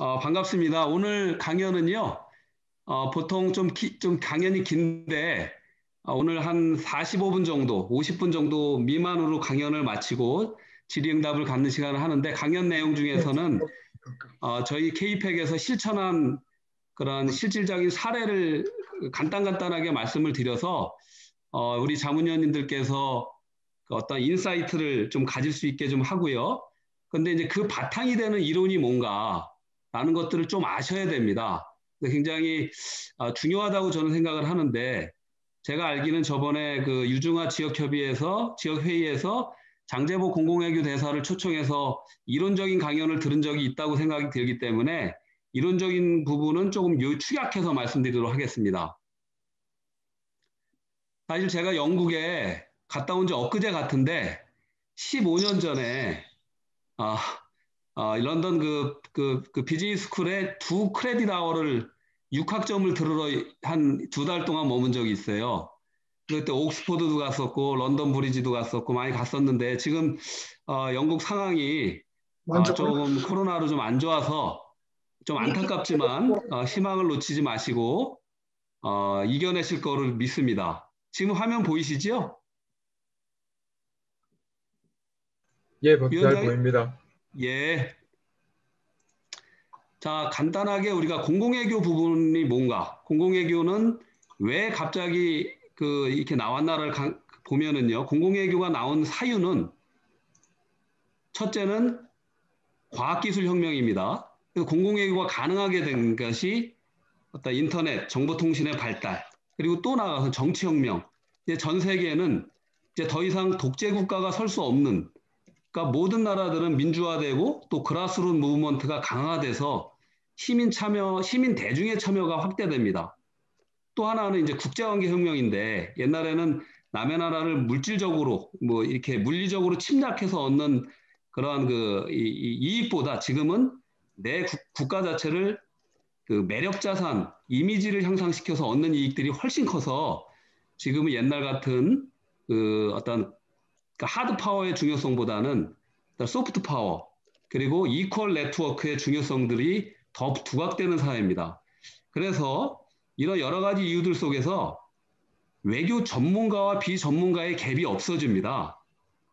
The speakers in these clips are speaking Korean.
반갑습니다. 오늘 강연은요, 보통 좀 강연이 긴데, 오늘 한 45분 정도, 50분 정도 미만으로 강연을 마치고 질의응답을 갖는 시간을 하는데, 강연 내용 중에서는 저희 KPEC에서 실천한 그런 실질적인 사례를 간단하게 말씀을 드려서, 우리 자문위원님들께서 그 어떤 인사이트를 좀 가질 수 있게 좀 하고요. 근데 이제 그 바탕이 되는 이론이 뭔가라는 것들을 좀 아셔야 됩니다. 굉장히 중요하다고 저는 생각을 하는데 제가 알기는 저번에 그 유중화 지역협의회에서 지역회의에서 장재보 공공외교 대사를 초청해서 이론적인 강연을 들은 적이 있다고 생각이 들기 때문에 이론적인 부분은 조금 축약해서 말씀드리도록 하겠습니다. 사실 제가 영국에 갔다 온 지 엊그제 같은데 15년 전에 아, 런던 그 비즈니스 스쿨에 두 크레딧 아워를 6학점을 들으러 한 두 달 동안 머문 적이 있어요. 그때 옥스포드도 갔었고 런던 브리지도 갔었고 많이 갔었는데 지금 영국 상황이 조금 코로나로 좀 안 좋아서 좀 안타깝지만 희망을 놓치지 마시고 이겨내실 거를 믿습니다. 지금 화면 보이시죠? 예, 잘 위원장님, 보입니다. 예. 자, 간단하게 우리가 공공외교 부분이 뭔가, 공공외교는 왜 갑자기 이렇게 나왔나를 보면은요, 공공외교가 나온 사유는 첫째는 과학기술혁명입니다. 공공외교가 가능하게 된 것이 어떤 인터넷, 정보통신의 발달, 그리고 또 나아가서 정치혁명. 이제 전 세계에는 이제 더 이상 독재국가가 설 수 없는, 그러니까 모든 나라들은 민주화되고 또 그라스루트 무브먼트가 강화돼서 시민 참여, 시민 대중의 참여가 확대됩니다. 또 하나는 이제 국제관계 혁명인데 옛날에는 남의 나라를 물질적으로 뭐 이렇게 물리적으로 침략해서 얻는 그러한 이익보다 지금은 내 국가 자체를 그 매력 자산, 이미지를 향상시켜서 얻는 이익들이 훨씬 커서 지금은 옛날 같은 그 어떤 하드 파워의 중요성보다는 소프트 파워 그리고 이퀄 네트워크의 중요성들이 더 부각되는 사회입니다. 그래서 이런 여러 가지 이유들 속에서 외교 전문가와 비전문가의 갭이 없어집니다.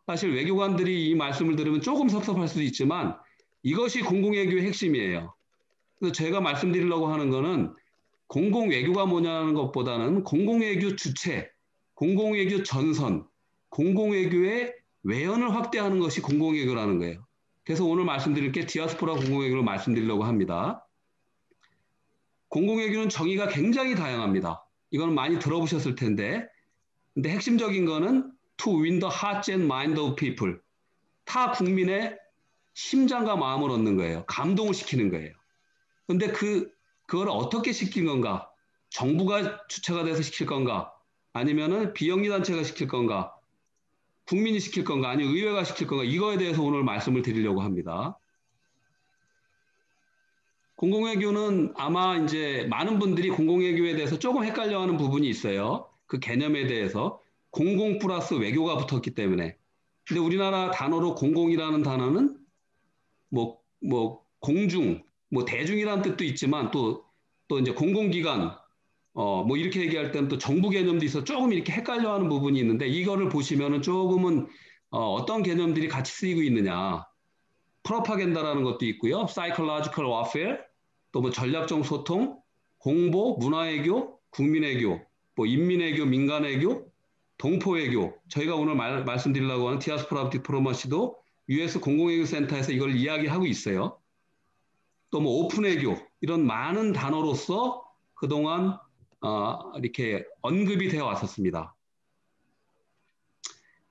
사실 외교관들이 이 말씀을 들으면 조금 섭섭할 수도 있지만 이것이 공공외교의 핵심이에요. 그래서 제가 말씀드리려고 하는 거는 공공외교가 뭐냐는 것보다는 공공외교 주체, 공공외교 전선, 공공외교의 외연을 확대하는 것이 공공외교라는 거예요. 그래서 오늘 말씀드릴 게 디아스포라 공공외교를 말씀드리려고 합니다. 공공외교는 정의가 굉장히 다양합니다. 이건 많이 들어보셨을 텐데, 근데 핵심적인 거는 to win the hearts and mind of people. 타 국민의 심장과 마음을 얻는 거예요. 감동을 시키는 거예요. 근데 그걸 어떻게 시킨 건가? 정부가 주체가 돼서 시킬 건가? 아니면은 비영리 단체가 시킬 건가? 국민이 시킬 건가? 아니면 의회가 시킬 건가? 이거에 대해서 오늘 말씀을 드리려고 합니다. 공공외교는 아마 이제 많은 분들이 공공외교에 대해서 조금 헷갈려하는 부분이 있어요. 그 개념에 대해서 공공 플러스 외교가 붙었기 때문에. 근데 우리나라 단어로 공공이라는 단어는 공중, 대중이라는 뜻도 있지만 또 이제 공공기관, 뭐 이렇게 얘기할 때는 또 정부 개념도 있어 조금 이렇게 헷갈려하는 부분이 있는데 이거를 보시면은 조금은 어떤 개념들이 같이 쓰이고 있느냐. 프로파간다라는 것도 있고요. 사이콜로지컬 워페어, 또 뭐 전략적 소통, 공보, 문화외교, 국민외교, 뭐 인민외교, 민간외교, 동포외교. 저희가 오늘 말씀드리려고 하는 디아스포라 디플로마시도 US 공공외교 센터에서 이걸 이야기하고 있어요. 또 뭐 오픈외교 이런 많은 단어로서 그동안 이렇게 언급이 되어 왔었습니다.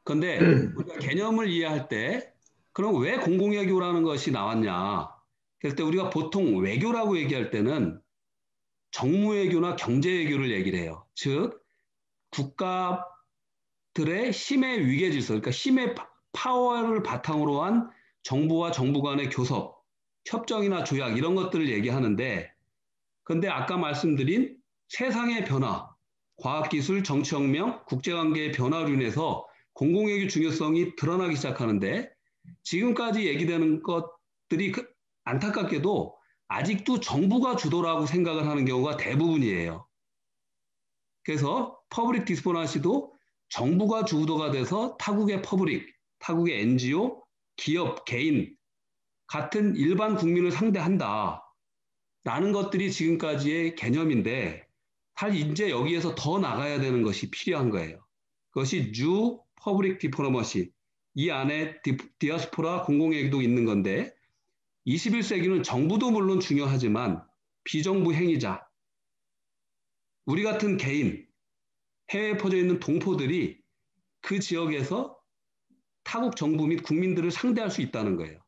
그런데 우리가 개념을 이해할 때 그럼 왜 공공외교라는 것이 나왔냐? 그럴 때 우리가 보통 외교라고 얘기할 때는 정무외교나 경제외교를 얘기를 해요. 즉 국가들의 힘의 위계질서, 그러니까 힘의 파워를 바탕으로 한 정부와 정부 간의 교섭, 협정이나 조약 이런 것들을 얘기하는데 근데 아까 말씀드린 세상의 변화, 과학기술, 정치혁명, 국제관계의 변화로 인해서 공공외교 중요성이 드러나기 시작하는데 지금까지 얘기되는 것들이 안타깝게도 아직도 정부가 주도라고 생각을 하는 경우가 대부분이에요. 그래서 퍼블릭 디스포너시도 정부가 주도가 돼서 타국의 퍼블릭, 타국의 NGO, 기업, 개인 같은 일반 국민을 상대한다. 라는 것들이 지금까지의 개념인데 사실 이제 여기에서 더 나가야 되는 것이 필요한 거예요. 그것이 뉴 퍼블릭 디플로머시. 이 안에 디아스포라 공공외교도 있는 건데 21세기는 정부도 물론 중요하지만 비정부 행위자, 우리 같은 개인, 해외에 퍼져 있는 동포들이 그 지역에서 타국 정부 및 국민들을 상대할 수 있다는 거예요.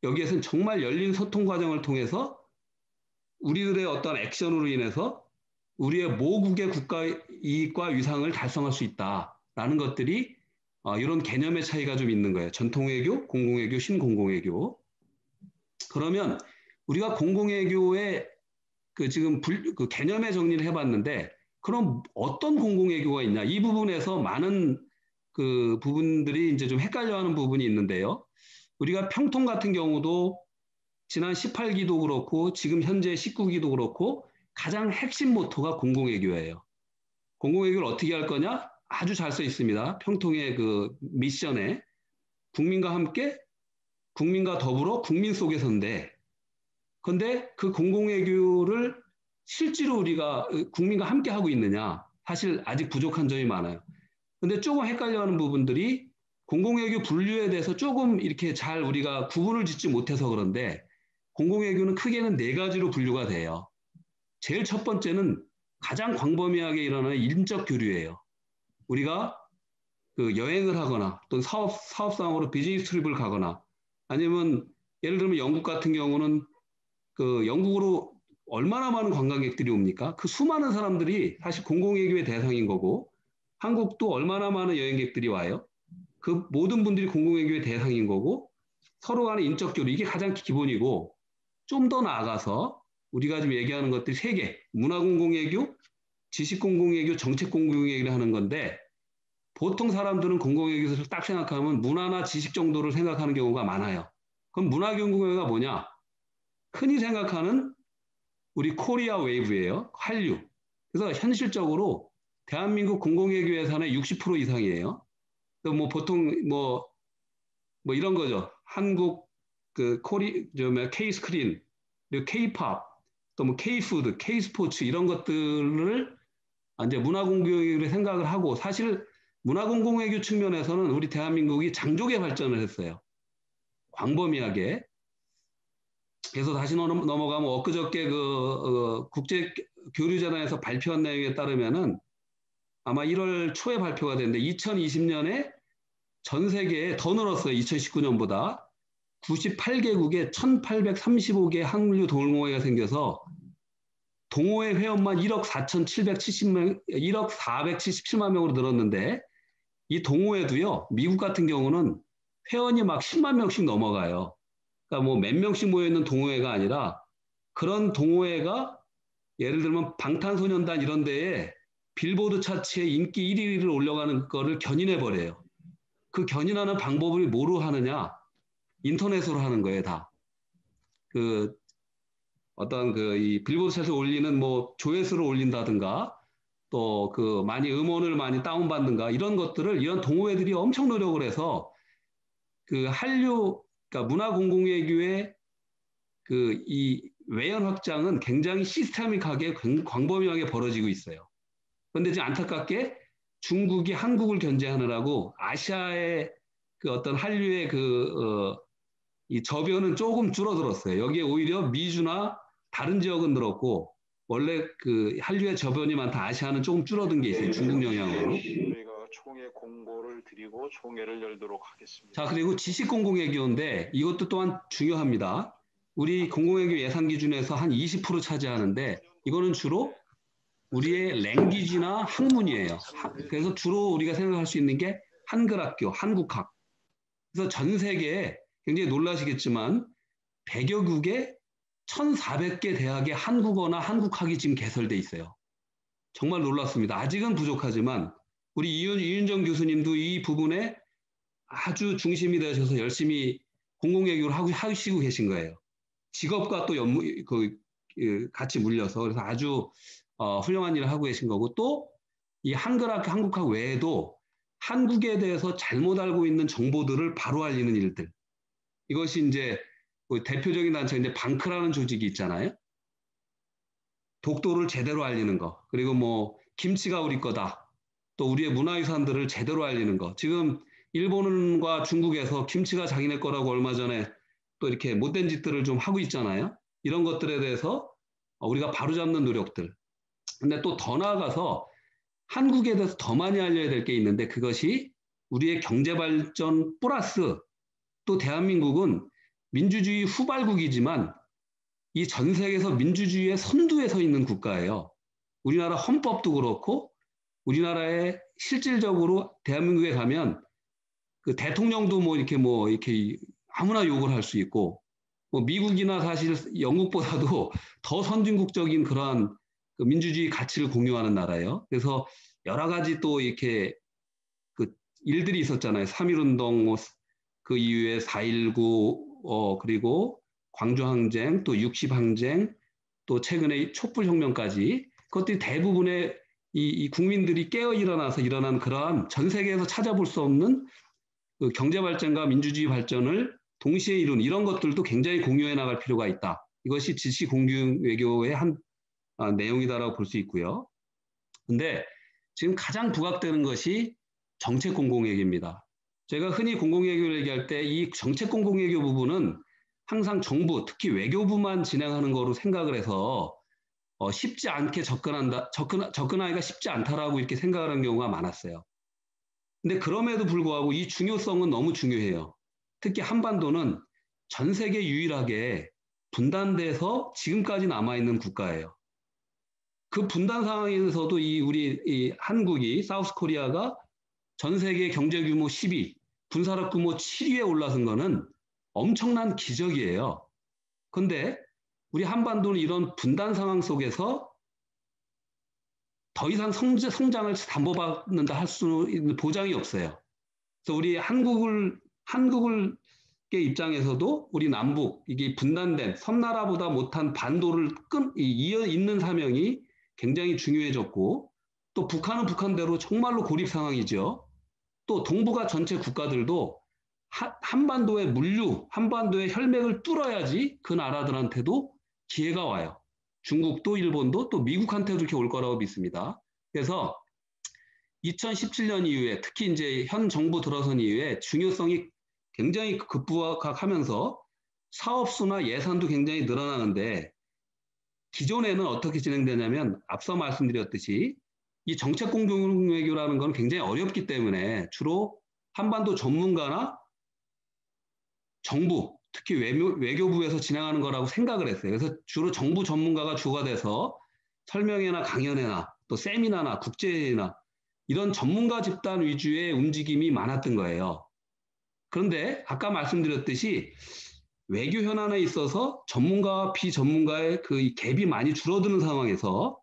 여기에서는 정말 열린 소통 과정을 통해서 우리들의 어떤 액션으로 인해서 우리의 모국의 국가 이익과 위상을 달성할 수 있다라는 것들이 이런 개념의 차이가 좀 있는 거예요. 전통외교, 공공외교, 신공공외교. 그러면 우리가 공공외교의 지금 그 개념의 정리를 해봤는데 그럼 어떤 공공외교가 있냐? 이 부분에서 많은 그 부분들이 이제 좀 헷갈려하는 부분이 있는데요. 우리가 평통 같은 경우도 지난 18기도 그렇고 지금 현재 19기도 그렇고 가장 핵심 모토가 공공외교예요. 공공외교를 어떻게 할 거냐? 아주 잘 써 있습니다. 평통의 그 미션에 국민과 함께 국민과 더불어 국민 속에서인데 그런데 그 공공외교를 실제로 우리가 국민과 함께 하고 있느냐? 사실 아직 부족한 점이 많아요. 근데 조금 헷갈려하는 부분들이 공공외교 분류에 대해서 조금 이렇게 잘 우리가 구분을 짓지 못해서 그런데 공공외교는 크게는 네 가지로 분류가 돼요. 제일 첫 번째는 가장 광범위하게 일어나는 인적 교류예요. 우리가 그 여행을 하거나 또는 사업상으로 비즈니스 트립을 가거나 아니면 예를 들면 영국 같은 경우는 그 영국으로 얼마나 많은 관광객들이 옵니까? 그 수많은 사람들이 사실 공공외교의 대상인 거고 한국도 얼마나 많은 여행객들이 와요. 그 모든 분들이 공공외교의 대상인 거고 서로 간의 인적 교류 이게 가장 기본이고 좀 더 나아가서 우리가 지금 얘기하는 것들이 세 개, 문화공공외교, 지식공공외교, 정책공공외교를 하는 건데 보통 사람들은 공공외교에서 딱 생각하면 문화나 지식 정도를 생각하는 경우가 많아요. 그럼 문화공공외교가 뭐냐? 흔히 생각하는 우리 코리아 웨이브예요. 한류. 그래서 현실적으로 대한민국 공공외교 예산의 60% 이상이에요. 또 뭐 보통 뭐 이런 거죠. 한국 그 K 스크린, 그리고 K-팝, 또 뭐 K-푸드, K-스포츠 이런 것들을 이제 문화공공외교로 생각을 하고 사실 문화공공외교 측면에서는 우리 대한민국이 장족의 발전을 했어요. 광범위하게. 그래서 다시 넘어가면 엊그저께 국제 교류재단에서 발표한 내용에 따르면은 아마 1월 초에 발표가 됐는데 2020년에 전 세계에 더 늘었어요. 2019년보다. 98개국에 1835개 한류 동호회가 생겨서 동호회 회원만 1억 477만 명으로 늘었는데 이 동호회도요. 미국 같은 경우는 회원이 막 10만 명씩 넘어가요. 그러니까 뭐 몇 명씩 모여있는 동호회가 아니라 그런 동호회가 예를 들면 방탄소년단 이런 데에 빌보드 차트에 인기 1위를 올려가는 거를 견인해버려요. 그 견인하는 방법을 뭐로 하느냐? 인터넷으로 하는 거예요, 다. 그 어떤 이 빌보드 차트에 올리는 뭐 조회수를 올린다든가 또 그 많이 음원을 많이 다운받는가 이런 것들을 이런 동호회들이 엄청 노력을 해서 그 한류 그러니까 문화공공외교의 이 외연 확장은 굉장히 시스테믹하게 광범위하게 벌어지고 있어요. 그런데 지금 안타깝게 중국이 한국을 견제하느라고 아시아의 그 어떤 한류의 이 저변은 조금 줄어들었어요. 여기에 오히려 미주나 다른 지역은 늘었고 원래 그 한류의 저변이 많다 아시아는 조금 줄어든 게 있어요. 중국 영향으로. 저희가 총회 공고를 드리고 총회를 열도록 하겠습니다. 자, 그리고 지식공공외교인데 이것도 또한 중요합니다. 우리 공공외교 예산 기준에서 한 20% 차지하는데 이거는 주로 우리의 랭귀지나 학문이에요. 그래서 주로 우리가 생각할 수 있는 게 한글학교, 한국학. 그래서 전 세계에 굉장히 놀라시겠지만 100여국에 1,400개 대학에 한국어나 한국학이 지금 개설돼 있어요. 정말 놀랐습니다. 아직은 부족하지만 우리 이윤정 교수님도 이 부분에 아주 중심이 되셔서 열심히 공공외교를 하시고 계신 거예요. 직업과 또 같이 물려서 그래서 아주 훌륭한 일을 하고 계신 거고 또 이 한국학 외에도 한국에 대해서 잘못 알고 있는 정보들을 바로 알리는 일들. 이것이 이제 그 대표적인 단체 이제 방크라는 조직이 있잖아요. 독도를 제대로 알리는 거. 그리고 뭐 김치가 우리 거다. 또 우리의 문화유산들을 제대로 알리는 거. 지금 일본과 중국에서 김치가 자기네 거라고 얼마 전에 또 이렇게 못된 짓들을 좀 하고 있잖아요. 이런 것들에 대해서 우리가 바로잡는 노력들. 근데 또 더 나아가서 한국에 대해서 더 많이 알려야 될 게 있는데 그것이 우리의 경제 발전 플러스 또 대한민국은 민주주의 후발국이지만 이 전 세계에서 민주주의의 선두에 서 있는 국가예요. 우리나라 헌법도 그렇고 우리나라에 실질적으로 대한민국에 가면 그 대통령도 이렇게 아무나 욕을 할 수 있고 뭐 미국이나 사실 영국보다도 더 선진국적인 그러한 그 민주주의 가치를 공유하는 나라예요. 그래서 여러 가지 또 이렇게 그 일들이 있었잖아요. 3.1운동, 그 이후에 4.19, 그리고 광주항쟁, 또 60항쟁, 또 최근에 촛불혁명까지 그것들이 대부분의 이 국민들이 깨어 일어나서 일어난 그러한 전 세계에서 찾아볼 수 없는 그 경제 발전과 민주주의 발전을 동시에 이룬 이런 것들도 굉장히 공유해 나갈 필요가 있다. 이것이 지시 공유 외교의 한 내용이다라고 볼 수 있고요. 근데 지금 가장 부각되는 것이 정책 공공외교입니다. 제가 흔히 공공외교를 얘기할 때 이 정책 공공외교 부분은 항상 정부, 특히 외교부만 진행하는 거로 생각을 해서 쉽지 않게 접근하기가 쉽지 않다라고 이렇게 생각을 하는 경우가 많았어요. 근데 그럼에도 불구하고 이 중요성은 너무 중요해요. 특히 한반도는 전 세계 유일하게 분단돼서 지금까지 남아있는 국가예요. 그 분단 상황에서도 우리 한국이 사우스 코리아가 전 세계 경제 규모 10위, 군사력 규모 7위에 올라선 거는 엄청난 기적이에요. 그런데 우리 한반도는 이런 분단 상황 속에서 더 이상 성장을 담보받는다 할 수 있는 보장이 없어요. 그래서 우리 한국의 입장에서도 우리 남북 이게 분단된 섬나라보다 못한 반도를 이어 잇는 사명이 굉장히 중요해졌고 또 북한은 북한대로 정말로 고립 상황이죠. 또 동북아 전체 국가들도 한반도의 물류, 한반도의 혈맥을 뚫어야지 그 나라들한테도 기회가 와요. 중국도 일본도 또 미국한테도 이렇게 올 거라고 믿습니다. 그래서 2017년 이후에 특히 이제 현 정부 들어선 이후에 중요성이 굉장히 급부각하면서 사업수나 예산도 굉장히 늘어나는데 기존에는 어떻게 진행되냐면 앞서 말씀드렸듯이 이 정책 공동외교라는 건 굉장히 어렵기 때문에 주로 한반도 전문가나 정부, 특히 외교부에서 진행하는 거라고 생각을 했어요. 그래서 주로 정부 전문가가 주가 돼서 설명회나 강연회나 또 세미나나 국제회의나 이런 전문가 집단 위주의 움직임이 많았던 거예요. 그런데 아까 말씀드렸듯이 외교 현안에 있어서 전문가와 비전문가의 그 갭이 많이 줄어드는 상황에서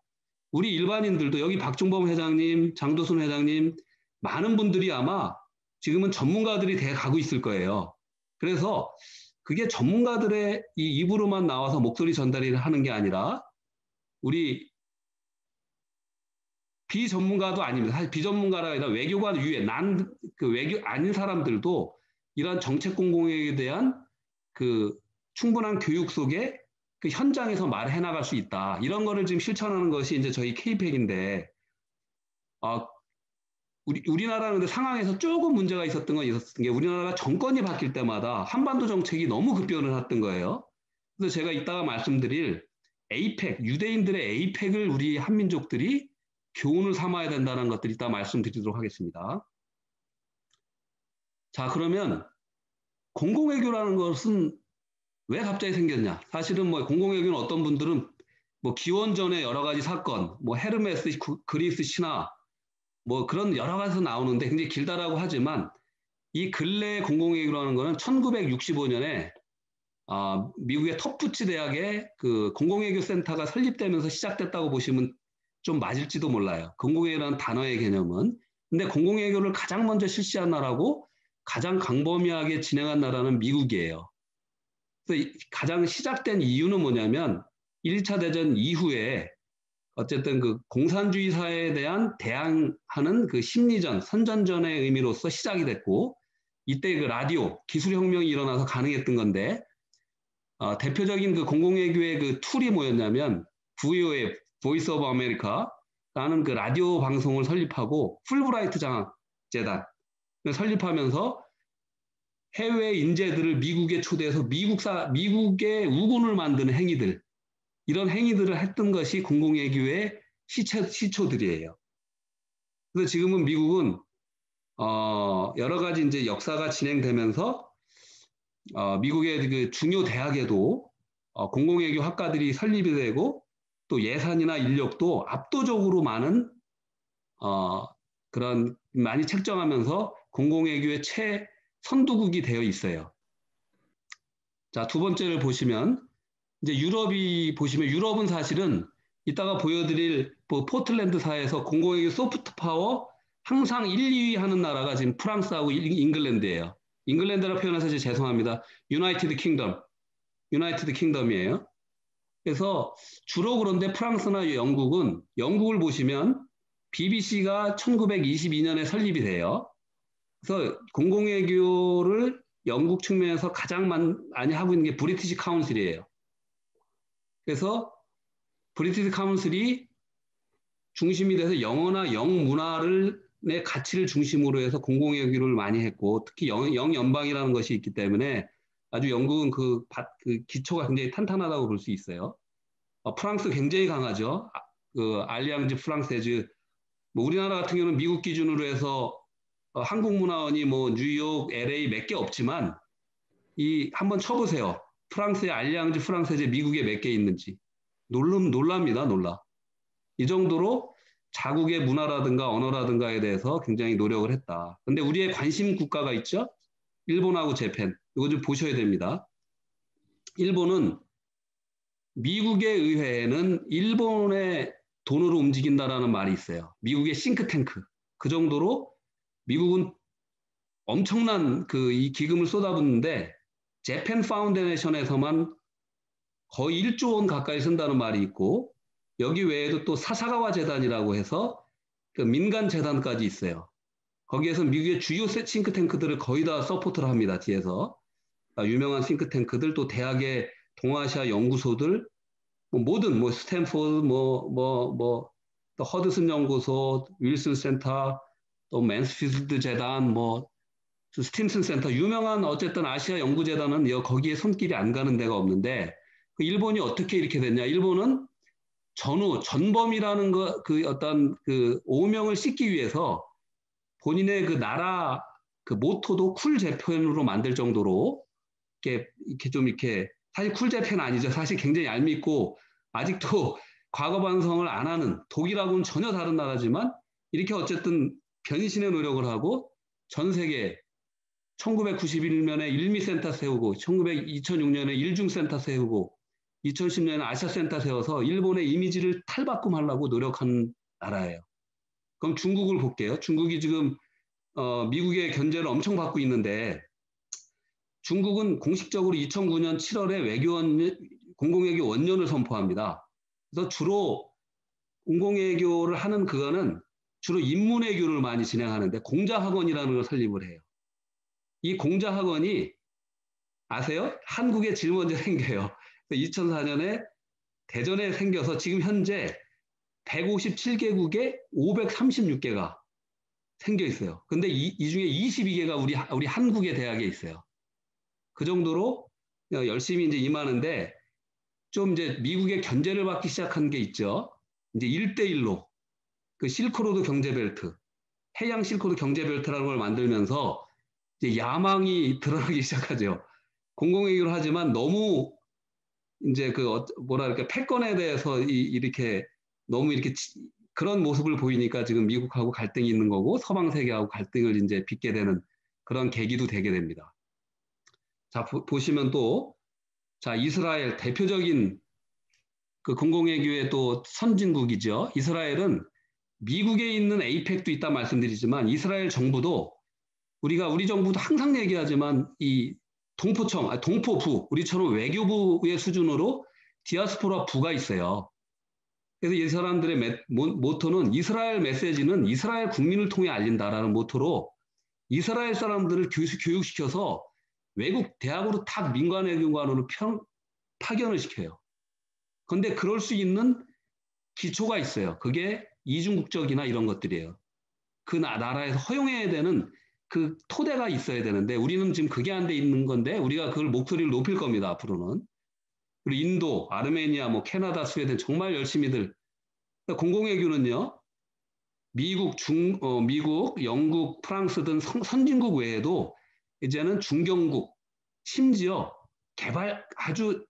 우리 일반인들도 여기 박종범 회장님, 장도순 회장님 많은 분들이 아마 지금은 전문가들이 돼 가고 있을 거예요. 그래서 그게 전문가들의 이 입으로만 나와서 목소리 전달을 하는 게 아니라 우리 비전문가도 아닙니다. 사실 비전문가라 아니라 외교관 위에 그 외교 아닌 사람들도 이런 정책 공공에 대한 그 충분한 교육 속에 그 현장에서 말해 나갈 수 있다. 이런 거를 지금 실천하는 것이 이제 저희 K-PAC인데 우리나라는 근데 상황에서 조금 문제가 있었던 게 우리나라가 정권이 바뀔 때마다 한반도 정책이 너무 급변을 했던 거예요. 그래서 제가 이따가 말씀드릴 유대인들의 에이펙을 우리 한민족들이 교훈을 삼아야 된다는 것들 이따 말씀드리도록 하겠습니다. 자, 그러면 공공외교라는 것은 왜 갑자기 생겼냐? 사실은 뭐 공공외교는 어떤 분들은 뭐 기원전의 여러 가지 사건, 뭐 헤르메스 그리스 신화, 뭐 그런 여러 가지에서 나오는데 굉장히 길다라고 하지만 이 근래 공공외교라는 것은 1965년에 미국의 터프츠 대학의 그 공공외교 센터가 설립되면서 시작됐다고 보시면 좀 맞을지도 몰라요. 공공외교라는 단어의 개념은. 근데 공공외교를 가장 먼저 실시한 나라고 가장 광범위하게 진행한 나라는 미국이에요. 그래서 가장 시작된 이유는 뭐냐면 1차 대전 이후에 어쨌든 그 공산주의 사회에 대한 대항하는 그 심리전, 선전전의 의미로서 시작이 됐고, 이때 그 라디오 기술혁명이 일어나서 가능했던 건데, 대표적인 그 공공외교의 그 툴이 뭐였냐면, VOF, Voice of America라는 그 라디오 방송을 설립하고, 풀브라이트 장학 재단을 설립하면서 해외 인재들을 미국에 초대해서 미국의 우군을 만드는 행위들, 이런 행위들을 했던 것이 공공외교의 시초들이에요. 그래서 지금은 미국은 여러 가지 이제 역사가 진행되면서 미국의 그 중요 대학에도 공공외교 학과들이 설립이 되고 또 예산이나 인력도 압도적으로 많은 그런 많이 책정하면서 공공외교의 최선두국이 되어 있어요. 자, 두 번째를 보시면 이제 유럽은 사실은 이따가 보여드릴 포틀랜드 사에서 공공외교 소프트 파워 항상 1, 2위 하는 나라가 지금 프랑스하고 잉글랜드예요. 잉글랜드라 표현해서 죄송합니다. 유나이티드 킹덤이에요. 그래서 주로 그런데 프랑스나 영국을 보시면 BBC가 1922년에 설립이 돼요. 그래서 공공외교를 영국 측면에서 가장 많이 하고 있는 게 브리티시 카운슬이에요. 그래서 브리티시 카운슬이 중심이 돼서 영어나 영문화를 내 가치를 중심으로 해서 공공외교를 많이 했고 특히 영연방이라는 것이 있기 때문에 아주 영국은 그 기초가 굉장히 탄탄하다고 볼 수 있어요. 프랑스 굉장히 강하죠. 그 알리앙즈 프랑세즈 뭐 우리나라 같은 경우는 미국 기준으로 해서 한국문화원이 뭐 뉴욕, LA 몇 개 없지만 한번 쳐보세요. 프랑스의 알리앙즈 프랑세즈 미국에 몇 개 있는지 놀랍니다. 이 정도로 자국의 문화라든가 언어라든가에 대해서 굉장히 노력을 했다. 근데 우리의 관심 국가가 있죠? 일본하고 재팬. 이거 좀 보셔야 됩니다. 일본은 미국의 의회에는 일본의 돈으로 움직인다라는 말이 있어요. 미국의 싱크탱크. 그 정도로 미국은 엄청난 이 기금을 쏟아붓는데 재팬 파운데이션에서만 거의 1조 원 가까이 쓴다는 말이 있고 여기 외에도 또 사사가와 재단이라고 해서 그 민간 재단까지 있어요. 거기에서 미국의 주요 싱크탱크들을 거의 다 서포트를 합니다. 뒤에서. 유명한 싱크탱크들 또 대학의 동아시아 연구소들 모든 스탠포드 또 허드슨 연구소, 윌슨 센터, 또 맨스필드 재단, 스팀슨 센터 유명한 어쨌든 아시아 연구재단은 거기에 손길이 안 가는 데가 없는데 그 일본이 어떻게 이렇게 됐냐? 일본은 전범이라는 어떤 오명을 씻기 위해서 본인의 그 나라 그 모토도 쿨 재팬으로 만들 정도로 이렇게 사실 쿨 재팬 아니죠. 사실 굉장히 얄밉고 아직도 과거 반성을 안 하는 독일하고는 전혀 다른 나라지만 이렇게 어쨌든 변신의 노력을 하고 전 세계 1991년에 일미센터 세우고 2006년에 일중센터 세우고 2010년에 아시아센터 세워서 일본의 이미지를 탈바꿈하려고 노력한 나라예요. 그럼 중국을 볼게요. 중국이 지금 미국의 견제를 엄청 받고 있는데 중국은 공식적으로 2009년 7월에 공공외교 원년을 선포합니다. 그래서 주로 공공외교를 하는 그거는 주로 인문외교를 많이 진행하는데 공자학원이라는 걸 설립을 해요. 이 공자학원이 아세요? 한국에 제일 먼저 생겨요. 2004년에 대전에 생겨서 지금 현재 157개국에 536개가 생겨 있어요. 근데 이 중에 22개가 우리 한국의 대학에 있어요. 그 정도로 열심히 이제 임하는데 좀 이제 미국의 견제를 받기 시작한 게 있죠. 이제 1대1로 그 실크로드 경제벨트, 해양 실크로드 경제벨트라는 걸 만들면서 이제 야망이 드러나기 시작하죠. 공공외교를 하지만 너무 이제 패권에 대해서 이렇게 너무 이렇게 그런 모습을 보이니까 지금 미국하고 갈등이 있는 거고 서방 세계하고 갈등을 이제 빚게 되는 그런 계기도 되게 됩니다. 자, 보시면 또, 자, 이스라엘 대표적인 그 공공외교의 또 선진국이죠. 이스라엘은 미국에 있는 에이펙도 있다 말씀드리지만 이스라엘 정부도 우리 정부도 항상 얘기하지만 이 동포부, 우리처럼 외교부의 수준으로 디아스포라 부가 있어요. 그래서 이 사람들의 모토는 이스라엘 메시지는 이스라엘 국민을 통해 알린다라는 모토로 이스라엘 사람들을 교육시켜서 외국 대학으로 탁 민간외교관으로 파견을 시켜요. 그런데 그럴 수 있는 기초가 있어요. 그게 이중국적이나 이런 것들이에요. 그 나라에서 허용해야 되는 그 토대가 있어야 되는데 우리는 지금 그게 안 돼 있는 건데 우리가 그걸 목소리를 높일 겁니다. 앞으로는. 그리고 인도, 아르메니아, 뭐 캐나다, 스웨덴 정말 열심히들. 공공외교는요. 미국, 영국, 프랑스 등 선진국 외에도 이제는 중견국, 심지어 아주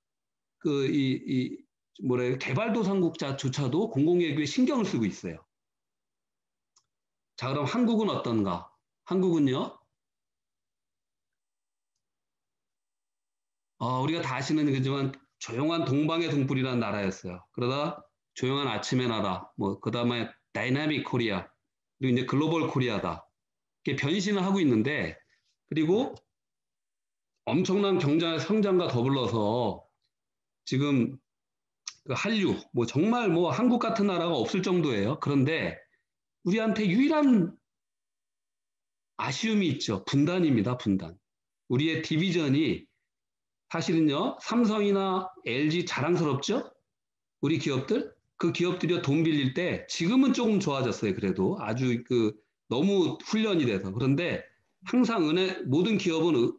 개발도상국자조차도 공공외교에 신경을 쓰고 있어요. 자, 그럼 한국은 어떤가? 한국은요, 우리가 다 아시는 거지만 조용한 동방의 동굴이라는 나라였어요. 그러다 조용한 아침의 나라, 그 다음에 다이나믹 코리아, 그리고 이제 글로벌 코리아다. 이렇게 변신을 하고 있는데, 그리고 엄청난 경제 성장과 더불어서 지금 그 한류, 정말 한국 같은 나라가 없을 정도예요. 그런데 우리한테 유일한 아쉬움이 있죠. 분단입니다, 분단. 우리의 디비전이 사실은요, 삼성이나 LG 자랑스럽죠? 우리 기업들? 그 기업들이 돈 빌릴 때 지금은 조금 좋아졌어요. 그래도 아주 너무 훈련이 돼서. 그런데 항상 모든 기업은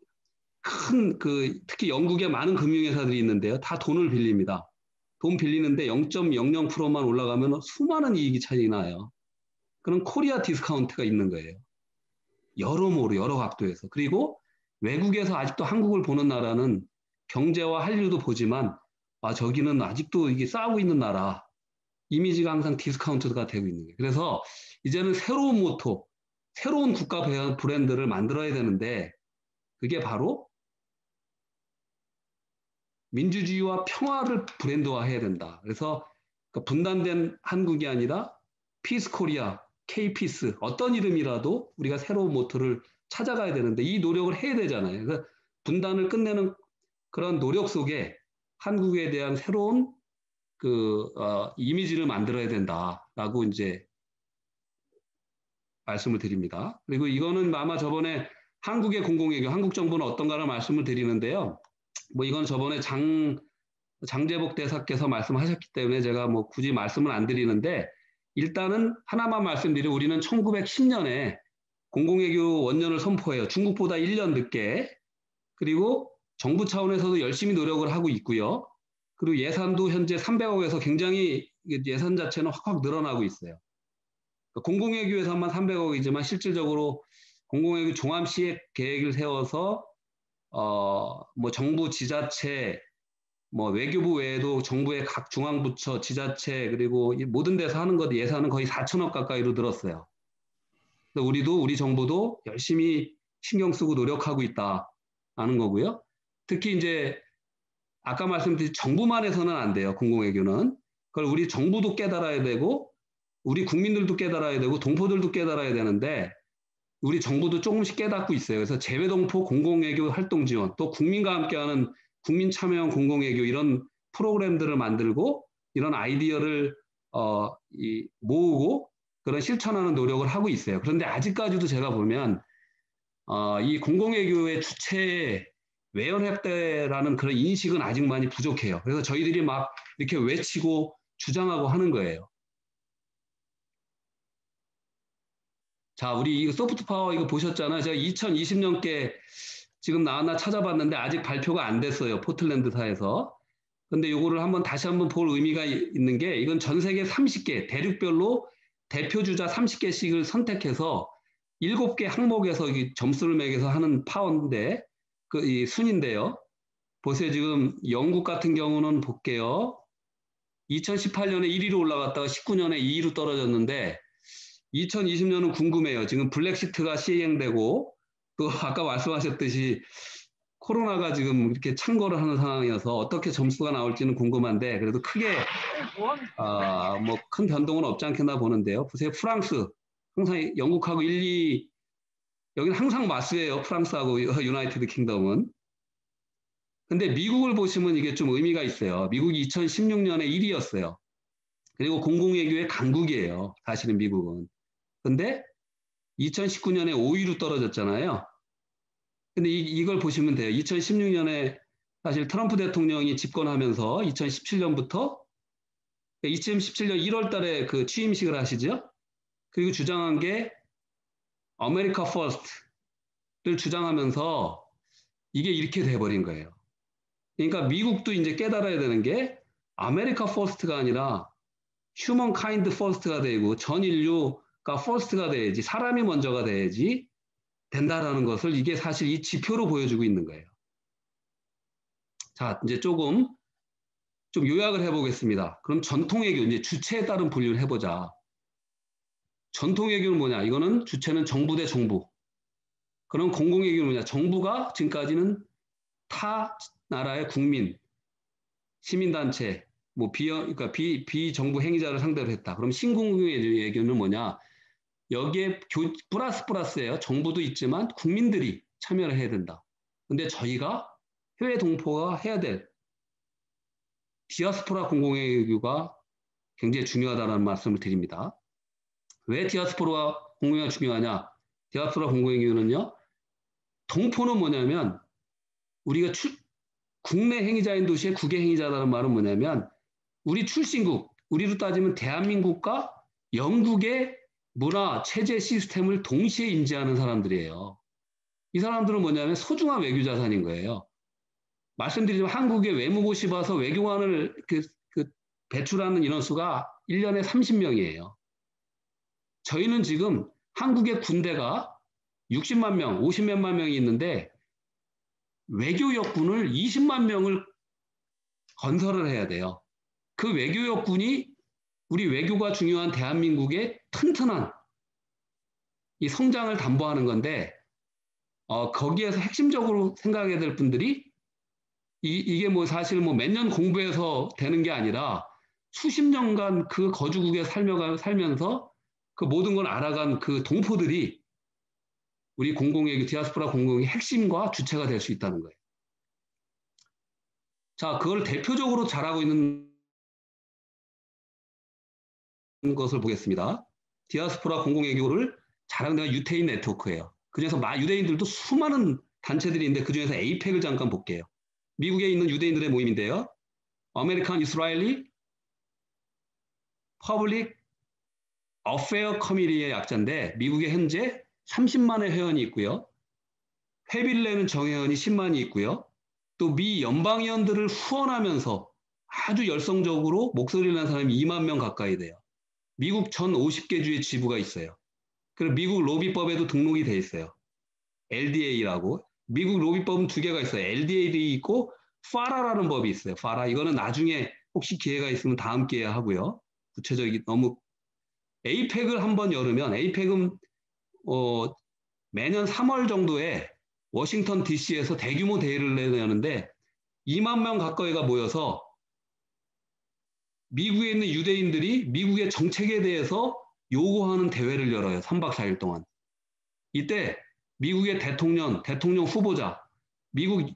특히 영국에 많은 금융회사들이 있는데요. 다 돈을 빌립니다. 돈 빌리는데 0.00%만 올라가면 수많은 이익이 차이 나요. 그런 코리아 디스카운트가 있는 거예요. 여러모로 여러 각도에서. 그리고 외국에서 아직도 한국을 보는 나라는 경제와 한류도 보지만 저기는 아직도 이게 싸우고 있는 나라. 이미지가 항상 디스카운트가 되고 있는 거예요. 그래서 이제는 새로운 모토, 새로운 국가 브랜드를 만들어야 되는데 그게 바로 민주주의와 평화를 브랜드화해야 된다. 그래서 분단된 한국이 아니라 피스 코리아, K피스 어떤 이름이라도 우리가 새로운 모토를 찾아가야 되는데 이 노력을 해야 되잖아요. 그래서 분단을 끝내는 그런 노력 속에 한국에 대한 새로운 이미지를 만들어야 된다라고 이제 말씀을 드립니다. 그리고 이거는 아마 저번에 한국의 공공외교, 한국 정부는 어떤가를 말씀을 드리는데요. 이건 저번에 장제복 대사께서 말씀하셨기 때문에 제가 굳이 말씀을 안 드리는데 일단은 하나만 말씀드리면 우리는 1910년에 공공외교 원년을 선포해요. 중국보다 1년 늦게. 그리고 정부 차원에서도 열심히 노력을 하고 있고요. 그리고 예산도 현재 300억에서 굉장히 예산 자체는 확 늘어나고 있어요. 공공외교 예산만 300억이지만 실질적으로 공공외교 종합시행 계획을 세워서 정부 지자체, 외교부 외에도 정부의 각 중앙부처, 지자체 그리고 모든 데서 하는 것 예산은 거의 4천억 가까이로 늘었어요. 우리 정부도 열심히 신경 쓰고 노력하고 있다는 거고요. 특히 이제 아까 말씀드린 정부만 해서는 안 돼요. 공공외교는. 그걸 우리 정부도 깨달아야 되고 우리 국민들도 깨달아야 되고 동포들도 깨달아야 되는데 우리 정부도 조금씩 깨닫고 있어요. 그래서 재외동포 공공외교 활동 지원, 또 국민과 함께하는 국민 참여형 공공외교 이런 프로그램들을 만들고 이런 아이디어를 모으고 그런 실천하는 노력을 하고 있어요. 그런데 아직까지도 제가 보면 이 공공외교의 주체 외연했다라는 그런 인식은 아직 많이 부족해요. 그래서 저희들이 막 이렇게 외치고 주장하고 하는 거예요. 자, 우리 이거 소프트 파워 이거 보셨잖아요. 제가 2020년께 지금 나왔나 찾아봤는데 아직 발표가 안 됐어요. 포틀랜드사에서. 근데 요거를 다시 한번 볼 의미가 있는 게 이건 전 세계 30개, 대륙별로 대표 주자 30개씩을 선택해서 7개 항목에서 점수를 매겨서 하는 파워인데, 이 순인데요. 보세요. 지금 영국 같은 경우는 볼게요. 2018년에 1위로 올라갔다가 19년에 2위로 떨어졌는데, 2020년은 궁금해요. 지금 블랙시트가 시행되고 또 아까 말씀하셨듯이 코로나가 지금 이렇게 창궐을 하는 상황이어서 어떻게 점수가 나올지는 궁금한데 그래도 크게 큰 변동은 없지 않겠나 보는데요. 보세요. 프랑스 항상 영국하고 1, 2 여기는 항상 마스예요. 프랑스하고 유나이티드 킹덤은 근데 미국을 보시면 이게 좀 의미가 있어요. 미국이 2016년에 1위였어요. 그리고 공공외교의 강국이에요. 사실은 미국은. 근데 2019년에 5위로 떨어졌잖아요. 근데 이걸 보시면 돼요. 2016년에 사실 트럼프 대통령이 집권하면서 2017년부터 2017년 1월 달에 그 취임식을 하시죠. 그리고 주장한 게 아메리카 퍼스트를 주장하면서 이게 이렇게 돼버린 거예요. 그러니까 미국도 이제 깨달아야 되는 게 아메리카 퍼스트가 아니라 휴먼 카인드 퍼스트가 되고 전 인류가 퍼스트가 돼야지 사람이 먼저가 돼야지 된다라는 것을 이게 사실 이 지표로 보여주고 있는 거예요. 자, 이제 조금 좀 요약을 해보겠습니다. 그럼 전통외교, 이제 주체에 따른 분류를 해보자. 전통외교는 뭐냐? 이거는 주체는 정부 대 정부. 그럼 공공외교는 뭐냐? 정부가 지금까지는 타 나라의 국민, 시민단체, 뭐 그러니까 비정부 행위자를 상대로 했다. 그럼 신공공외교는 뭐냐? 여기에 플러스예요. 정부도 있지만 국민들이 참여를 해야 된다. 근데 저희가 해외 동포가 해야 될 디아스포라 공공외교가 굉장히 중요하다는 말씀을 드립니다. 왜 디아스포라 공공외교가 중요하냐? 디아스포라 공공외교는요. 동포는 뭐냐면 우리가 국내 행위자인 도시의 국외 행위자라는 말은 뭐냐면 우리 출신국, 우리로 따지면 대한민국과 영국의 문화, 체제 시스템을 동시에 인지하는 사람들이에요. 이 사람들은 뭐냐면 소중한 외교자산인 거예요. 말씀드리지만 한국의 외무고시 봐서 외교관을 배출하는 인원수가 1년에 30명이에요. 저희는 지금 한국의 군대가 60만 명, 50몇만 명이 있는데 외교 역군을 20만 명을 건설을 해야 돼요. 그 외교 역군이 우리 외교가 중요한 대한민국의 튼튼한 이 성장을 담보하는 건데 거기에서 핵심적으로 생각해야 될 분들이 이게 뭐 사실 뭐 몇 년 공부해서 되는 게 아니라 수십 년간 그 거주국에 살면서 그 모든 걸 알아간 그 동포들이 우리 공공외교, 디아스포라 공공의 핵심과 주체가 될 수 있다는 거예요. 자, 그걸 대표적으로 잘하고 있는 것을 보겠습니다. 디아스포라 공공외교를 잘하는 데가 유태인 네트워크예요. 그중에서 유대인들도 수많은 단체들이 있는데 그중에서 에이펙을 잠깐 볼게요. 미국에 있는 유대인들의 모임인데요. 아메리칸 이스라엘리 퍼블릭 어페어 커미티의 약자인데 미국에 현재 30만의 회원이 있고요. 회비를 내는 정회원이 10만이 있고요. 또 미 연방의원들을 후원하면서 아주 열성적으로 목소리를 내는 사람이 2만 명 가까이 돼요. 미국 전 50개 주의 지부가 있어요. 그리고 미국 로비법에도 등록이 돼 있어요. LDA라고. 미국 로비법은 두 개가 있어요. LDA도 있고 파라라는 법이 있어요. 파라. 이거는 나중에 혹시 기회가 있으면 다음 기회에 하고요. 구체적인 너무 에이펙을 한번 열으면 에이펙은 매년 3월 정도에 워싱턴 DC에서 대규모 대회를 여는데 2만 명 가까이가 모여서 미국에 있는 유대인들이 미국의 정책에 대해서 요구하는 대회를 열어요. 3박 4일 동안. 이때 미국의 대통령 후보자, 미국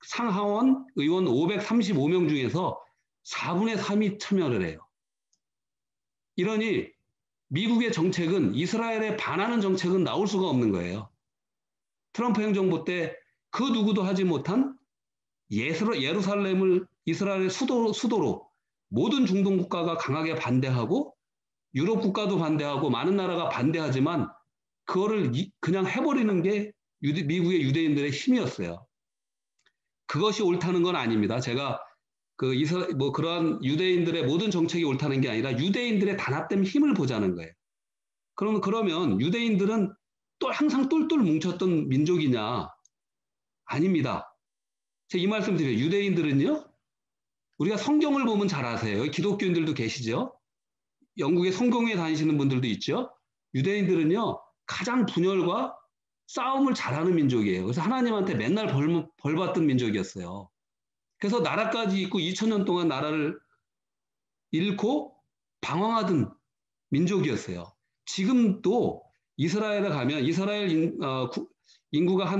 상하원 의원 535명 중에서 4분의 3이 참여를 해요. 이러니 미국의 정책은 이스라엘에 반하는 정책은 나올 수가 없는 거예요. 트럼프 행정부 때 그 누구도 하지 못한 예루살렘을 이스라엘의 수도로 모든 중동 국가가 강하게 반대하고 유럽 국가도 반대하고 많은 나라가 반대하지만 그거를 그냥 해버리는 게 미국의 유대인들의 힘이었어요. 그것이 옳다는 건 아닙니다. 제가 그러한 유대인들의 모든 정책이 옳다는 게 아니라 유대인들의 단합된 힘을 보자는 거예요. 그러면 유대인들은 또 항상 똘똘 뭉쳤던 민족이냐? 아닙니다. 제가 이 말씀 드려요. 유대인들은요, 우리가 성경을 보면 잘 아세요. 기독교인들도 계시죠? 영국의 성경에 다니시는 분들도 있죠? 유대인들은요, 가장 분열과 싸움을 잘하는 민족이에요. 그래서 하나님한테 맨날 벌 받던 민족이었어요. 그래서 나라까지 있고 2000년 동안 나라를 잃고 방황하던 민족이었어요. 지금도 이스라엘에 가면 이스라엘 인구가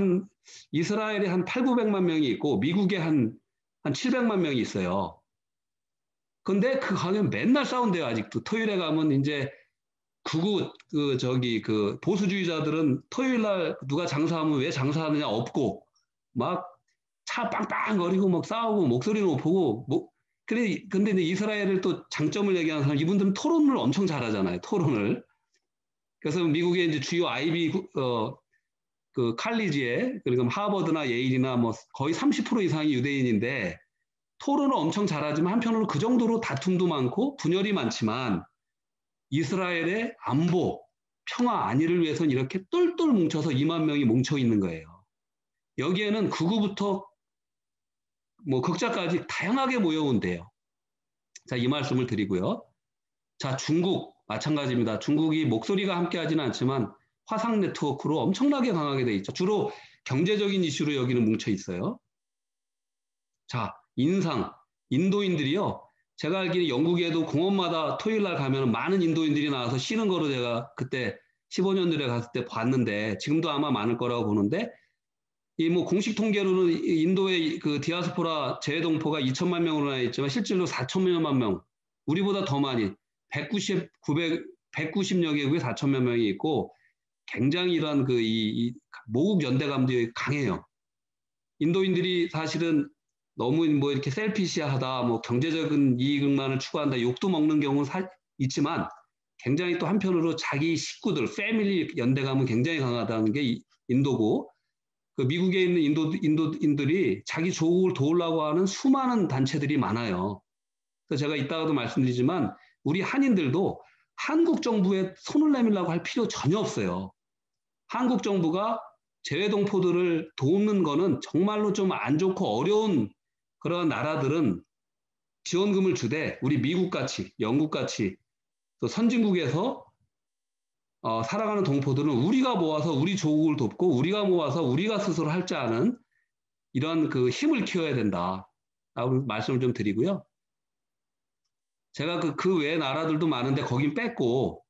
이스라엘에 한 8, 900만 명이 있고 미국에 한 700만 명이 있어요. 근데 그 가면 맨날 싸운대요, 아직도. 토요일에 가면 이제 보수주의자들은 토요일 날 누가 장사하면 왜 장사하느냐 없고 막 차 빵빵거리고 막 싸우고 목소리는 높고 근데 이제 이스라엘을 또 장점을 얘기하는 사람 이분들은 토론을 엄청 잘하잖아요. 토론을. 그래서 미국의 이제 주요 그 칼리지에 그러니까 하버드나 예일이나 뭐 거의 30% 이상이 유대인인데 토론을 엄청 잘하지만 한편으로 그 정도로 다툼도 많고 분열이 많지만 이스라엘의 안보, 평화, 안위를 위해서는 이렇게 똘똘 뭉쳐서 2만 명이 뭉쳐 있는 거예요. 여기에는 극우부터 뭐 극자까지 다양하게 모여온대요. 자, 이 말씀을 드리고요. 자, 중국 마찬가지입니다. 중국이 목소리가 함께하지는 않지만 화상 네트워크로 엄청나게 강하게 돼 있죠. 주로 경제적인 이슈로 여기는 뭉쳐 있어요. 자, 인도인들이요. 제가 알기로 영국에도 공원마다 토요일 날 가면 많은 인도인들이 나와서 쉬는 거로 제가 그때 15년들에 갔을 때 봤는데 지금도 아마 많을 거라고 보는데 이 뭐 공식 통계로는 인도의 그 디아스포라 재외동포가 2천만 명으로 나 있지만 실질로 4천여만 명, 우리보다 더 많이 190여 개국에 4천여 명이 있고 굉장히 이러한 이 모국 연대감도 강해요. 인도인들이 사실은 너무 뭐 이렇게 셀피시하다, 뭐 경제적인 이익만을 추구한다, 욕도 먹는 경우는 있지만 굉장히 또 한편으로 자기 식구들, 패밀리 연대감은 굉장히 강하다는 게 인도고 그 미국에 있는 인도인들이 자기 조국을 도우려고 하는 수많은 단체들이 많아요. 그래서 제가 이따가도 말씀드리지만 우리 한인들도 한국 정부에 손을 내밀라고 할 필요 전혀 없어요. 한국 정부가 재외동포들을 돕는 거는 정말로 좀 안 좋고 어려운 그런 나라들은 지원금을 주되 우리 미국같이 영국같이 또 선진국에서 살아가는 동포들은 우리가 모아서 우리 조국을 돕고 우리가 모아서 우리가 스스로 할 줄 아는 이런 그 힘을 키워야 된다라고 말씀을 좀 드리고요. 제가 그 외의 나라들도 많은데 거긴 뺐고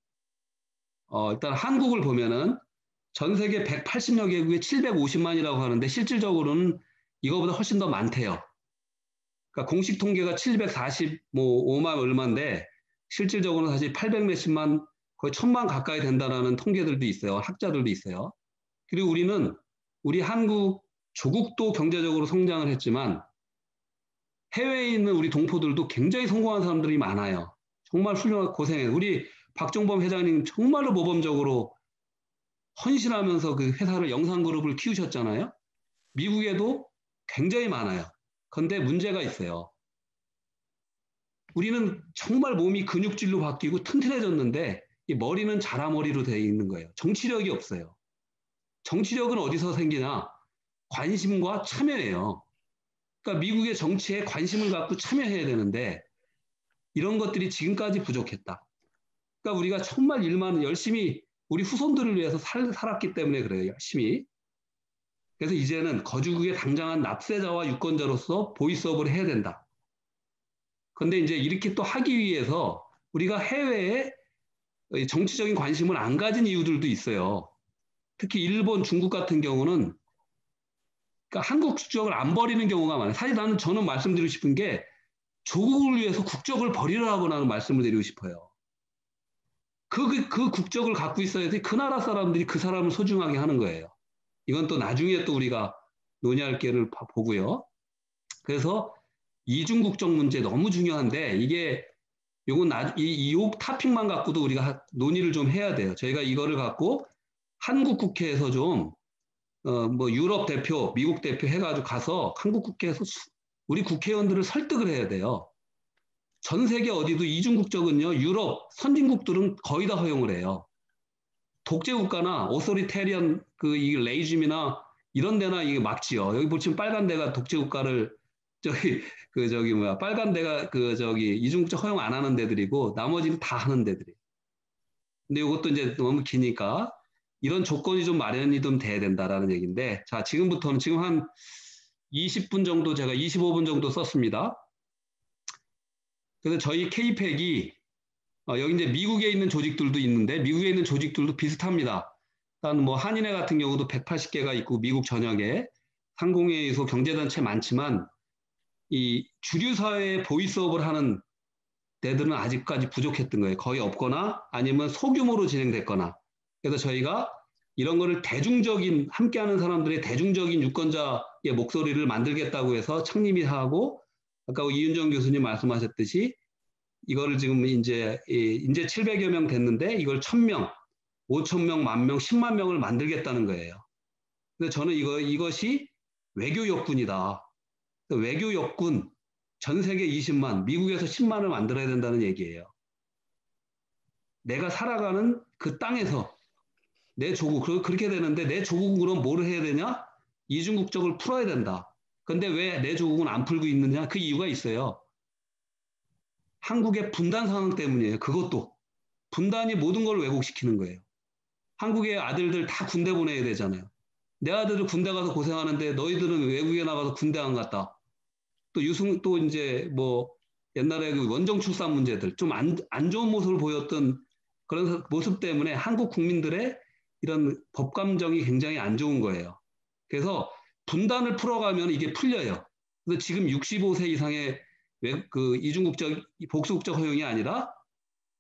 일단 한국을 보면은 전 세계 180여 개국에 750만이라고 하는데 실질적으로는 이거보다 훨씬 더 많대요. 그러니까 공식 통계가 745만 얼마인데 실질적으로는 사실 800 몇십만 거의 1000만 가까이 된다라는 통계들도 있어요. 학자들도 있어요. 그리고 우리 한국 조국도 경제적으로 성장을 했지만 해외에 있는 우리 동포들도 굉장히 성공한 사람들이 많아요. 정말 훌륭하고 고생해요. 우리 박종범 회장님 정말로 모범적으로 헌신하면서 그 회사를 영상그룹을 키우셨잖아요. 미국에도 굉장히 많아요. 그런데 문제가 있어요. 우리는 정말 몸이 근육질로 바뀌고 튼튼해졌는데 이 머리는 자라머리로 되어 있는 거예요. 정치력이 없어요. 정치력은 어디서 생기나? 관심과 참여예요. 그러니까 미국의 정치에 관심을 갖고 참여해야 되는데 이런 것들이 지금까지 부족했다. 그러니까 우리가 정말 일만 열심히 우리 후손들을 위해서 살았기 때문에 그래요. 열심히. 그래서 이제는 거주국에 당장한 납세자와 유권자로서 보이스업을 해야 된다. 그런데 이제 이렇게 또 하기 위해서 우리가 해외에 정치적인 관심을 안 가진 이유들도 있어요. 특히 일본, 중국 같은 경우는 그러니까 한국 국적을 안 버리는 경우가 많아요. 사실 저는 말씀드리고 싶은 게 조국을 위해서 국적을 버리라고는 말씀을 드리고 싶어요. 그 국적을 갖고 있어야지 그 나라 사람들이 그 사람을 소중하게 하는 거예요. 이건 또 나중에 또 우리가 논의할 기회를 보고요. 그래서 이중국적 문제 너무 중요한데 이게 이 토픽만 갖고도 우리가 논의를 좀 해야 돼요. 저희가 이거를 갖고 한국 국회에서 좀 뭐 유럽 대표, 미국 대표 해가지고 가서 한국 국회에서 우리 국회의원들을 설득을 해야 돼요. 전 세계 어디도 이중국적은요, 유럽 선진국들은 거의 다 허용을 해요. 독재국가나 오소리테리언 이 레이즘이나 이런 데나 이게 막지요. 여기 보시면 빨간 데가 독재국가를 빨간 데가 이중국적 허용 안 하는 데들이고 나머지는 다 하는 데들이에요. 근데 이것도 이제 너무 기니까 이런 조건이 좀 마련이 좀 돼야 된다라는 얘기인데, 자, 지금부터는 지금 한 20분 정도 제가 25분 정도 썼습니다. 그래서 저희 KPEC이 여기 이제 미국에 있는 조직들도 있는데 미국에 있는 조직들도 비슷합니다. 일단 뭐 한인회 같은 경우도 180개가 있고 미국 전역에 상공회의소 경제단체 많지만 이 주류 사회에 보이스업을 하는 데들은 아직까지 부족했던 거예요. 거의 없거나 아니면 소규모로 진행됐거나. 그래서 저희가 이런 거를 대중적인 함께하는 사람들의 대중적인 유권자의 목소리를 만들겠다고 해서 창립하고 아까 이윤정 교수님 말씀하셨듯이 이거를 지금 이제 700여 명 됐는데 이걸 1000명, 5000명, 10,000명, 10만 명을 만들겠다는 거예요. 근데 저는 이것이 외교 역군이다. 외교 역군 전 세계 20만, 미국에서 10만을 만들어야 된다는 얘기예요. 내가 살아가는 그 땅에서 내 조국, 그렇게 되는데 내 조국으로 뭘 해야 되냐? 이중국적을 풀어야 된다. 근데 왜 내 조국은 안 풀고 있느냐? 그 이유가 있어요. 한국의 분단 상황 때문이에요. 그것도. 분단이 모든 걸 왜곡시키는 거예요. 한국의 아들들 다 군대 보내야 되잖아요. 내 아들은 군대 가서 고생하는데 너희들은 외국에 나가서 군대 안 갔다. 또 이제 뭐 옛날에 그 원정 출산 문제들 좀 안 좋은 모습을 보였던 그런 모습 때문에 한국 국민들의 이런 법 감정이 굉장히 안 좋은 거예요. 그래서 분단을 풀어가면 이게 풀려요. 그래서 지금 65세 이상의 그 이중국적, 복수국적 허용이 아니라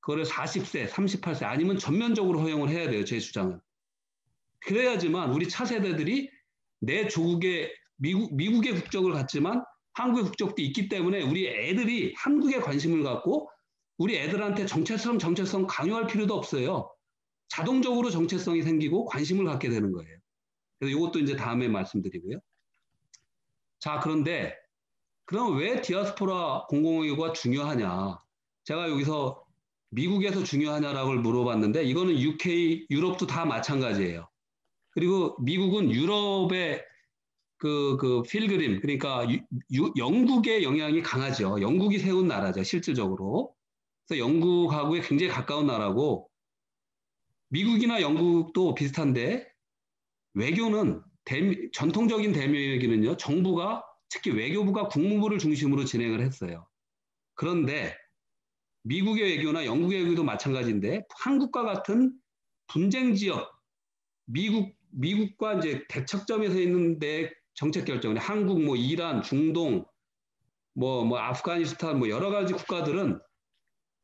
그거를 40세, 38세 아니면 전면적으로 허용을 해야 돼요. 제 주장은. 그래야지만 우리 차세대들이 내 조국의 미국의 국적을 갖지만 한국의 국적도 있기 때문에 우리 애들이 한국에 관심을 갖고 우리 애들한테 정체성 강요할 필요도 없어요. 자동적으로 정체성이 생기고 관심을 갖게 되는 거예요. 그래서 이것도 이제 다음에 말씀드리고요. 자, 그런데 그럼 왜 디아스포라 공공의료가 중요하냐? 제가 여기서 미국에서 중요하냐라고 물어봤는데 이거는 UK, 유럽도 다 마찬가지예요. 그리고 미국은 유럽의 그 필그림, 그러니까 영국의 영향이 강하죠. 영국이 세운 나라죠, 실질적으로. 그래서 영국하고 굉장히 가까운 나라고 미국이나 영국도 비슷한데 외교는 전통적인 대외기는요, 정부가 특히 외교부가 국무부를 중심으로 진행을 했어요. 그런데 미국의 외교나 영국의 외교도 마찬가지인데 한국과 같은 분쟁 지역, 미국과 이제 대척점에 서 있는데 정책 결정을 한국, 뭐 이란, 중동, 뭐 아프가니스탄, 뭐 여러 가지 국가들은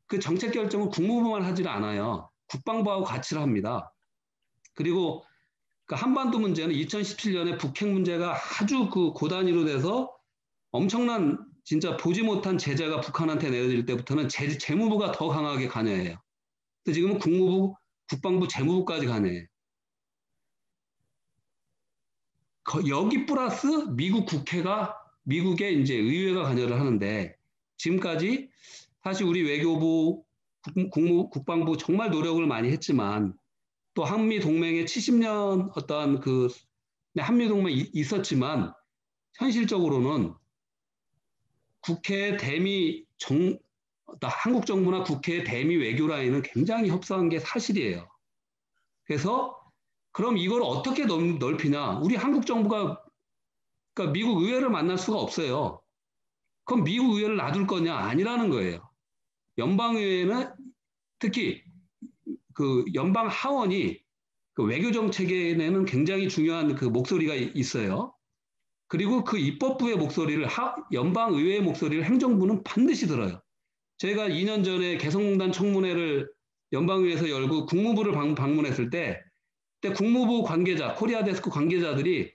그 정책 결정을 국무부만 하질 않아요. 국방부하고 같이 합니다. 그리고 그 한반도 문제는 2017년에 북핵 문제가 아주 그 고단위로 돼서 엄청난 진짜 보지 못한 제재가 북한한테 내려질 때부터는 재무부가 더 강하게 관여해요. 근데 지금은 국무부, 국방부, 재무부까지 관여해요. 여기 플러스 미국의 이제 의회가 관여를 하는데 지금까지 사실 우리 외교부, 국방부 정말 노력을 많이 했지만 또 한미 동맹의 70년 어떠한 그 한미 동맹이 있었지만 현실적으로는 국회 대미 한국 정부나 국회 대미 외교 라인은 굉장히 협소한 게 사실이에요. 그래서 그럼 이걸 어떻게 넓히냐? 우리 한국 정부가 그러니까 미국 의회를 만날 수가 없어요. 그럼 미국 의회를 놔둘 거냐? 아니라는 거예요. 연방의회는 특히 그 연방 하원이 그 외교 정책에 내는 굉장히 중요한 그 목소리가 있어요. 그리고 그 입법부의 목소리를 연방의회의 목소리를 행정부는 반드시 들어요. 제가 2년 전에 개성공단 청문회를 연방의회에서 열고 국무부를 방문했을 때 그때 국무부 관계자, 코리아 데스크 관계자들이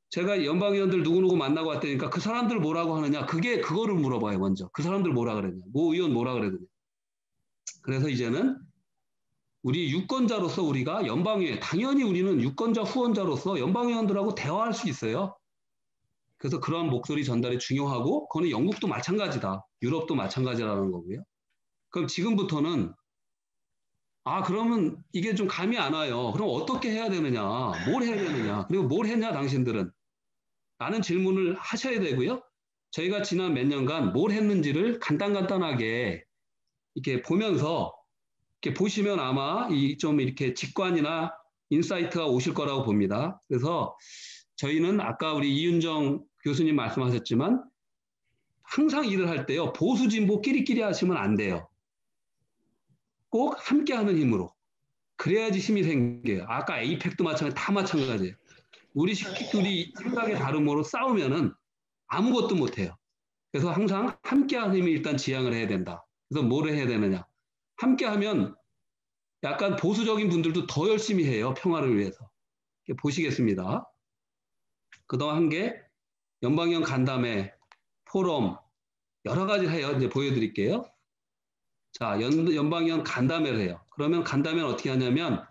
제가 연방의원들 누구누구 만나고 왔다니까 그 사람들 뭐라고 하느냐 그거를 물어봐요. 먼저 그 사람들 뭐라 그랬냐, 모 의원 뭐라 그랬느냐. 그래서 이제는 우리 유권자로서 우리가 연방의회 당연히 우리는 유권자 후원자로서 연방의원들하고 대화할 수 있어요. 그래서 그러한 목소리 전달이 중요하고 그거는 영국도 마찬가지다. 유럽도 마찬가지라는 거고요. 그럼 지금부터는 그러면 이게 좀 감이 안 와요. 그럼 어떻게 해야 되느냐? 뭘 해야 되느냐? 그리고 뭘 했냐 당신들은? 라는 질문을 하셔야 되고요. 저희가 지난 몇 년간 뭘 했는지를 간단하게 이렇게 보면서 이렇게 보시면 아마 좀 이렇게 직관이나 인사이트가 오실 거라고 봅니다. 그래서 저희는 아까 우리 이윤정 교수님 말씀하셨지만 항상 일을 할 때요. 보수 진보 끼리끼리 하시면 안 돼요. 꼭 함께하는 힘으로. 그래야지 힘이 생겨요. 아까 에이펙도 마찬가지, 다 마찬가지예요. 우리 식구들이 생각의 다름으로 싸우면은 아무것도 못해요. 그래서 항상 함께하는 힘이 일단 지향을 해야 된다. 그래서 뭐를 해야 되느냐? 함께하면 약간 보수적인 분들도 더 열심히 해요. 평화를 위해서. 보시겠습니다. 그동안 한 게 연방형 간담회, 포럼, 여러 가지를 해요. 이제 보여드릴게요. 자, 연방형 간담회를 해요. 그러면 간담회는 어떻게 하냐면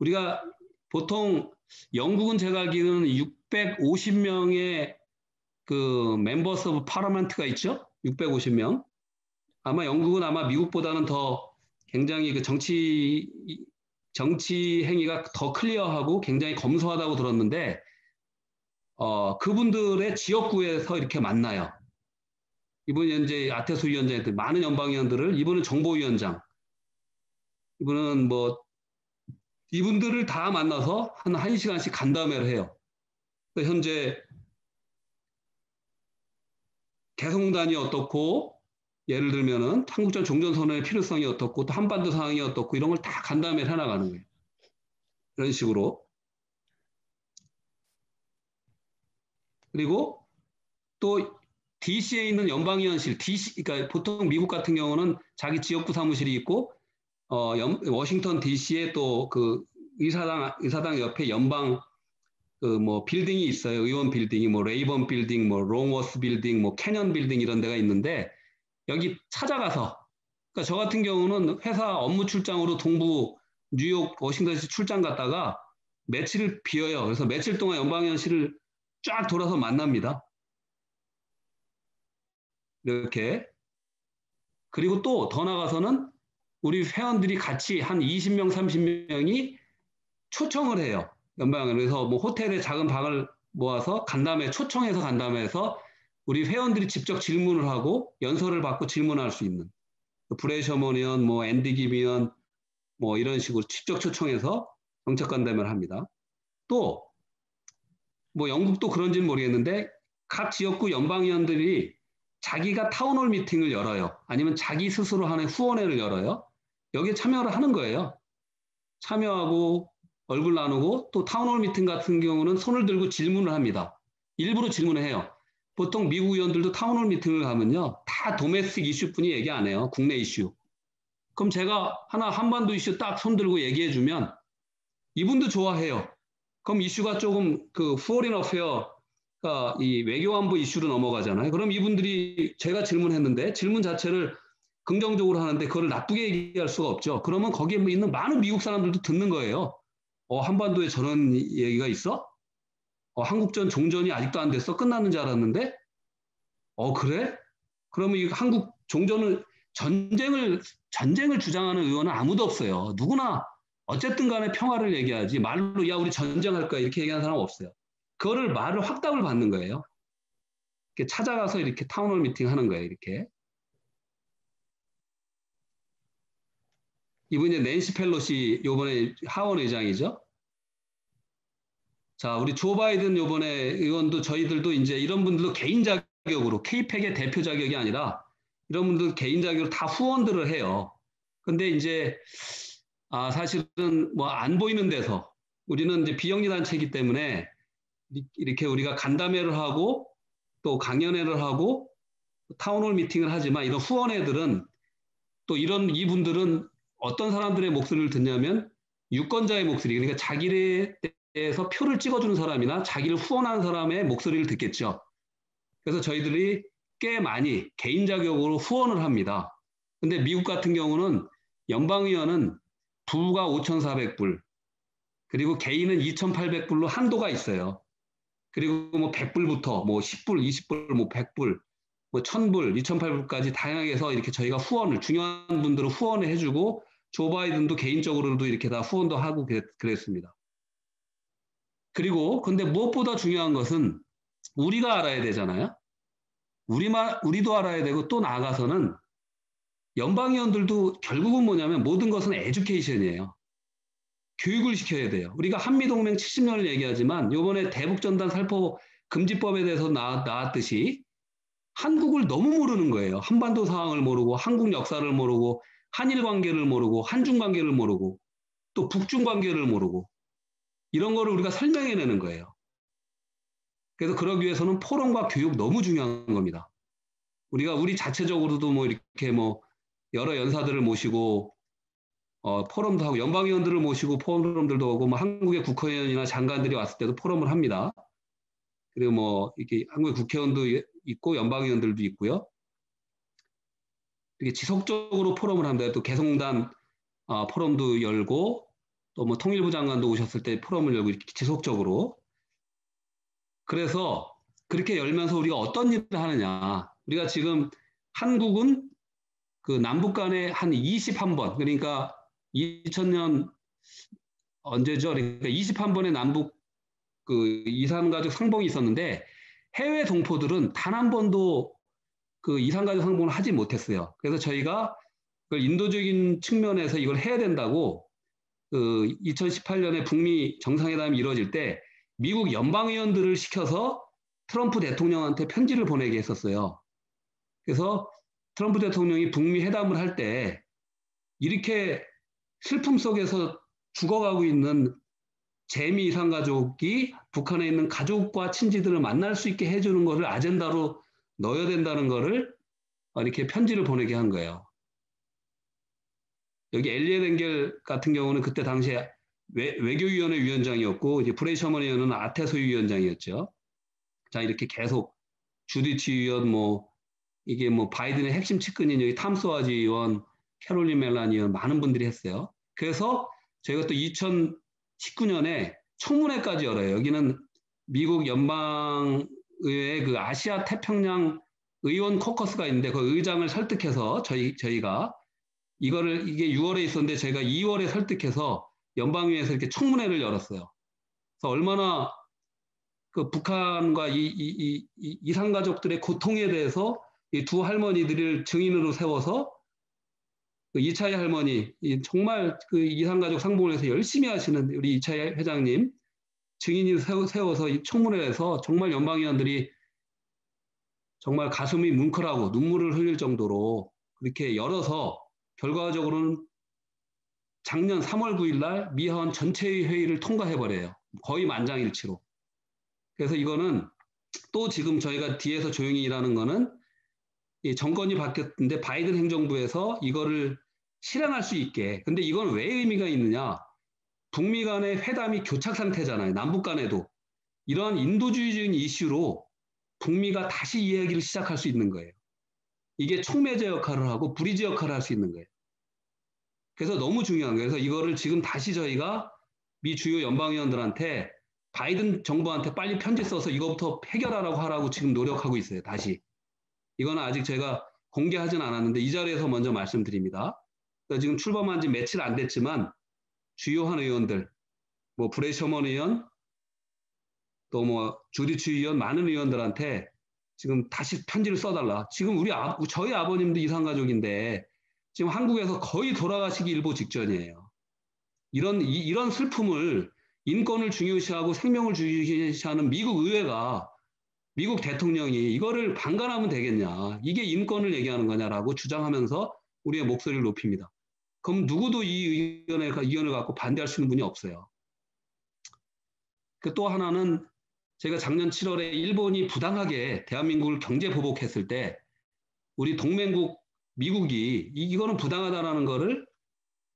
우리가 보통 영국은 제가 알기로는 650명의 그 멤버스 오브 파라멘트가 있죠? 650명. 아마 영국은 아마 미국보다는 더 굉장히 그 정치 행위가 더 클리어하고 굉장히 검소하다고 들었는데 그분들의 지역구에서 이렇게 만나요. 이분이 현재 아테소 위원장한테 많은 연방위원들을, 이분은 정보위원장, 이분은 뭐 이분들을 다 만나서 한 1시간씩 간담회를 해요. 현재 개성공단이 어떻고, 예를 들면은 한국전 종전선언의 필요성이 어떻고, 또 한반도 상황이 어떻고, 이런 걸 다 간담회를 해나가는 거예요. 이런 식으로. 그리고 또 DC에 있는 연방위원실, DC, 그러니까 보통 미국 같은 경우는 자기 지역구 사무실이 있고, 워싱턴 DC에 또 그 의사당 옆에 연방 그 뭐 빌딩이 있어요. 의원 빌딩이 뭐 레이번 빌딩, 뭐 롱워스 빌딩, 뭐 캐년 빌딩 이런 데가 있는데 여기 찾아가서, 그러니까 저 같은 경우는 회사 업무 출장으로 동부 뉴욕 워싱턴시 출장 갔다가 며칠을 비어요. 그래서 며칠 동안 연방위원실을 쫙 돌아서 만납니다. 이렇게. 그리고 또 더 나가서는 우리 회원들이 같이 한 20명, 30명이 초청을 해요. 연방을. 그래서 뭐 호텔에 작은 방을 모아서 간담회, 초청해서 간담회에서 우리 회원들이 직접 질문을 하고 연설을 받고 질문할 수 있는. 브레셔먼 의원, 뭐 앤디 김 의원, 뭐 이런 식으로 직접 초청해서 정책 간담회를 합니다. 또 뭐 영국도 그런지는 모르겠는데 각 지역구 연방위원들이 자기가 타운홀 미팅을 열어요. 아니면 자기 스스로 하는 후원회를 열어요. 여기에 참여를 하는 거예요. 참여하고 얼굴 나누고, 또 타운홀 미팅 같은 경우는 손을 들고 질문을 합니다. 일부러 질문을 해요. 보통 미국 의원들도 타운홀 미팅을 가면요, 다 도메스틱 이슈뿐이 얘기 안 해요. 국내 이슈. 그럼 제가 하나 한반도 이슈 딱 손 들고 얘기해 주면 이분도 좋아해요. 그럼 이슈가 조금 그 포린 어페어가 이 외교안보 이슈로 넘어가잖아요. 그럼 이분들이 제가 질문했는데 질문 자체를 긍정적으로 하는데 그걸 나쁘게 얘기할 수가 없죠. 그러면 거기에 있는 많은 미국 사람들도 듣는 거예요. 한반도에 저런 얘기가 있어? 한국전 종전이 아직도 안 됐어? 끝났는 줄 알았는데? 그래? 그러면 이 한국 종전을 전쟁을 주장하는 의원은 아무도 없어요. 누구나 어쨌든 간에 평화를 얘기하지 말로 야 우리 전쟁할 거야 이렇게 얘기하는 사람 없어요. 그거를 말을 확답을 받는 거예요. 이렇게 찾아가서 이렇게 타운홀 미팅 하는 거예요. 이렇게. 이분이 낸시 펠로시 요번에 하원 의장이죠. 자, 우리 조 바이든 요번에 의원도 저희들도 이제 이런 분들도 개인 자격으로 K-팩의 대표 자격이 아니라 이런 분들 개인 자격으로 다 후원들을 해요. 근데 이제 사실은 뭐 안 보이는 데서 우리는 이제 비영리 단체이기 때문에 이렇게 우리가 간담회를 하고 또 강연회를 하고 타운홀 미팅을 하지만 이런 후원회들은 또 이분들은 어떤 사람들의 목소리를 듣냐면 유권자의 목소리, 그러니까 자기에 대해서 표를 찍어주는 사람이나 자기를 후원하는 사람의 목소리를 듣겠죠. 그래서 저희들이 꽤 많이 개인 자격으로 후원을 합니다. 근데 미국 같은 경우는 연방의원은 부가 5,400불, 그리고 개인은 2,800불로 한도가 있어요. 그리고 뭐 100불부터 뭐 10불, 20불, 뭐 100불, 뭐 1,000불, 2,800불까지 다양하게 해서 이렇게 저희가 후원을, 중요한 분들은 후원을 해주고, 조 바이든도 개인적으로도 이렇게 다 후원도 하고 그랬습니다. 그리고 근데 무엇보다 중요한 것은 우리가 알아야 되잖아요. 우리도 알아야 되고, 또 나아가서는 연방의원들도 결국은 뭐냐면 모든 것은 에듀케이션이에요. 교육을 시켜야 돼요. 우리가 한미동맹 70년을 얘기하지만 이번에 대북전단 살포 금지법에 대해서 나왔듯이 한국을 너무 모르는 거예요. 한반도 상황을 모르고, 한국 역사를 모르고, 한일 관계를 모르고, 한중 관계를 모르고. 또 북중 관계를 모르고 이런 거를 우리가 설명해내는 거예요. 그래서 그러기 위해서는 포럼과 교육 너무 중요한 겁니다. 우리가 우리 자체적으로도 뭐 이렇게 뭐 여러 연사들을 모시고 포럼도 하고 연방위원들을 모시고 포럼들도 하고 뭐 한국의 국회의원이나 장관들이 왔을 때도 포럼을 합니다. 그리고 뭐 이렇게 한국의 국회의원도 있고 연방위원들도 있고요. 이렇게 지속적으로 포럼을 합니다. 또 개성단 포럼도 열고 또 뭐 통일부 장관도 오셨을 때 포럼을 열고 이렇게 지속적으로. 그래서 그렇게 열면서 우리가 어떤 일을 하느냐. 우리가 지금 한국은 그 남북 간에 한 21번, 그러니까 2000년 언제죠? 그러니까 21번의 남북 그 이산가족 상봉이 있었는데 해외 동포들은 단 한 번도 그 이산가족 상봉을 하지 못했어요. 그래서 저희가 그걸 인도적인 측면에서 이걸 해야 된다고 그 2018년에 북미 정상회담이 이루어질 때 미국 연방의원들을 시켜서 트럼프 대통령한테 편지를 보내게 했었어요. 그래서 트럼프 대통령이 북미 회담을 할 때 이렇게 슬픔 속에서 죽어가고 있는 재미 이산가족이 북한에 있는 가족과 친지들을 만날 수 있게 해주는 것을 아젠다로 넣어야 된다는 것을 이렇게 편지를 보내게 한 거예요. 여기 엘리에 댕겔 같은 경우는 그때 당시에 외교위원회 위원장이었고 이제 브레이 셔먼 의원은 아태소위 위원장이었죠. 자 이렇게 계속 주디치 의원 뭐 이게 뭐 바이든의 핵심 측근인 여기 탐스와지 의원, 캐롤린 멜란 의원 많은 분들이 했어요. 그래서 저희가 또 2019년에 청문회까지 열어요. 여기는 미국 연방의회 그 아시아 태평양 의원 코커스가 있는데 그 의장을 설득해서 저희가 이게 6월에 있었는데 저희가 2월에 설득해서 연방의회에서 이렇게 청문회를 열었어요. 그래서 얼마나 그 북한과 이 이산가족들의 고통에 대해서 이 두 할머니들을 증인으로 세워서 그 이차희 할머니, 정말 그 이산가족 상봉을 해서 열심히 하시는 우리 이차희 회장님 증인을 세워서 이 청문회를 해서 정말 연방위원들이 정말 가슴이 뭉클하고 눈물을 흘릴 정도로 그렇게 열어서 결과적으로는 작년 3월 9일 날 미하원 전체의 회의를 통과해버려요. 거의 만장일치로. 그래서 이거는 또 지금 저희가 뒤에서 조용히 일하는 거는 이 정권이 바뀌었는데 바이든 행정부에서 이거를 실행할 수 있게. 근데 이건 왜 의미가 있느냐? 북미 간의 회담이 교착 상태잖아요. 남북 간에도. 이러한 인도주의적인 이슈로 북미가 다시 이야기를 시작할 수 있는 거예요. 이게 촉매제 역할을 하고 브리지 역할을 할 수 있는 거예요. 그래서 너무 중요한 거예요. 그래서 이거를 지금 다시 저희가 미 주요 연방의원들한테 바이든 정부한테 빨리 편지 써서 이거부터 해결하라고 하라고 지금 노력하고 있어요. 다시. 이거는 아직 제가 공개하진 않았는데 이 자리에서 먼저 말씀드립니다. 지금 출범한 지 며칠 안 됐지만 주요한 의원들, 뭐 브레이 셔먼 의원, 또 뭐 주디치 의원 많은 의원들한테 지금 다시 편지를 써달라. 지금 저희 아버님도 이산가족인데 지금 한국에서 거의 돌아가시기 일보 직전이에요. 이런 슬픔을 인권을 중요시하고 생명을 중요시하는 미국 의회가 미국 대통령이 이거를 방관하면 되겠냐. 이게 인권을 얘기하는 거냐라고 주장하면서 우리의 목소리를 높입니다. 그럼 누구도 이 의견을 갖고 반대할 수 있는 분이 없어요. 또 하나는 제가 작년 7월에 일본이 부당하게 대한민국을 경제 보복했을 때 우리 동맹국 미국이 이거는 부당하다라는 거를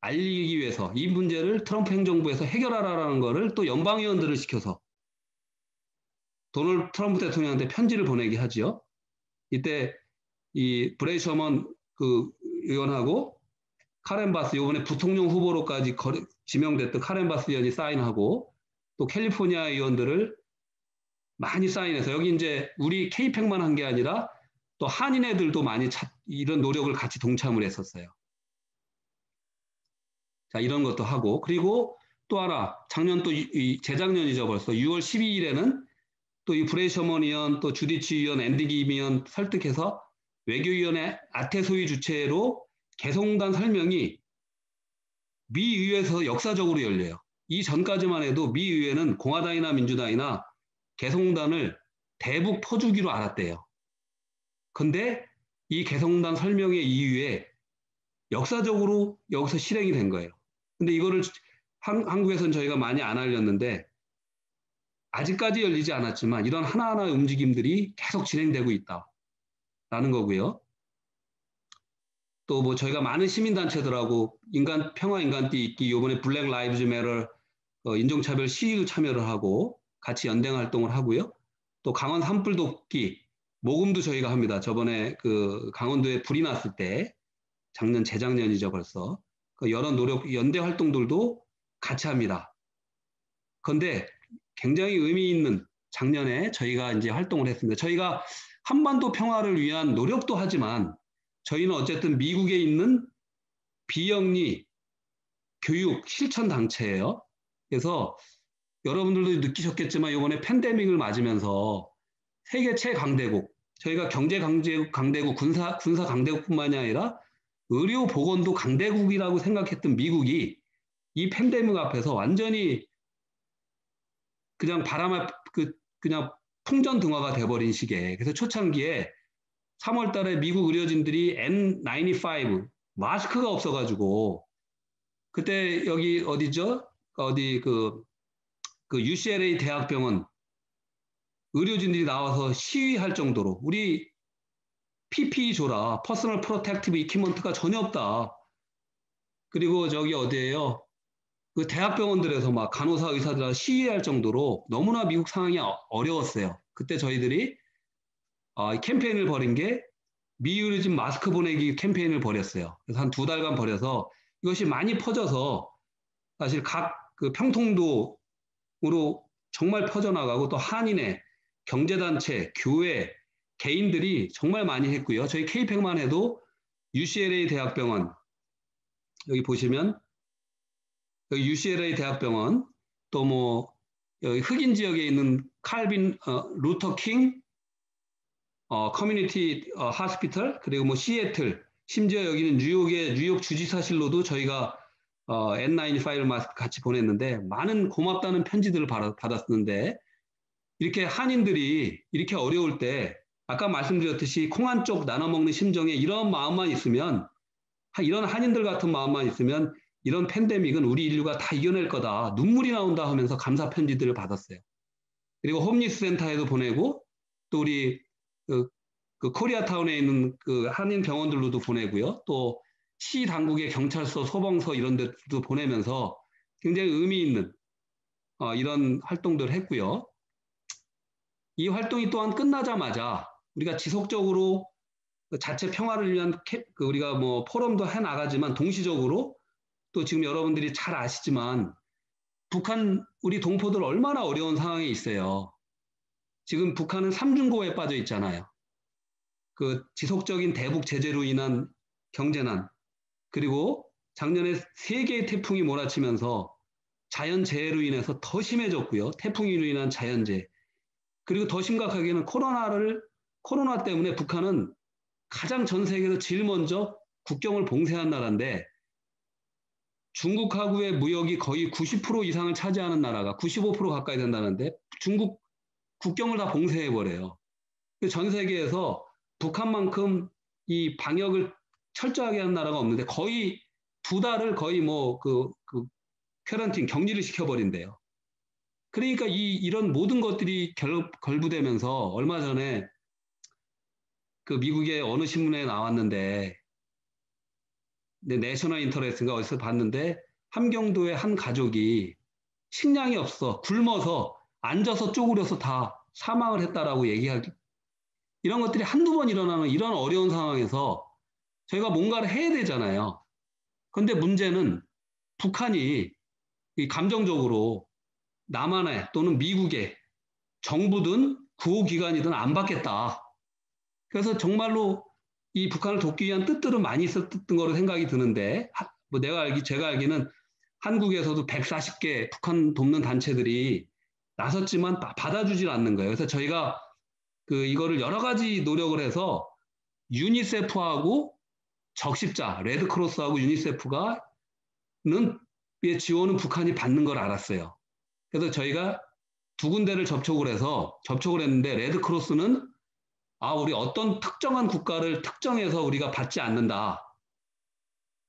알리기 위해서 이 문제를 트럼프 행정부에서 해결하라는 거를 또 연방의원들을 시켜서 도널드 트럼프 대통령한테 편지를 보내게 하지요. 이때 이 브레이 셔먼 그 의원하고 카렌 바스 이번에 부통령 후보로까지 지명됐던 카렌 바스 의원이 사인하고 또 캘리포니아 의원들을 많이 사인해서 여기 이제 우리 K팩만 한 게 아니라 또 한인 애들도 많이 이런 노력을 같이 동참을 했었어요. 자, 이런 것도 하고 그리고 또 하나 작년 또 재작년이죠 벌써 6월 12일에는 또 이 브레이 셔먼 의원 또 주디치 의원 앤디 김 의원 설득해서 외교위원회 아태소위 주최로 개성공단 설명이 미 의회에서 역사적으로 열려요. 이 전까지만 해도 미 의회는 공화당이나 민주당이나 개성공단을 대북 퍼주기로 알았대요. 근데 이 개성공단 설명의 이후에 역사적으로 여기서 실행이 된 거예요. 근데 이거를 한국에서는 저희가 많이 안 알렸는데 아직까지 열리지 않았지만 이런 하나하나의 움직임들이 계속 진행되고 있다라는 거고요. 또 뭐 저희가 많은 시민단체들하고 평화 인간 띠 이번에 블랙 라이브즈 매터 인종차별 시위도 참여를 하고 같이 연대 활동을 하고요. 또 강원 산불 돕기 모금도 저희가 합니다. 저번에 그 강원도에 불이 났을 때 재작년이죠 벌써. 여러 연대 활동들도 같이 합니다. 그런데 굉장히 의미 있는 작년에 저희가 이제 활동을 했습니다. 저희가 한반도 평화를 위한 노력도 하지만 저희는 어쨌든 미국에 있는 비영리 교육 실천 단체예요. 그래서 여러분들도 느끼셨겠지만 이번에 팬데믹을 맞으면서 세계 최강대국, 저희가 경제 강대국, 군사 강대국뿐만이 아니라 의료 보건도 강대국이라고 생각했던 미국이 이 팬데믹 앞에서 완전히 그냥 그냥 풍전등화가 돼버린 시기에. 그래서 초창기에 3월 달에 미국 의료진들이 N95 마스크가 없어가지고 그때 여기 어디죠? 어디 그 UCLA 대학병원 의료진들이 나와서 시위할 정도로 우리 PPE 줘라. 퍼스널 프로텍티브 이퀴먼트가 전혀 없다. 그리고 저기 어디예요? 그 대학병원들에서 막 간호사 의사들 시위할 정도로 너무나 미국 상황이 어려웠어요. 그때 저희들이 캠페인을 벌인 게 미의료진 마스크 보내기 캠페인을 벌였어요. 그래서 한 2달간 벌여서 이것이 많이 퍼져서 사실 각 그 평통도로 정말 퍼져나가고 또 한인의 경제단체, 교회, 개인들이 정말 많이 했고요. 저희 K100만 해도 UCLA 대학병원 여기 보시면 여기 UCLA 대학병원 또 뭐 여기 흑인 지역에 있는 루터 킹 커뮤니티 하스피털 그리고 뭐 시애틀 심지어 여기는 뉴욕 주지사실로도 저희가 N95 마스크 같이 보냈는데 많은 고맙다는 편지들을 받았는데 이렇게 한인들이 이렇게 어려울 때 아까 말씀드렸듯이 콩 한 쪽 나눠 먹는 심정에 이런 마음만 있으면 이런 한인들 같은 마음만 있으면 이런 팬데믹은 우리 인류가 다 이겨낼 거다. 눈물이 나온다 하면서 감사 편지들을 받았어요. 그리고 홈리스 센터에도 보내고 또 우리 그 코리아타운에 있는 그 한인 병원들로도 보내고요. 또 시 당국의 경찰서, 소방서 이런 데도 보내면서 굉장히 의미 있는 이런 활동들을 했고요. 이 활동이 또한 끝나자마자 우리가 지속적으로 자체 평화를 위한 우리가 뭐 포럼도 해 나가지만 동시적으로 또 지금 여러분들이 잘 아시지만 북한 우리 동포들 얼마나 어려운 상황에 있어요. 지금 북한은 삼중고에 빠져 있잖아요. 그 지속적인 대북 제재로 인한 경제난 그리고 작년에 3개의 태풍이 몰아치면서 자연재해로 인해서 더 심해졌고요. 태풍으로 인한 자연재해. 그리고 더 심각하게는 코로나 때문에 북한은 가장 전 세계에서 제일 먼저 국경을 봉쇄한 나라인데 중국하고의 무역이 거의 90% 이상을 차지하는 나라가 95% 가까이 된다는데 중국 국경을 다 봉쇄해버려요. 전 세계에서 북한만큼 이 방역을 철저하게 하는 나라가 없는데 거의 2달을 거의 뭐 쿼런틴 격리를 시켜버린대요. 그러니까 이런 모든 것들이 결부되면서 얼마 전에 그 미국의 어느 신문에 나왔는데 내셔널 인터레스트인가 어디서 봤는데 함경도의 한 가족이 식량이 없어 굶어서 앉아서 쪼그려서 다 사망을 했다라고 얘기하기 이런 것들이 한두 번 일어나는 이런 어려운 상황에서 저희가 뭔가를 해야 되잖아요. 그런데 문제는 북한이 감정적으로 남한에 또는 미국의 정부든 구호기관이든 안 받겠다. 그래서 정말로 이 북한을 돕기 위한 뜻들은 많이 있었던 거로 생각이 드는데 뭐 제가 알기는 한국에서도 140개 북한 돕는 단체들이 나섰지만 받아주질 않는 거예요. 그래서 저희가 이거를 여러 가지 노력을 해서 유니세프하고 적십자, 레드크로스하고 유니세프가는 지원은 북한이 받는 걸 알았어요. 그래서 저희가 2군데를 접촉을 했는데 레드크로스는 우리 어떤 특정한 국가를 특정해서 우리가 받지 않는다.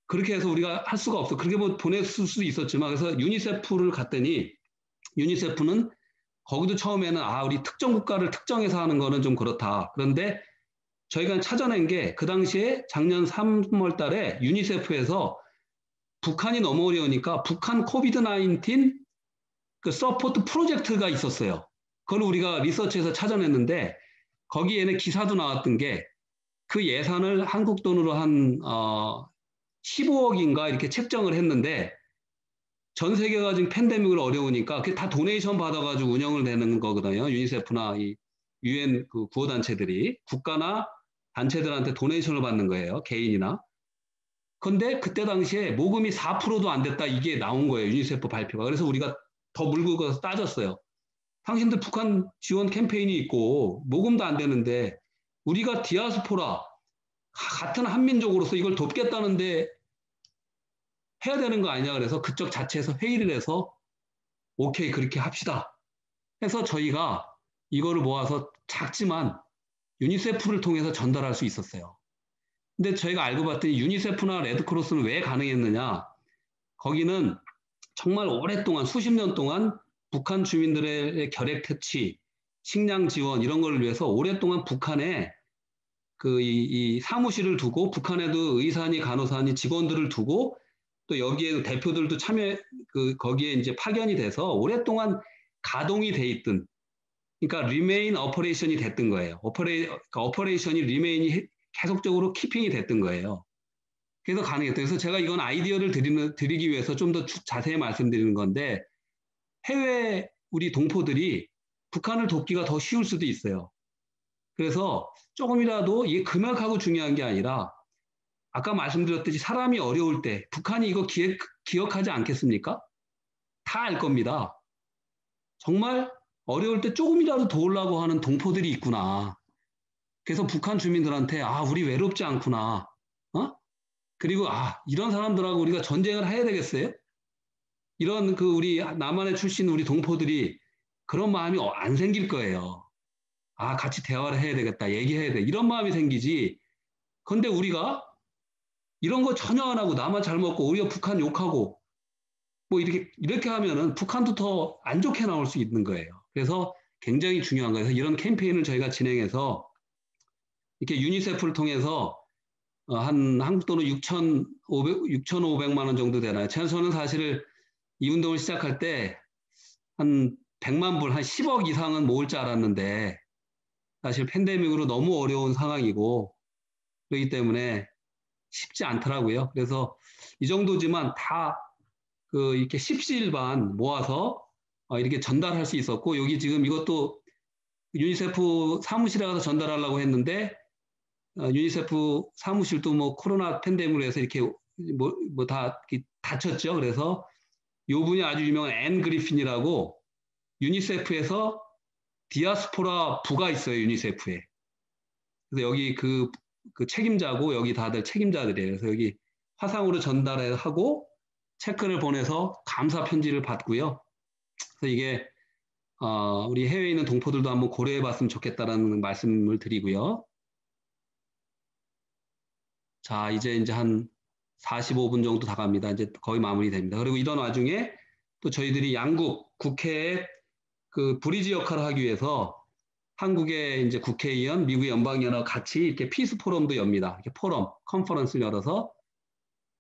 그렇게 해서 우리가 할 수가 없어. 그렇게 뭐 보냈을 수도 있었지만, 그래서 유니세프를 갔더니, 유니세프는 거기도 처음에는, 우리 특정 국가를 특정해서 하는 거는 좀 그렇다. 그런데 저희가 찾아낸 게, 그 당시에 작년 3월 달에 유니세프에서 북한이 너무 어려우니까 북한 코비드-19 그 서포트 프로젝트가 있었어요. 그걸 우리가 리서치에서 찾아냈는데, 거기에는 기사도 나왔던 게, 그 예산을 한국 돈으로 한 15억인가 이렇게 책정을 했는데, 전 세계가 지금 팬데믹으로 어려우니까 그게 다 도네이션 받아가지고 운영을 되는 거거든요. 유니세프나 이 유엔 그 구호단체들이 국가나 단체들한테 도네이션을 받는 거예요. 개인이나. 근데 그때 당시에 모금이 4%도 안 됐다, 이게 나온 거예요. 유니세프 발표가. 그래서 우리가 더 물고 가서 따졌어요. 당신들 북한 지원 캠페인이 있고 모금도 안 되는데 우리가 디아스포라 같은 한민족으로서 이걸 돕겠다는데 해야 되는 거 아니냐. 그래서 그쪽 자체에서 회의를 해서 오케이, 그렇게 합시다 해서 저희가 이거를 모아서 작지만 유니세프를 통해서 전달할 수 있었어요. 근데 저희가 알고 봤더니 유니세프나 레드크로스는 왜 가능했느냐. 거기는 정말 오랫동안 수십 년 동안 북한 주민들의 결핵 퇴치, 식량 지원 이런 걸 위해서 오랫동안 북한에 이 사무실을 두고, 북한에도 의사니 간호사니 직원들을 두고, 또 여기에 대표들도 참여, 거기에 이제 파견이 돼서 오랫동안 가동이 돼 있던, 그러니까 리메인 오퍼레이션이 됐던 거예요. 오퍼레이션이 리메인이 계속적으로 키핑이 됐던 거예요. 그래서 가능했던. 그래서 제가 이건 아이디어를 드리기 위해서 좀 더 자세히 말씀드리는 건데, 해외 우리 동포들이 북한을 돕기가 더 쉬울 수도 있어요. 그래서 조금이라도 이게 금액하고 중요한 게 아니라, 아까 말씀드렸듯이 사람이 어려울 때 북한이 이거 기억하지 않겠습니까? 다 알 겁니다. 정말 어려울 때 조금이라도 도우려고 하는 동포들이 있구나. 그래서 북한 주민들한테 우리 외롭지 않구나. 그리고 이런 사람들하고 우리가 전쟁을 해야 되겠어요? 이런 우리 남한에 출신 우리 동포들이 그런 마음이 안 생길 거예요. 같이 대화를 해야 되겠다, 얘기해야 돼, 이런 마음이 생기지. 근데 우리가 이런 거 전혀 안 하고 나만 잘 먹고 오히려 북한 욕하고 뭐 이렇게 하면은 북한도 더 안 좋게 나올 수 있는 거예요. 그래서 굉장히 중요한 거예요. 그래서 이런 캠페인을 저희가 진행해서 이렇게 유니세프를 통해서 한 한국 돈으로 6,500만 원 정도 되나요? 저는 사실 이 운동을 시작할 때 한 100만 불, 한 10억 이상은 모을 줄 알았는데, 사실 팬데믹으로 너무 어려운 상황이고 그렇기 때문에 쉽지 않더라고요. 그래서 이 정도지만 다 이렇게 십시일반 모아서 이렇게 전달할 수 있었고, 여기 지금 이것도 유니세프 사무실에 가서 전달하려고 했는데, 유니세프 사무실도 뭐 코로나 팬데믹으로 해서 이렇게 다 닫혔죠. 그래서 요 분이 아주 유명한 앤 그리핀이라고, 유니세프에서 디아스포라 부가 있어요, 유니세프에. 그래서 여기 그 책임자고, 여기 다들 책임자들이에요. 그래서 여기 화상으로 전달하고 체크를 보내서 감사 편지를 받고요. 그래서 이게 우리 해외에 있는 동포들도 한번 고려해 봤으면 좋겠다라는 말씀을 드리고요. 자, 이제 한 45분 정도 다 갑니다. 이제 거의 마무리됩니다. 그리고 이런 와중에 또 저희들이 양국 국회에 브리지 역할을 하기 위해서 한국의 이제 국회의원, 미국의 연방연합 같이 이렇게 피스 포럼도 엽니다. 이렇게 포럼, 컨퍼런스를 열어서,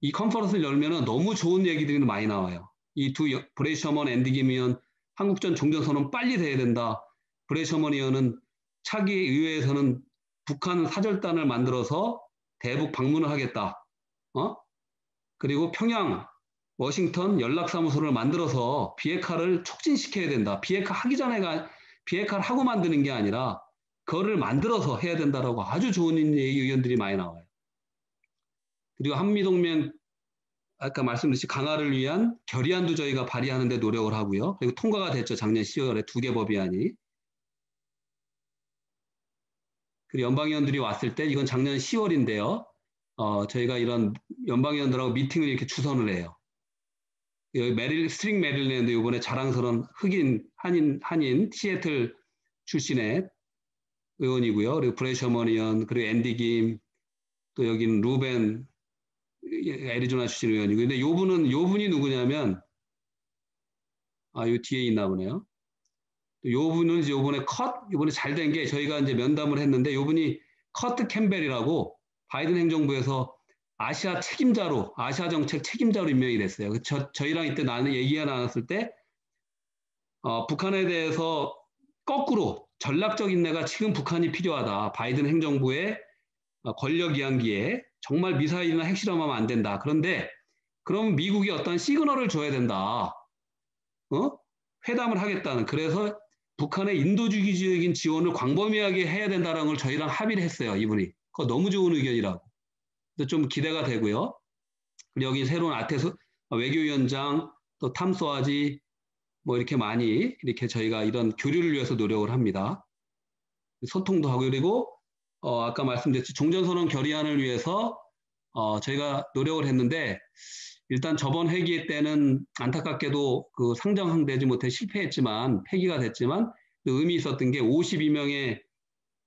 이 컨퍼런스를 열면은 너무 좋은 얘기들이 많이 나와요. 이 브레이 셔먼, 앤디 김 의원, 한국전 종전선언 빨리 돼야 된다. 브레이 셔먼 의원은 차기 의회에서는 북한 사절단을 만들어서 대북 방문을 하겠다. 그리고 평양, 워싱턴 연락사무소를 만들어서 비핵화를 촉진시켜야 된다. 비핵화 하기 전에 비핵화를 하고 만드는 게 아니라 그거를 만들어서 해야 된다라고 아주 좋은 의견들이 많이 나와요. 그리고 한미동맹 아까 말씀드렸듯이 강화를 위한 결의안도 저희가 발의하는 데 노력을 하고요. 그리고 통과가 됐죠. 작년 10월에 2개 법의안이. 그리고 연방의원들이 왔을 때, 이건 작년 10월인데요. 저희가 이런 연방의원들하고 미팅을 이렇게 주선을 해요. 여기 스트링 메릴랜드 이번에 자랑스러운 흑인 한인 시애틀 출신의 의원이고요. 그리고 브레이 셔먼 의원, 그리고 앤디 김, 또 여기는 루벤 애리조나 출신 의원이고, 근데 요 분이 누구냐면, 요 뒤에 있나 보네요. 요 분은 이제 요번에 잘 된 게 저희가 이제 면담을 했는데 요 분이 커트 캠벨이라고 바이든 행정부에서 아시아 정책 책임자로 임명이 됐어요. 저희랑 이때 나는 얘기가 나눴을 때, 북한에 대해서 거꾸로 전략적 인내가 지금 북한이 필요하다. 바이든 행정부의 권력 이양기에 정말 미사일이나 핵실험하면 안 된다. 그런데 그럼 미국이 어떤 시그널을 줘야 된다. 회담을 하겠다는. 그래서 북한의 인도주의적인 지원을 광범위하게 해야 된다는 걸 저희랑 합의를 했어요. 이분이. 그거 너무 좋은 의견이라고. 그래서 좀 기대가 되고요. 그리고 여기 새로운 외교위원장, 또 탐소아지, 뭐 이렇게 많이 이렇게 저희가 이런 교류를 위해서 노력을 합니다. 소통도 하고, 그리고 아까 말씀드렸듯이 종전선언 결의안을 위해서 저희가 노력을 했는데, 일단 저번 회기 때는 안타깝게도 그 상정되지 못해 실패했지만, 폐기가 됐지만, 그 의미 있었던 게 52명의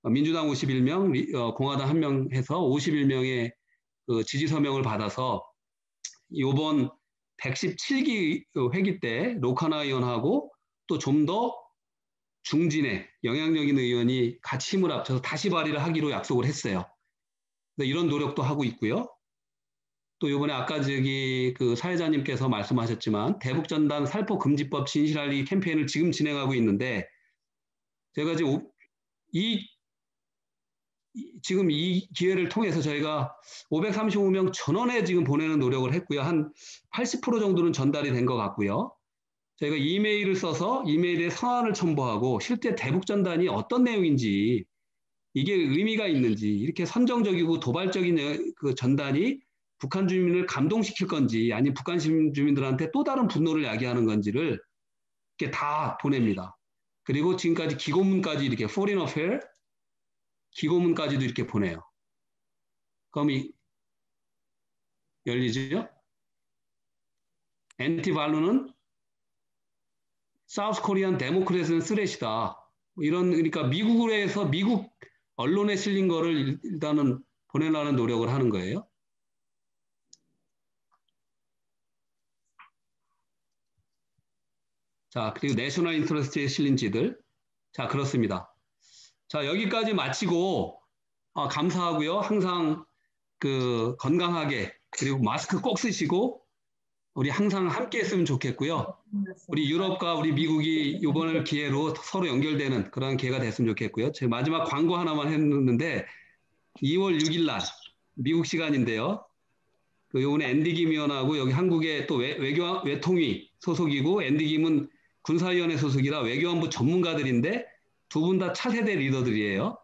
민주당 51명, 공화당 1명 해서 51명의 그 지지 서명을 받아서 이번 117기 회기 때 로카나 의원하고 또 좀 더 중진의 영향력 있는 의원이 같이 힘을 합쳐서 다시 발의를 하기로 약속을 했어요. 이런 노력도 하고 있고요. 또 이번에 아까 그 사회자님께서 말씀하셨지만 대북전단 살포금지법 진실알리기 캠페인을 지금 진행하고 있는데, 제가 지금 이 기회를 통해서 저희가 535명 전원에 지금 보내는 노력을 했고요. 한 80% 정도는 전달이 된 것 같고요. 저희가 이메일을 써서 이메일에 성안을 첨부하고 실제 대북전단이 어떤 내용인지, 이게 의미가 있는지, 이렇게 선정적이고 도발적인 그 전단이 북한 주민을 감동시킬 건지, 아니면 북한 주민들한테 또 다른 분노를 야기하는 건지를 이렇게 다 보냅니다. 그리고 지금까지 기고문까지 이렇게 Foreign Affair 기고문까지도 이렇게 보내요. 그럼 열리죠? 엔티발루는 사우스 코리안 데모크레스는 쓰레시다. 그러니까 미국에서 미국 언론에 실린 거를 일단은 보내려는 노력을 하는 거예요. 자, 그리고 내셔널 인터레스트에 실린 지들. 자, 그렇습니다. 자, 여기까지 마치고, 감사하고요. 항상 건강하게, 그리고 마스크 꼭 쓰시고, 우리 항상 함께 했으면 좋겠고요. 우리 유럽과 우리 미국이 이번 기회로 서로 연결되는 그런 기회가 됐으면 좋겠고요. 제가 마지막 광고 하나만 했는데, 2월 6일 날, 미국 시간인데요. 요번에 앤디 김 의원하고 여기 한국의 또 외통위 소속이고, 앤디 김은 군사위원회 소속이라 외교안보 전문가들인데 두 분 다 차세대 리더들이에요.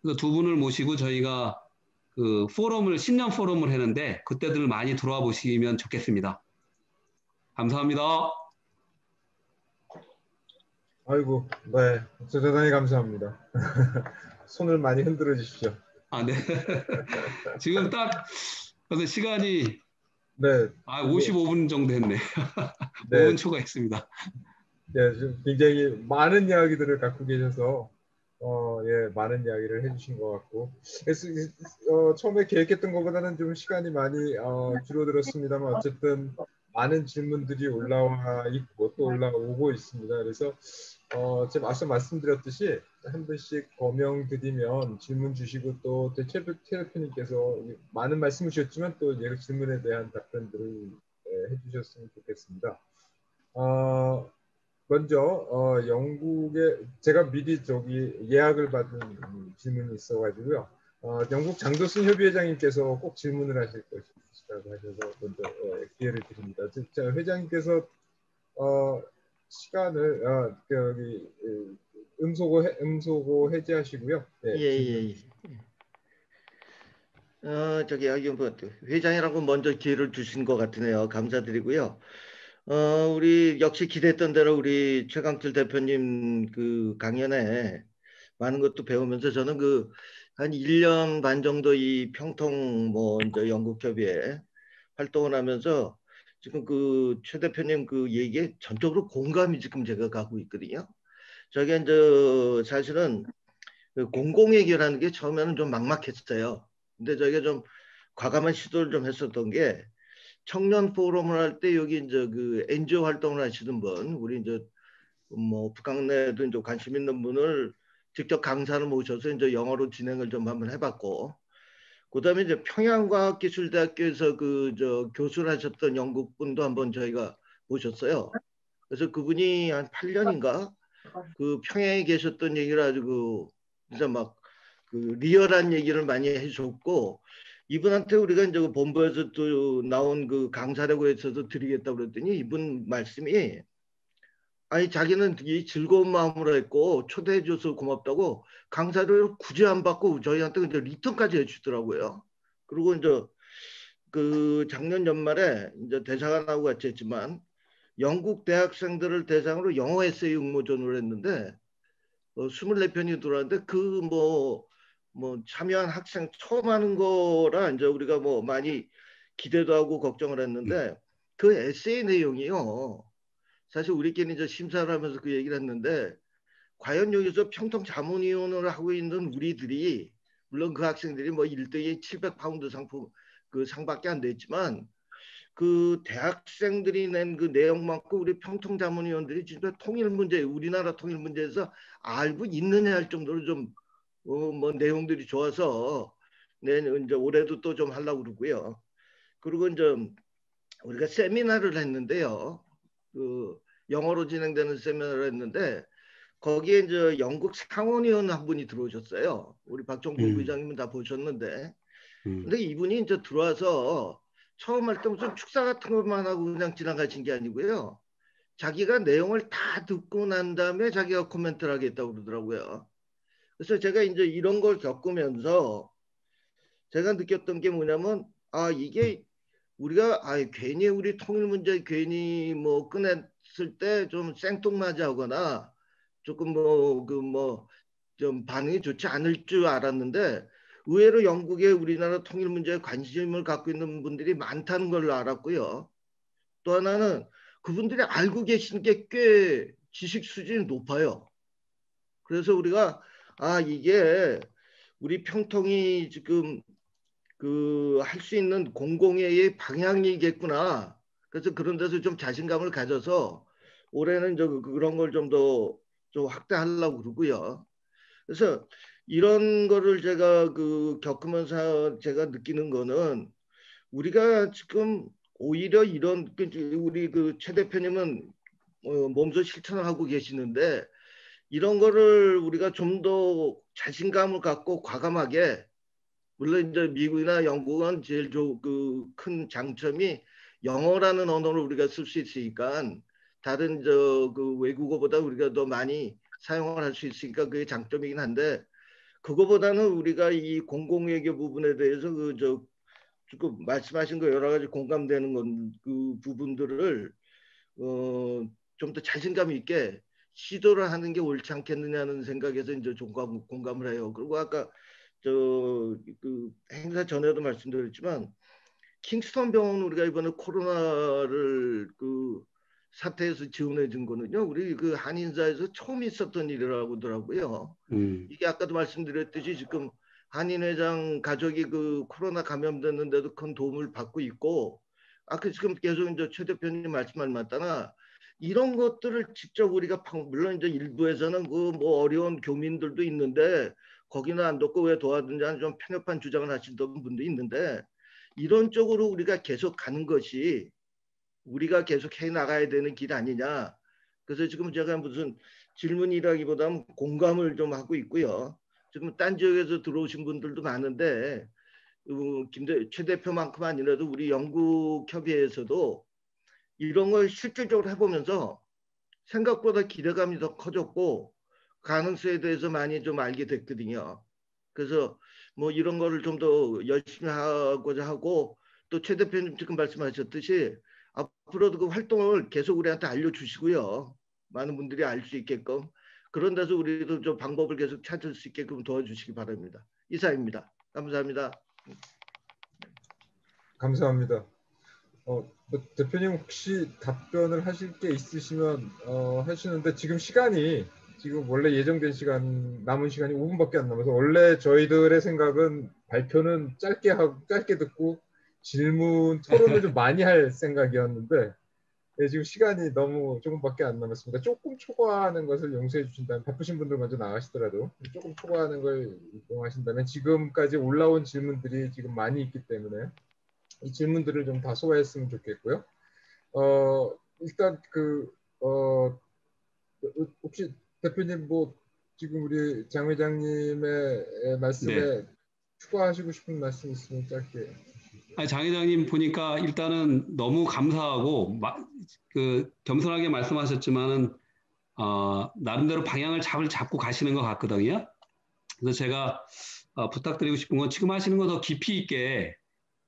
그래서 두 분을 모시고 저희가 신년 포럼을 했는데 그때들 많이 들어와 보시면 좋겠습니다. 감사합니다. 아이고, 네, 대단히 감사합니다. 손을 많이 흔들어 주십시오. 네. 지금 딱 그래서 시간이 네, 55분 정도 했네. 네, 5분 초과했습니다. 네, 지금 굉장히 많은 이야기들을 갖고 계셔서 예, 많은 이야기를 해주신 것 같고, 그래서 처음에 계획했던 것보다는 좀 시간이 많이 줄어들었습니다만 어쨌든 많은 질문들이 올라와 있고 또 올라오고 있습니다. 그래서 제가 앞서 말씀드렸듯이 한 분씩 거명 드리면 질문 주시고 또 최 대표님께서 많은 말씀을 주셨지만 또 질문에 대한 답변들을 해주셨으면 좋겠습니다. 먼저 영국에 제가 미리 예약을 받은 질문이 있어가지고요. 영국 장도순 협의회장님께서 꼭 질문을 하실 것이라고 하셔서 먼저 기회를 드립니다. 자, 회장님께서 시간을 음소거 해제하시고요. 네, 예. 여기 뭐 회장이라고 먼저 기회를 주신 것 같으네요. 감사드리고요. 우리 역시 기대했던 대로 우리 최강철 대표님 그 강연에 많은 것도 배우면서 저는 한 1년 반 정도 이 평통 이제 영국협의회 활동을 하면서 지금 최 대표님 얘기에 전적으로 공감이 지금 제가 가고 있거든요. 저게 이제 사실은 공공의회라는 게 처음에는 좀 막막했어요. 근데 저게 좀 과감한 시도를 좀 했었던 게 청년 포럼을 할 때 여기 이제 그 NGO 활동을 하시는 분, 우리 이제 뭐 북한 내에도 이제 관심 있는 분을 직접 강사를 모셔서 이제 영어로 진행을 좀 한번 해봤고, 그다음에 이제 평양과학기술대학교에서 그 저 교수를 하셨던 영국 분도 한번 저희가 모셨어요. 그래서 그분이 한 8년인가 그 평양에 계셨던 얘기를 아주 그 진짜 막 그 리얼한 얘기를 많이 해줬고, 이분한테 우리가 이제 그 본부에서 또 나온 그 강사라고 해서도 드리겠다고 그랬더니 이분 말씀이 아니 자기는 이 즐거운 마음으로 했고 초대해줘서 고맙다고 강사를 굳이 안 받고 저희한테 이제 리턴까지 해주더라고요. 그리고 이제 그 작년 연말에 이제 대사관하고 같이 했지만 영국 대학생들을 대상으로 영어 에세이 응모전을 했는데 24편이 들어왔는데 그 뭐 참여한 학생 처음 하는 거라 이제 우리가 뭐 많이 기대도 하고 걱정을 했는데 그 에세이 내용이요. 사실 우리끼리 이제 심사를 하면서 그 얘기를 했는데 과연 여기서 평통자문위원을 하고 있는 우리들이 물론 그 학생들이 뭐 1등이 700파운드 상품 그 상밖에 안 됐지만 그 대학생들이 낸 그 내용만큼 우리 평통자문위원들이 진짜 통일 문제, 우리나라 통일 문제에서 알고 있느냐 할 정도로 좀 뭐 내용들이 좋아서 이제 올해도 또 좀 하려고 그러고요. 그리고 이제 우리가 세미나를 했는데요. 그 영어로 진행되는 세미나를 했는데 거기에 이제 영국 상원의원 한 분이 들어오셨어요. 우리 박종국 의장님은 다 보셨는데, 근데 이분이 이제 들어와서 처음 할 때 무슨 축사 같은 것만 하고 그냥 지나가신 게 아니고요. 자기가 내용을 다 듣고 난 다음에 자기가 코멘트를 하겠다고 그러더라고요. 그래서 제가 이제 이런 걸 겪으면서 제가 느꼈던 게 뭐냐면 아 이게 우리가 괜히 우리 통일 문제 괜히 뭐 꺼냈을 때 좀 생뚱맞이하거나 조금 좀 반응이 좋지 않을 줄 알았는데 의외로 영국에 우리나라 통일 문제에 관심을 갖고 있는 분들이 많다는 걸 알았고요. 또 하나는 그분들이 알고 계신 게 꽤 지식 수준이 높아요. 그래서 우리가 이게 우리 평통이 지금 그 할 수 있는 공공의 방향이겠구나. 그래서 그런 데서 좀 자신감을 가져서 올해는 그런 걸 좀 더 좀 확대하려고 그러고요. 그래서 이런 거를 제가 그 겪으면서 제가 느끼는 거는 우리가 지금 오히려 이런 우리 그 최 대표님은 몸소 실천을 하고 계시는데 이런 거를 우리가 좀 더 자신감을 갖고 과감하게 물론 이제 미국이나 영국은 제일 큰 장점이 영어라는 언어를 우리가 쓸 수 있으니까 다른 그 외국어보다 우리가 더 많이 사용을 할 수 있으니까 그게 장점이긴 한데 그거보다는 우리가 이 공공외교 부분에 대해서 조금 말씀하신 거 여러 가지 공감되는 건 그 부분들을 좀 더 자신감 있게 시도를 하는 게 옳지 않겠느냐는 생각에서 이제 좀 공감을 해요. 그리고 아까 그 행사 전에도 말씀드렸지만 킹스턴 병원 우리가 이번에 코로나를 그 사태에서 지원해 준 거는요. 우리 그 한인사에서 처음 있었던 일이라고 하더라고요. 이게 아까도 말씀드렸듯이 지금 한인 회장 가족이 그 코로나 감염됐는데도 큰 도움을 받고 있고 아까 지금 계속 이제 최 대표님 말씀만 맞다나 이런 것들을 직접 우리가 물론 이제 일부에서는 그 뭐 어려운 교민들도 있는데 거기는 안 돕고 왜 도와주냐는 좀 편협한 주장을 하시던 분도 있는데 이런 쪽으로 우리가 계속 가는 것이 우리가 계속 해 나가야 되는 길 아니냐. 그래서 지금 제가 무슨 질문이라기보다는 공감을 좀 하고 있고요. 지금 딴 지역에서 들어오신 분들도 많은데 최 대표만큼 아니라도 우리 영국 협의회에서도 이런 걸 실질적으로 해보면서 생각보다 기대감이 더 커졌고 가능성에 대해서 많이 좀 알게 됐거든요. 그래서 뭐 이런 거를 좀 더 열심히 하고자 하고 또 최 대표님 지금 말씀하셨듯이 앞으로도 그 활동을 계속 우리한테 알려주시고요. 많은 분들이 알 수 있게끔 그런 데서 우리도 좀 방법을 계속 찾을 수 있게끔 도와주시기 바랍니다. 이사입니다. 감사합니다. 감사합니다. 뭐 대표님 혹시 답변을 하실 게 있으시면 하시는데 지금 시간이 지금 원래 예정된 시간 남은 시간이 5분밖에 안 남아서 원래 저희들의 생각은 발표는 짧게 듣고 질문 토론을 좀 많이 할 생각이었는데 네, 지금 시간이 너무 조금밖에 안 남았습니다. 조금 초과하는 것을 용서해 주신다면 바쁘신 분들 먼저 나가시더라도 조금 초과하는 걸 이용하신다면 지금까지 올라온 질문들이 지금 많이 있기 때문에 이 질문들을 좀 다 소화했으면 좋겠고요. 일단 혹시 대표님 뭐 지금 우리 장 회장님의 말씀에 네. 추가하시고 싶은 말씀 있으면 짧게. 아니, 장 회장님 보니까 일단은 너무 감사하고 겸손하게 말씀하셨지만은 나름대로 방향을 잡고 가시는 것 같거든요. 그래서 제가 부탁드리고 싶은 건 지금 하시는 거 더 깊이 있게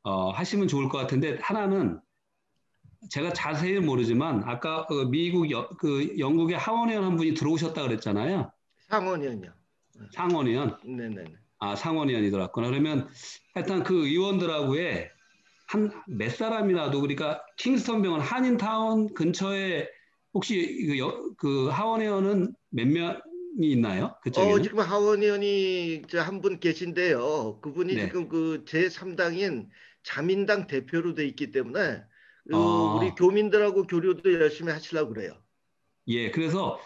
하시면 좋을 것 같은데 하나는 제가 자세히 모르지만 아까 미국 영국의 하원의원 한 분이 들어오셨다 그랬잖아요. 상원의원이요. 상원의원. 네네네. 상원의원이 들어왔구나. 그러면 하여튼 그 의원들하고의 한 몇 사람이라도 그러니까 킹스턴 병원 한인타운 근처에 혹시 그 하원의원은 몇 명이 있나요? 그쪽에는? 지금 하원의원이 한 분 계신데요. 그분이 네. 지금 그 제3당인 자민당 대표로 돼 있기 때문에 우리 어, 교민들하고 교류도 열심히 하시려고 그래요. 예. 그래서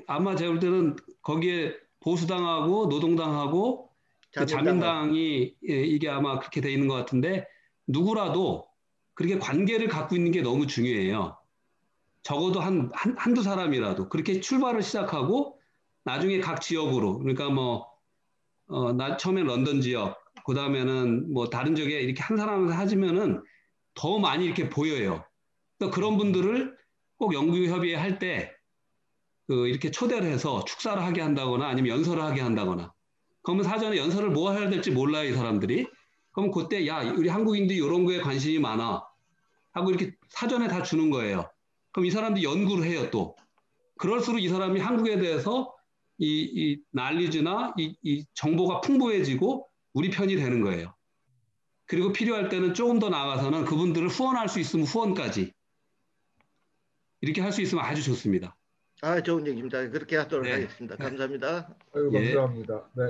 아마 제가 볼 때는 거기에 보수당하고 노동당하고 그 자민당하고. 자민당이 이게 아마 그렇게 돼 있는 것 같은데 누구라도 그렇게 관계를 갖고 있는 게 너무 중요해요. 적어도 한두 사람이라도 그렇게 출발을 시작하고 나중에 각 지역으로 그러니까 처음에 런던 지역 그 다음에는 뭐 다른 지역에 이렇게 한 사람을 하시면은 더 많이 이렇게 보여요. 그러니까 그런 분들을 꼭 영국협의회 할 때 이렇게 초대를 해서 축사를 하게 한다거나 아니면 연설을 하게 한다거나 그러면 사전에 연설을 뭐 해야 될지 몰라요, 이 사람들이. 그럼 그때 야, 우리 한국인들이 이런 거에 관심이 많아 하고 이렇게 사전에 다 주는 거예요. 그럼 이 사람들이 연구를 해요, 또. 그럴수록 이 사람이 한국에 대해서 이 난리즈나 이 정보가 풍부해지고 우리 편이 되는 거예요. 그리고 필요할 때는 조금 더 나아가서는 그분들을 후원할 수 있으면 후원까지 이렇게 할 수 있으면 아주 좋습니다. 좋은 얘기입니다. 그렇게 하도록 네. 하겠습니다. 감사합니다. 아유, 예. 감사합니다. 네.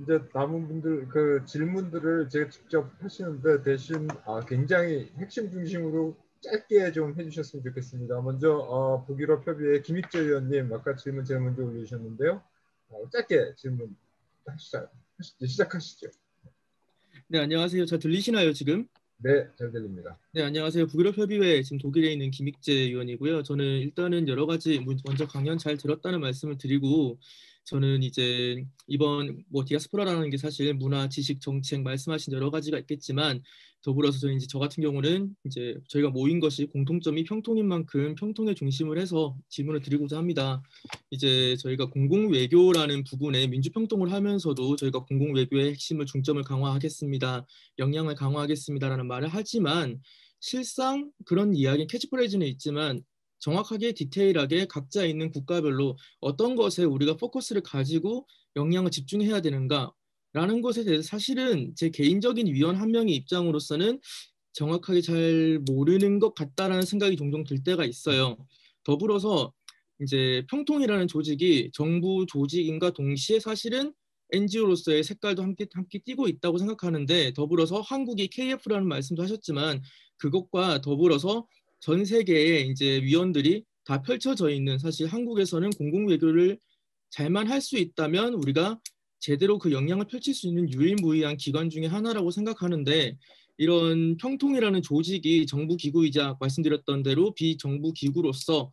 이제 남은 분들 그 질문들을 제가 직접 하시는데 대신 굉장히 핵심 중심으로 짧게 좀 해주셨으면 좋겠습니다. 먼저 북유럽 협의회 김익재 의원님 아까 질문 제일 먼저 올려주셨는데요. 짧게 질문 시작하시죠. 네, 안녕하세요. 잘 들리시나요, 지금? 네, 잘 들립니다. 네, 안녕하세요. 북유럽 협의회 지금 독일에 있는 김익재 의원이고요. 저는 일단은 여러 가지 먼저 강연 잘 들었다는 말씀을 드리고 저는 이제 이번 디아스포라라는 게 사실 문화, 지식, 정책 말씀하신 여러 가지가 있겠지만 더불어서 저는 이제 저 같은 경우는 이제 저희가 모인 것이 공통점이 평통인 만큼 평통에 중심을 해서 질문을 드리고자 합니다. 이제 저희가 공공외교라는 부분에 민주평통을 하면서도 저희가 공공외교의 핵심을 중점을 강화하겠습니다. 역량을 강화하겠습니다라는 말을 하지만 실상 그런 이야기 캐치프레이즈는 있지만 정확하게 디테일하게 각자 있는 국가별로 어떤 것에 우리가 포커스를 가지고 역량을 집중해야 되는가라는 것에 대해서 사실은 제 개인적인 위원 한 명의 입장으로서는 정확하게 잘 모르는 것 같다라는 생각이 종종 들 때가 있어요. 더불어서 이제 평통이라는 조직이 정부 조직인가 동시에 사실은 NGO로서의 색깔도 함께 띠고 있다고 생각하는데 더불어서 한국이 KF라는 말씀도 하셨지만 그것과 더불어서 전 세계의 이제 위원들이 다 펼쳐져 있는 사실 한국에서는 공공외교를 잘만 할 수 있다면 우리가 제대로 그 역량을 펼칠 수 있는 유일무이한 기관 중에 하나라고 생각하는데 이런 평통이라는 조직이 정부 기구이자 말씀드렸던 대로 비정부 기구로서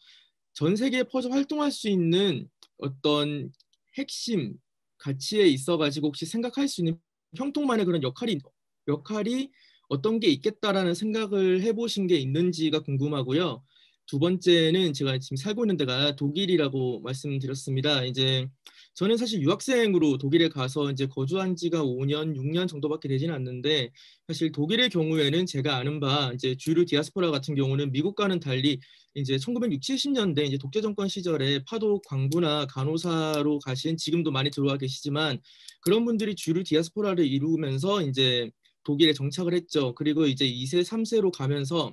전 세계에 퍼져 활동할 수 있는 어떤 핵심 가치에 있어가지고 혹시 생각할 수 있는 평통만의 그런 역할이 어떤 게 있겠다라는 생각을 해보신 게 있는지가 궁금하고요. 두 번째는 제가 지금 살고 있는 데가 독일이라고 말씀드렸습니다. 이제 저는 사실 유학생으로 독일에 가서 이제 거주한 지가 5년, 6년 정도밖에 되지는 않는데 사실 독일의 경우에는 제가 아는 바 이제 주류 디아스포라 같은 경우는 미국과는 달리 이제 1960, 70년대 이제 독재 정권 시절에 파독 광부나 간호사로 가신 지금도 많이 들어와 계시지만 그런 분들이 주류 디아스포라를 이루면서 이제 독일에 정착을 했죠. 그리고 이제 2세, 3세로 가면서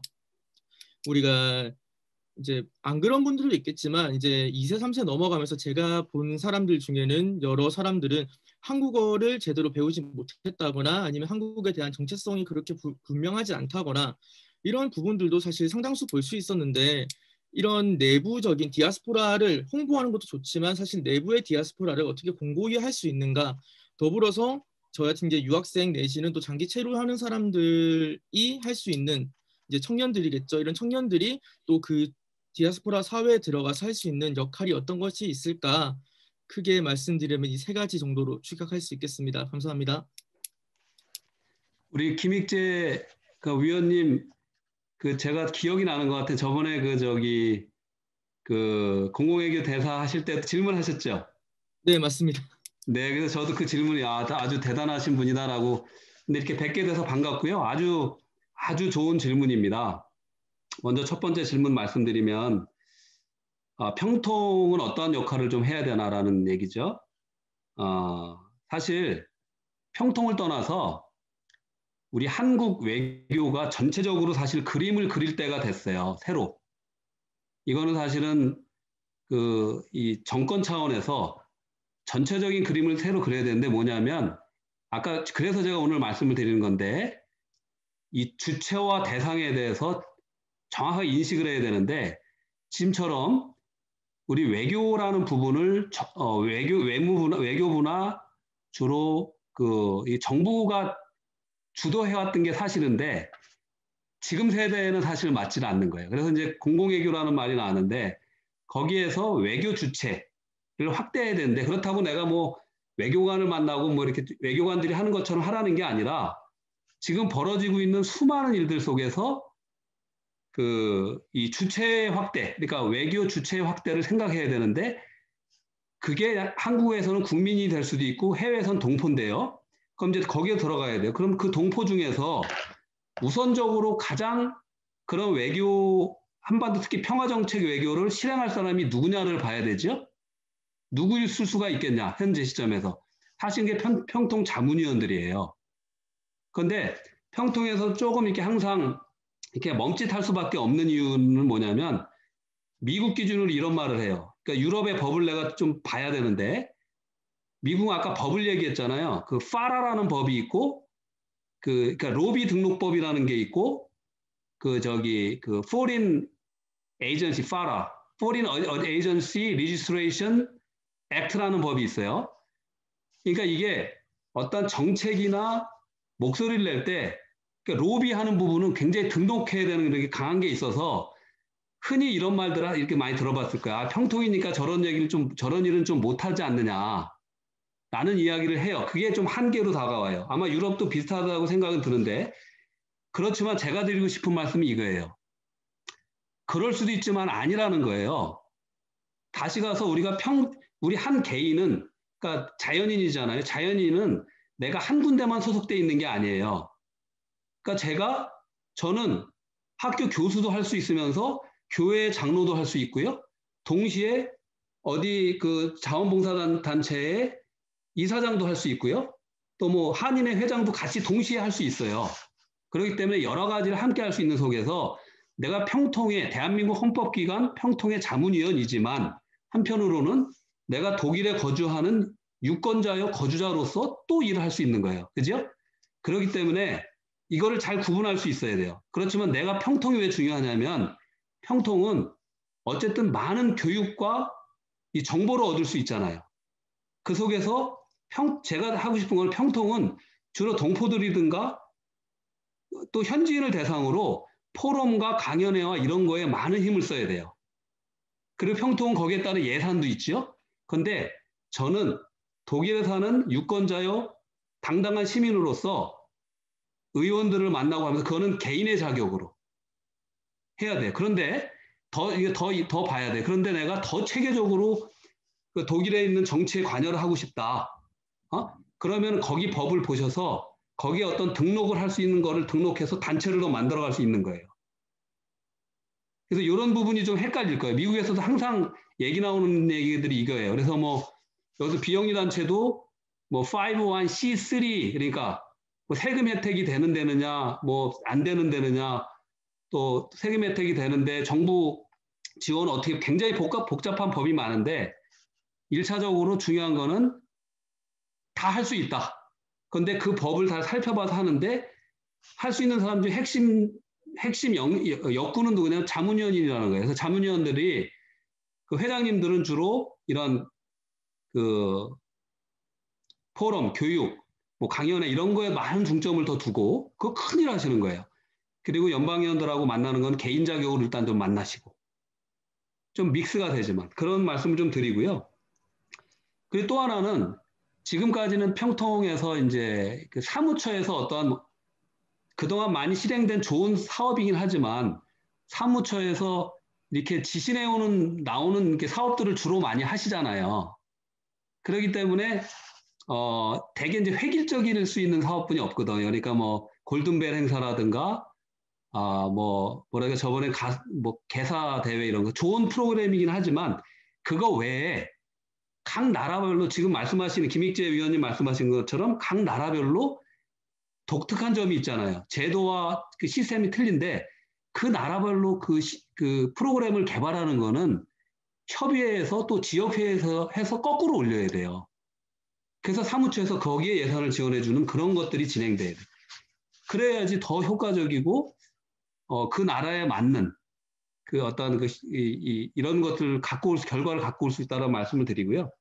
우리가 이제 안 그런 분들도 있겠지만 이제 2세, 3세 넘어가면서 제가 본 사람들 중에는 여러 사람들은 한국어를 제대로 배우지 못했다거나 아니면 한국에 대한 정체성이 그렇게 분명하지 않다거나 이런 부분들도 사실 상당수 볼 수 있었는데 이런 내부적인 디아스포라를 홍보하는 것도 좋지만 사실 내부의 디아스포라를 어떻게 공고히 할 수 있는가 더불어서 저 같은 이제 유학생 내지는 또 장기 체류하는 사람들이 할 수 있는 이제 청년들이겠죠. 이런 청년들이 또 그 디아스포라 사회에 들어가서 할 수 있는 역할이 어떤 것이 있을까? 크게 말씀드리면 이 세 가지 정도로 추격할 수 있겠습니다. 감사합니다. 우리 김익재 그 위원님 그 제가 기억이 나는 것 같아요. 저번에 그 공공외교 대사 하실 때 질문하셨죠? 네, 맞습니다. 네, 그래서 저도 그 질문이 아주 대단하신 분이다라고. 근데 이렇게 뵙게 돼서 반갑고요. 아주 좋은 질문입니다. 먼저 첫 번째 질문 말씀드리면 평통은 어떠한 역할을 좀 해야 되나라는 얘기죠. 사실 평통을 떠나서 우리 한국 외교가 전체적으로 사실 그림을 그릴 때가 됐어요. 새로. 이거는 사실은 이 정권 차원에서 전체적인 그림을 새로 그려야 되는데 뭐냐면 아까 그래서 제가 오늘 말씀을 드리는 건데 이 주체와 대상에 대해서 정확하게 인식을 해야 되는데 지금처럼 우리 외교라는 부분을 외교부나 주로 이 정부가 주도해왔던 게 사실인데 지금 세대에는 사실 맞지는 않는 거예요. 그래서 이제 공공외교라는 말이 나왔는데 거기에서 외교 주체를 확대해야 되는데 그렇다고 내가 뭐 외교관을 만나고 뭐 이렇게 외교관들이 하는 것처럼 하라는 게 아니라 지금 벌어지고 있는 수많은 일들 속에서 이 주체 확대, 그러니까 외교 주체 확대를 생각해야 되는데 그게 한국에서는 국민이 될 수도 있고 해외에서는 동포인데요. 그럼 이제 거기에 들어가야 돼요. 그럼 그 동포 중에서 우선적으로 가장 그런 외교, 한반도 특히 평화정책 외교를 실행할 사람이 누구냐를 봐야 되죠. 누구일 수가 있겠냐, 현재 시점에서. 사실 이게 평통 자문위원들이에요. 그런데 평통에서 조금 이렇게 항상 이렇게 멈칫할 수밖에 없는 이유는 뭐냐면 미국 기준으로 이런 말을 해요. 그러니까 유럽의 법을 내가 좀 봐야 되는데 미국은 아까 법을 얘기했잖아요. 그 파라라는 법이 있고 그러니까 로비 등록법이라는 게 있고 그 Foreign Agency FARA, Foreign Agency Registration Act라는 법이 있어요. 그러니까 이게 어떤 정책이나 목소리를 낼 때 그러니까 로비하는 부분은 굉장히 등록해야 되는 게 강한 게 있어서 흔히 이런 말들을 이렇게 많이 들어봤을 거야. 평통이니까 저런 일은 좀 못하지 않느냐. 라는 이야기를 해요. 그게 좀 한계로 다가와요. 아마 유럽도 비슷하다고 생각은 드는데 그렇지만 제가 드리고 싶은 말씀이 이거예요. 그럴 수도 있지만 아니라는 거예요. 다시 가서 우리 한 개인은 그러니까 자연인이잖아요. 자연인은 내가 한 군데만 소속돼 있는 게 아니에요. 그러니까 저는 학교 교수도 할 수 있으면서 교회 장로도 할 수 있고요. 동시에 어디 그 자원봉사단체의 이사장도 할 수 있고요. 또 뭐 한인회 회장도 같이 동시에 할 수 있어요. 그렇기 때문에 여러 가지를 함께 할 수 있는 속에서 내가 대한민국 헌법기관 평통의 자문위원이지만 한편으로는 내가 독일에 거주하는 유권자여 거주자로서 또 일을 할 수 있는 거예요. 그죠? 그렇기 때문에 이거를 잘 구분할 수 있어야 돼요. 그렇지만 내가 평통이 왜 중요하냐면 평통은 어쨌든 많은 교육과 이 정보를 얻을 수 있잖아요. 그 속에서 제가 하고 싶은 건 평통은 주로 동포들이든가 또 현지인을 대상으로 포럼과 강연회와 이런 거에 많은 힘을 써야 돼요. 그리고 평통은 거기에 따른 예산도 있죠. 그런데 저는 독일에 사는 유권자요 당당한 시민으로서 의원들을 만나고 하면서 그거는 개인의 자격으로 해야 돼. 그런데 더 봐야 돼. 그런데 내가 더 체계적으로 그 독일에 있는 정치에 관여를 하고 싶다. 그러면 거기 법을 보셔서 거기에 어떤 등록을 할 수 있는 거를 등록해서 단체를 더 만들어갈 수 있는 거예요. 그래서 이런 부분이 좀 헷갈릴 거예요. 미국에서도 항상 얘기 나오는 얘기들이 이거예요. 그래서 뭐 여기서 비영리 단체도 뭐 501c3 그러니까 뭐 세금 혜택이 되느냐 뭐 안 되느냐 또 세금 혜택이 되는데 정부 지원 어떻게 굉장히 복잡한 법이 많은데 1차적으로 중요한 거는 다 할 수 있다. 그런데 그 법을 다 살펴봐서 하는데 할 수 있는 사람 중 핵심 역군은 누구냐면 자문위원이라는 거예요. 그래서 자문위원들이 그 회장님들은 주로 이런 그 포럼, 교육, 뭐 강연회 이런 거에 많은 중점을 더 두고 그거 큰일 하시는 거예요. 그리고 연방위원들하고 만나는 건 개인 자격으로 일단 좀 만나시고 좀 믹스가 되지만 그런 말씀을 좀 드리고요. 그리고 또 하나는 지금까지는 평통에서 이제 그 사무처에서 어떠한 그동안 많이 실행된 좋은 사업이긴 하지만 사무처에서 이렇게 지시내오는 나오는 이렇게 사업들을 주로 많이 하시잖아요. 그렇기 때문에 대개 이제 획일적일 수 있는 사업분이 없거든요. 그러니까 뭐 골든벨 행사라든가 뭐랄까 저번에 뭐 개사 대회 이런 거 좋은 프로그램이긴 하지만 그거 외에 각 나라별로 지금 말씀하시는 김익재 위원님 말씀하신 것처럼 각 나라별로 독특한 점이 있잖아요. 제도와 그 시스템이 틀린데 그 나라별로 그 프로그램을 개발하는 거는 협의회에서 또 지역회에서 해서 거꾸로 올려야 돼요. 그래서 사무처에서 거기에 예산을 지원해주는 그런 것들이 진행돼야 돼요. 그래야지 더 효과적이고 그 나라에 맞는 그 어떤 이런 것들 결과를 갖고 올 수 있다는 말씀을 드리고요.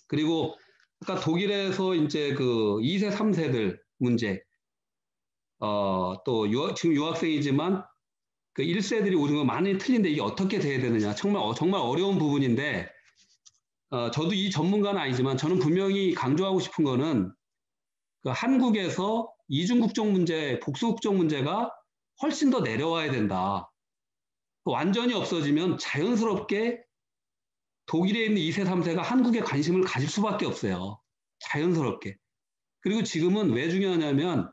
그리고 아까 독일에서 이제 그 2세, 3세들 문제, 또 지금 유학생이지만 그 1세들이 오는 거 많이 틀린데 이게 어떻게 돼야 되느냐. 정말 어려운 부분인데, 저도 이 전문가는 아니지만 저는 분명히 강조하고 싶은 거는 그 한국에서 이중국적 문제, 복수국적 문제가 훨씬 더 내려와야 된다. 완전히 없어지면 자연스럽게 독일에 있는 2세, 3세가 한국에 관심을 가질 수밖에 없어요. 자연스럽게. 그리고 지금은 왜 중요하냐면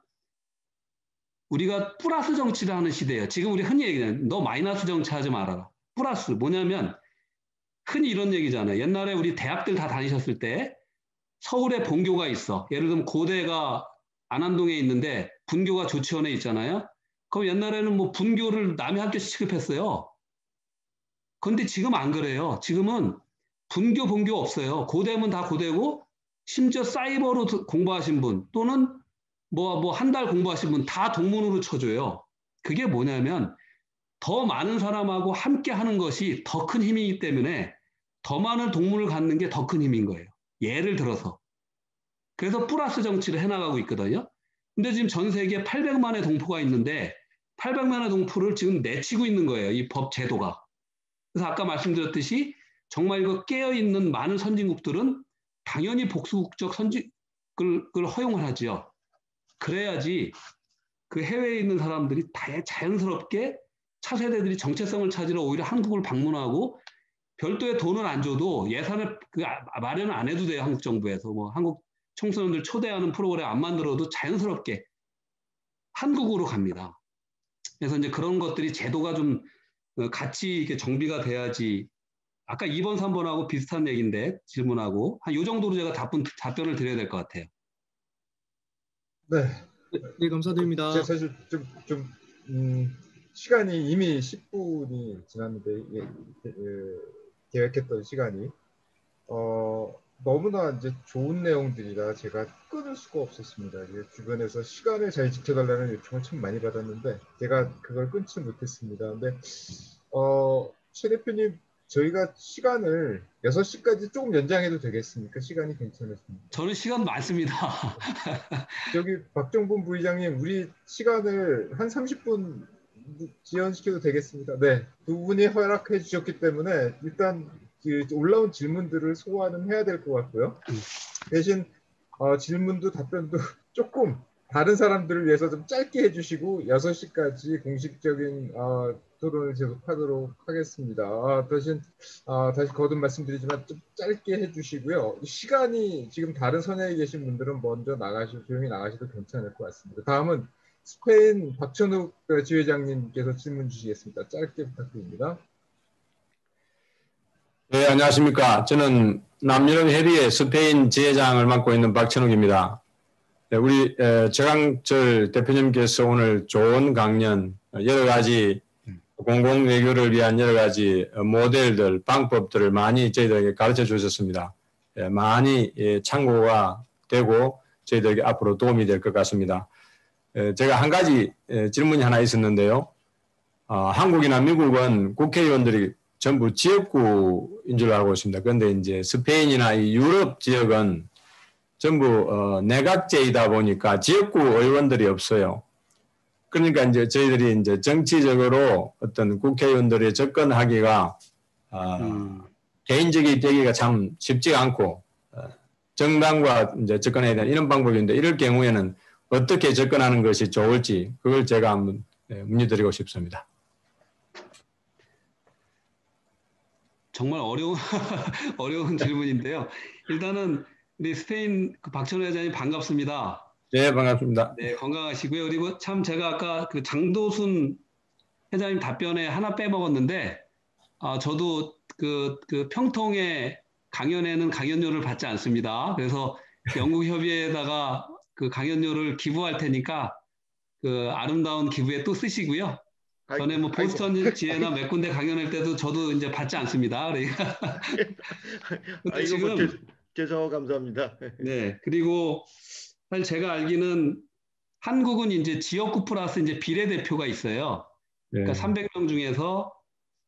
우리가 플러스 정치를 하는 시대예요. 지금 우리 흔히 얘기하는 너 마이너스 정치 하지 말아라. 플러스 뭐냐면 흔히 이런 얘기잖아요. 옛날에 우리 대학들 다 다니셨을 때 서울에 본교가 있어. 예를 들면 고대가 안암동에 있는데 분교가 조치원에 있잖아요. 그럼 옛날에는 뭐 분교를 남의 학교에서 취급했어요. 그런데 지금 안 그래요. 지금은 분교, 본교 없어요. 고대면 다 고대고 심지어 사이버로 공부하신 분 또는 뭐 한 달 공부하신 분 다 동문으로 쳐줘요. 그게 뭐냐면 더 많은 사람하고 함께 하는 것이 더 큰 힘이기 때문에 더 많은 동문을 갖는 게 더 큰 힘인 거예요. 예를 들어서. 그래서 플러스 정치를 해나가고 있거든요. 근데 지금 전 세계에 800만의 동포가 있는데 800만의 동포를 지금 내치고 있는 거예요. 이 법 제도가. 그래서 아까 말씀드렸듯이 정말 이거 깨어있는 많은 선진국들은 당연히 복수국적 선진국을 허용을 하죠. 그래야지 그 해외에 있는 사람들이 자연스럽게 차세대들이 정체성을 찾으러 오히려 한국을 방문하고 별도의 돈을 안 줘도 예산을 마련을 안 해도 돼요. 한국 정부에서. 뭐 한국 청소년들 초대하는 프로그램 안 만들어도 자연스럽게 한국으로 갑니다. 그래서 이제 그런 것들이 제도가 좀 같이 이렇게 정비가 돼야지. 아까 2번, 3번하고 비슷한 얘기인데 질문하고 한 요 정도로 제가 답변을 드려야 될 것 같아요. 네. 네, 감사드립니다. 제가 사실 시간이 이미 10분이 지났는데 계획했던 시간이 너무나 이제 좋은 내용들이라 제가 끊을 수가 없었습니다. 주변에서 시간을 잘 지켜달라는 요청을 참 많이 받았는데 제가 그걸 끊지 못했습니다. 근데 최 대표님 저희가 시간을 6시까지 조금 연장해도 되겠습니까? 시간이 괜찮으십니까? 저는 시간 많습니다. 저기 박정분 부의장님 우리 시간을 한 30분 지연시켜도 되겠습니다. 네, 두 분이 허락해 주셨기 때문에 일단 올라온 질문들을 소화는 해야 될 것 같고요. 대신 질문도 답변도 조금 다른 사람들을 위해서 좀 짧게 해주시고 6시까지 공식적인 토론을 계속하도록 하겠습니다. 대신 다시 거듭 말씀드리지만 좀 짧게 해주시고요. 시간이 지금 다른 선야에 계신 분들은 먼저 조용히 나가셔도 괜찮을 것 같습니다. 다음은 스페인 박천욱 지회장님께서 질문 주시겠습니다. 짧게 부탁드립니다. 네, 안녕하십니까. 저는 남유럽 협의회 스페인 지회장을 맡고 있는 박천욱입니다. 네, 우리 최강철 대표님께서 오늘 좋은 강연, 여러 가지 공공 외교를 위한 여러 가지 모델들, 방법들을 많이 저희들에게 가르쳐 주셨습니다. 많이 참고가 되고 저희들에게 앞으로 도움이 될 것 같습니다. 제가 한 가지 질문이 하나 있었는데요. 한국이나 미국은 국회의원들이 전부 지역구인 줄 알고 있습니다. 그런데 이제 스페인이나 이 유럽 지역은 전부 내각제이다 보니까 지역구 의원들이 없어요. 그러니까 이제 저희들이 이제 정치적으로 어떤 국회의원들이 접근하기가 개인적이 되기가 참 쉽지가 않고 정당과 이제 접근해야 되는 이런 방법인데 이럴 경우에는 어떻게 접근하는 것이 좋을지 그걸 제가 한번 문의드리고 싶습니다. 정말 어려운 질문인데요. 일단은 우리 스페인 박찬호 회장님 반갑습니다. 네, 반갑습니다. 네, 건강하시고요. 그리고 참 제가 아까 그 장도순 회장님 답변에 하나 빼먹었는데, 저도 그 평통의 강연에는 강연료를 받지 않습니다. 그래서 영국협의회에다가 그 강연료를 기부할 테니까 그 아름다운 기부에 또 쓰시고요. 전에 뭐 보스턴 지회나 몇 군데 강연할 때도 저도 이제 받지 않습니다. 그러니까 근데 지금 죄송하고 감사합니다. 네, 그리고 사실 제가 알기는 한국은 이제 지역구 플러스 이제 비례대표가 있어요. 그러니까 300명 중에서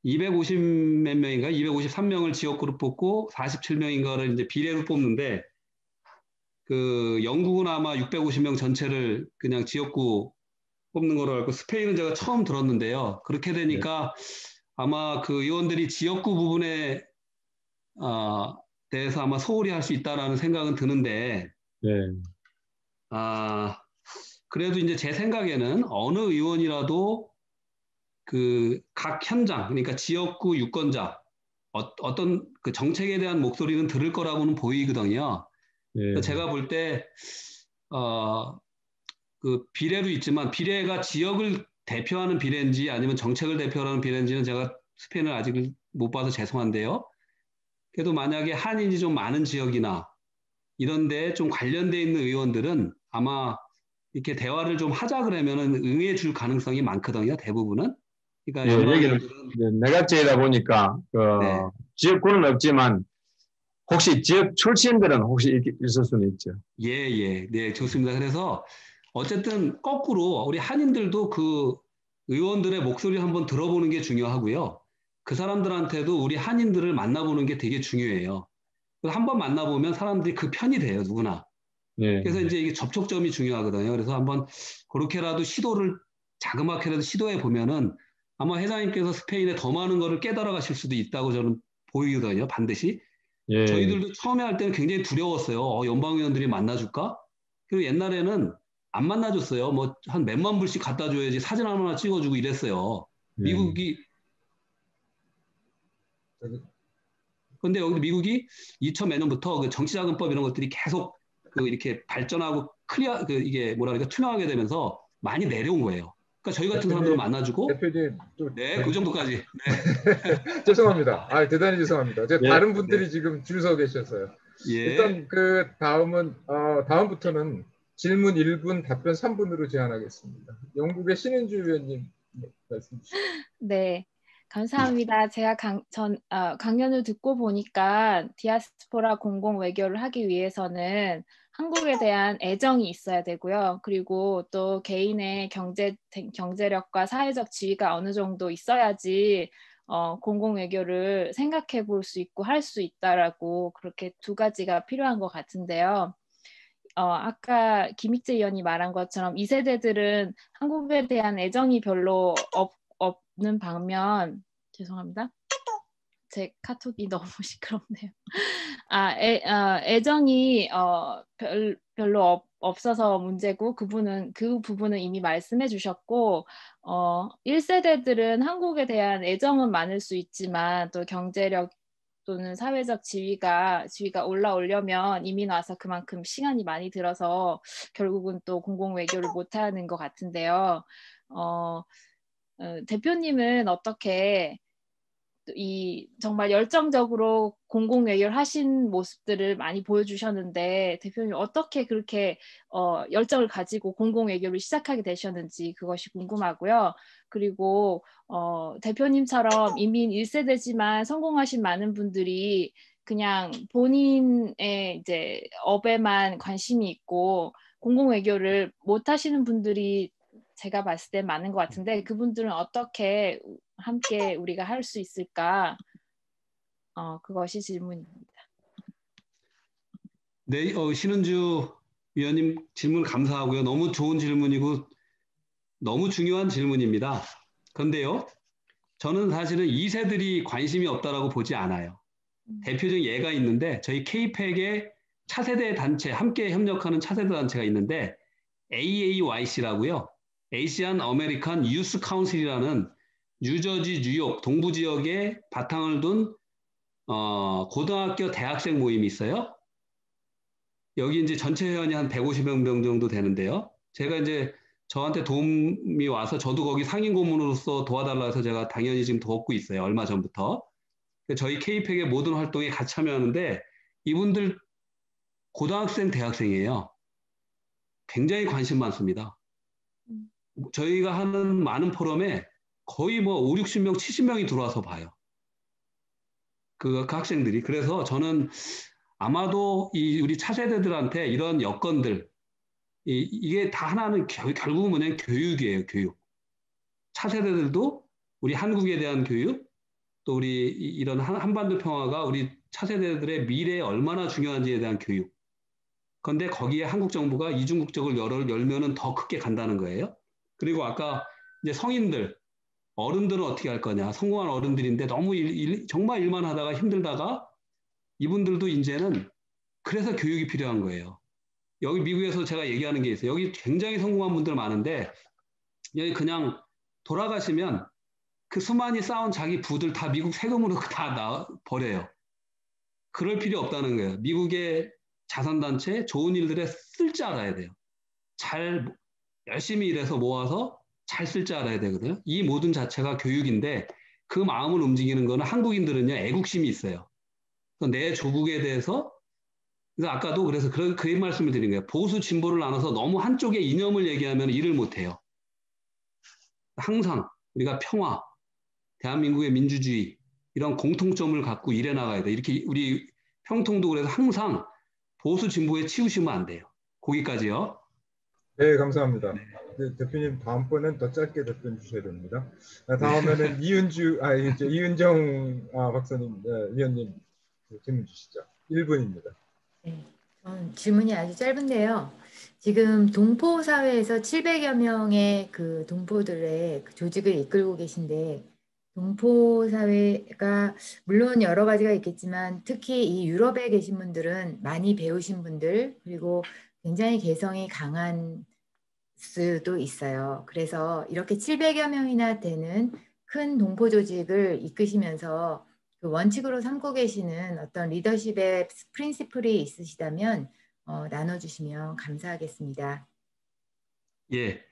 250 몇 명인가 253명을 지역구로 뽑고 47명인가를 이제 비례로 뽑는데 그 영국은 아마 650명 전체를 그냥 지역구 뽑는 거로 알고 스페인은 제가 처음 들었는데요. 그렇게 되니까 아마 그 의원들이 지역구 부분에 대해서 아마 소홀히 할 수 있다라는 생각은 드는데 그래도 이제 제 생각에는 어느 의원이라도 그 각 현장, 그러니까 지역구 유권자, 어떤 그 정책에 대한 목소리는 들을 거라고는 보이거든요. 제가 볼 때, 그 비례도 있지만 비례가 지역을 대표하는 비례인지 아니면 정책을 대표하는 비례인지는 제가 스페인을 아직 못 봐서 죄송한데요. 그래도 만약에 한인이 좀 많은 지역이나 이런 데에 좀 관련돼 있는 의원들은 아마 이렇게 대화를 좀 하자 그러면은 응해 줄 가능성이 많거든요. 대부분은. 그러니까 여기는 내각제이다 보니까 지역구는 없지만 혹시 지역 출신들은 혹시 있을 수는 있죠. 네, 좋습니다. 그래서 어쨌든 거꾸로 우리 한인들도 그 의원들의 목소리를 한번 들어보는 게 중요하고요. 그 사람들한테도 우리 한인들을 만나보는 게 되게 중요해요. 한번 만나보면 사람들이 그 편이 돼요, 누구나. 그래서 이제 이게 접촉점이 중요하거든요. 그래서 한번 그렇게라도 시도를 자그맣게라도 시도해 보면은 아마 회장님께서 스페인에 더 많은 거를 깨달아 가실 수도 있다고 저는 보이거든요, 반드시. 저희들도 처음에 할 때는 굉장히 두려웠어요. 연방의원들이 만나줄까? 그리고 옛날에는 안 만나줬어요. 뭐 한 몇만 불씩 갖다 줘야지 사진 하나 찍어주고 이랬어요. 미국이. 근데 여기 미국이 2000 몇 년부터 그 정치자금법 이런 것들이 계속 그 이렇게 발전하고 클리어 그 이게 뭐라 그러니까 투명하게 되면서 많이 내려온 거예요. 그러니까 저희 같은 사람들은 만나주고. 대표님 네, 그 정도까지. 네. 죄송합니다. 대단히 죄송합니다. 다른 분들이 지금 줄 서 계셔서요. 일단 그 다음부터는 질문 1분, 답변 3분으로 제한하겠습니다. 영국의 신은주 의원님 말씀 주시죠. 네. 감사합니다. 제가 강연을 듣고 보니까 디아스포라 공공 외교를 하기 위해서는 한국에 대한 애정이 있어야 되고요. 그리고 또 개인의 경제력과 사회적 지위가 어느 정도 있어야지 공공 외교를 생각해 볼 수 있고 할 수 있다라고 그렇게 두 가지가 필요한 것 같은데요. 아까 김익재 의원이 말한 것처럼 2세대들은 한국에 대한 애정이 별로 없는 반면, 죄송합니다. 제 카톡이 너무 시끄럽네요. 애정이 별로 없어서 문제고 그 부분은 이미 말씀해 주셨고 1세대들은 한국에 대한 애정은 많을 수 있지만 또 경제력 또는 사회적 지위가 올라오려면 이민 와서 그만큼 시간이 많이 들어서 결국은 또 공공 외교를 못하는 것 같은데요. 대표님은 어떻게 정말 열정적으로 공공 외교를 하신 모습들을 많이 보여주셨는데 대표님 어떻게 그렇게 열정을 가지고 공공 외교를 시작하게 되셨는지 그것이 궁금하고요. 그리고 대표님처럼 이민 1세대지만 성공하신 많은 분들이 그냥 본인의 이제 업에만 관심이 있고 공공 외교를 못 하시는 분들이 제가 봤을 때 많은 것 같은데 그분들은 어떻게 함께 우리가 할 수 있을까? 그것이 질문입니다. 네, 신은주 위원님 질문 감사하고요. 너무 좋은 질문이고 너무 중요한 질문입니다. 그런데요, 저는 사실은 2세들이 관심이 없다라고 보지 않아요. 대표적인 예가 있는데 저희 KPEC의 차세대 단체, 함께 협력하는 차세대 단체가 있는데 AAYC라고요. Asian American Youth Council이라는 뉴저지, 뉴욕 동부 지역에 바탕을 둔 고등학교 대학생 모임이 있어요. 여기 이제 전체 회원이 한 150명 정도 되는데요. 제가 이제 저한테 도움이 와서 저도 거기 상임 고문으로서 도와달라 해서 제가 당연히 지금 도왔고 있어요. 얼마 전부터. 저희 KPEC의 모든 활동에 같이 참여하는데 이분들 고등학생, 대학생이에요. 굉장히 관심 많습니다. 저희가 하는 많은 포럼에 거의 뭐 5, 60명, 70명이 들어와서 봐요. 그 학생들이. 그래서 저는 아마도 우리 차세대들한테 이런 여건들, 이게 다 하나는 결국은 뭐냐면 교육이에요, 교육. 차세대들도 우리 한국에 대한 교육, 또 우리 이런 한반도 평화가 우리 차세대들의 미래에 얼마나 중요한지에 대한 교육. 그런데 거기에 한국 정부가 이중국적을 열면은 더 크게 간다는 거예요. 그리고 아까 이제 성인들, 어른들은 어떻게 할 거냐. 성공한 어른들인데 너무 정말 일만 하다가 힘들다가 이분들도 이제는 그래서 교육이 필요한 거예요. 여기 미국에서 제가 얘기하는 게 있어요. 여기 굉장히 성공한 분들 많은데 여기 그냥 돌아가시면 그 수많이 쌓은 자기 부들 다 미국 세금으로 다 버려요. 그럴 필요 없다는 거예요. 미국의 자선단체 좋은 일들에 쓸 줄 알아야 돼요. 잘 열심히 일해서 모아서 잘 쓸 줄 알아야 되거든요. 이 모든 자체가 교육인데 그 마음을 움직이는 거는 한국인들은요, 애국심이 있어요. 내 조국에 대해서 그래서 아까도 그래서 그 말씀을 드린 거예요. 보수 진보를 나눠서 너무 한쪽의 이념을 얘기하면 일을 못해요. 항상 우리가 평화, 대한민국의 민주주의 이런 공통점을 갖고 일해 나가야 돼. 이렇게 우리 평통도 그래서 항상 보수 진보에 치우시면 안 돼요. 거기까지요. 네, 감사합니다. 네, 대표님 다음번엔 더 짧게 답변 주셔야 됩니다. 다음에는 이은정 박사님, 위원님 질문 주시죠. 1분입니다. 네, 질문이 아주 짧은데요. 지금 동포 사회에서 700여 명의 그 동포들의 그 조직을 이끌고 계신데 동포 사회가 물론 여러 가지가 있겠지만 특히 이 유럽에 계신 분들은 많이 배우신 분들 그리고 굉장히 개성이 강한 수도 있어요. 그래서 이렇게 700여 명이나 되는 큰 동포 조직을 이끄시면서 그 원칙으로 삼고 계시는 어떤 리더십의 프린시플이 있으시다면 나눠주시면 감사하겠습니다. 예,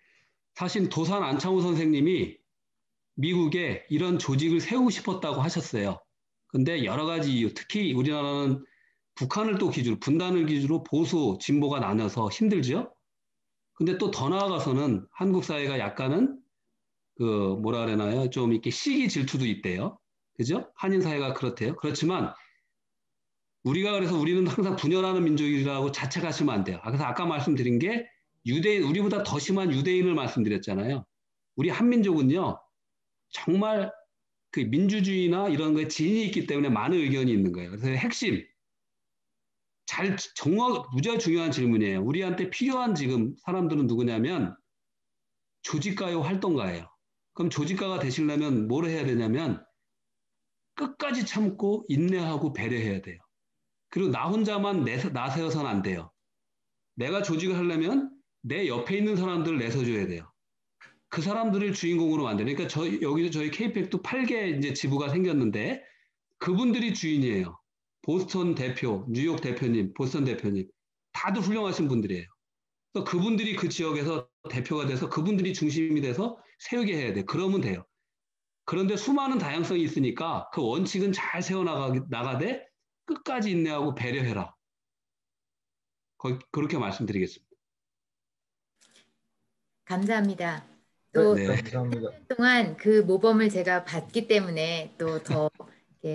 사실 도산 안창호 선생님이 미국에 이런 조직을 세우고 싶었다고 하셨어요. 근데 여러 가지 이유, 특히 우리나라는 북한을 또 기준으로, 분단을 기준으로 보수, 진보가 나눠서 힘들죠? 근데 또 더 나아가서는 한국 사회가 약간은 뭐라 그러나요? 좀 이렇게 시기 질투도 있대요. 그죠? 한인 사회가 그렇대요. 그렇지만 우리가 그래서 우리는 항상 분열하는 민족이라고 자책하시면 안 돼요. 그래서 아까 말씀드린 게 유대인, 우리보다 더 심한 유대인을 말씀드렸잖아요. 우리 한민족은요, 정말 그 민주주의나 이런 거에 진이 있기 때문에 많은 의견이 있는 거예요. 그래서 핵심, 무지하게 중요한 질문이에요. 우리한테 필요한 지금 사람들은 누구냐면 조직가요, 활동가예요. 그럼 조직가가 되시려면 뭘 해야 되냐면 끝까지 참고 인내하고 배려해야 돼요. 그리고 나 혼자만 나세워서는 안 돼요. 내가 조직을 하려면 내 옆에 있는 사람들을 내서줘야 돼요. 그 사람들을 주인공으로 만드는. 그러니까 여기서 저희 KPEC도 8개 이제 지부가 생겼는데 그분들이 주인이에요. 보스턴 대표, 뉴욕 대표님, 보스턴 대표님, 다들 훌륭하신 분들이에요. 그래서 그분들이 그 지역에서 대표가 돼서 그분들이 중심이 돼서 세우게 해야 돼요. 그러면 돼요. 그런데 수많은 다양성이 있으니까 그 원칙은 잘 세워나가되 끝까지 인내하고 배려해라. 그렇게 말씀드리겠습니다. 감사합니다. 네, 또 네. 감사합니다. 동안 그 모범을 제가 봤기 때문에 또 더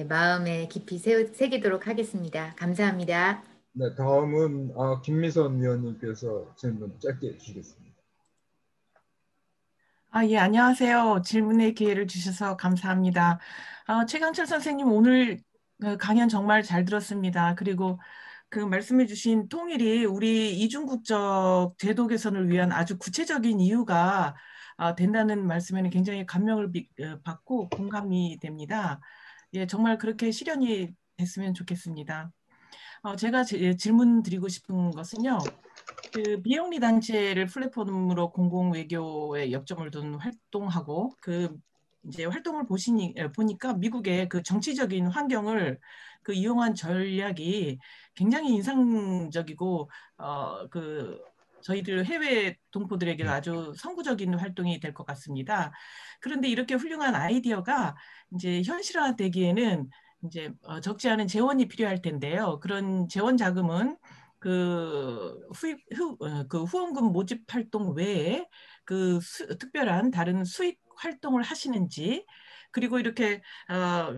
마음에 깊이 새기도록 하겠습니다. 감사합니다. 네, 다음은 김미선 위원님께서 질문 짧게 해주시겠습니다. 예, 안녕하세요. 질문의 기회를 주셔서 감사합니다. 최강철 선생님 오늘 강연 정말 잘 들었습니다. 그리고 그 말씀해 주신 통일이 우리 이중국적 제도 개선을 위한 아주 구체적인 이유가 된다는 말씀에는 굉장히 감명을 받고 공감이 됩니다. 예, 정말 그렇게 실현이 됐으면 좋겠습니다. 제가 질문 드리고 싶은 것은요. 그 비영리 단체를 플랫폼으로 공공 외교에 역점을 둔 활동하고 그 이제 활동을 보니까 미국의 그 정치적인 환경을 그 이용한 전략이 굉장히 인상적이고 그 저희들 해외 동포들에게 아주 선구적인 활동이 될 것 같습니다. 그런데 이렇게 훌륭한 아이디어가 이제 현실화되기에는 이제 적지 않은 재원이 필요할 텐데요. 그런 재원 자금은 그 후원금 모집 활동 외에 그 특별한 다른 수익 활동을 하시는지, 그리고 이렇게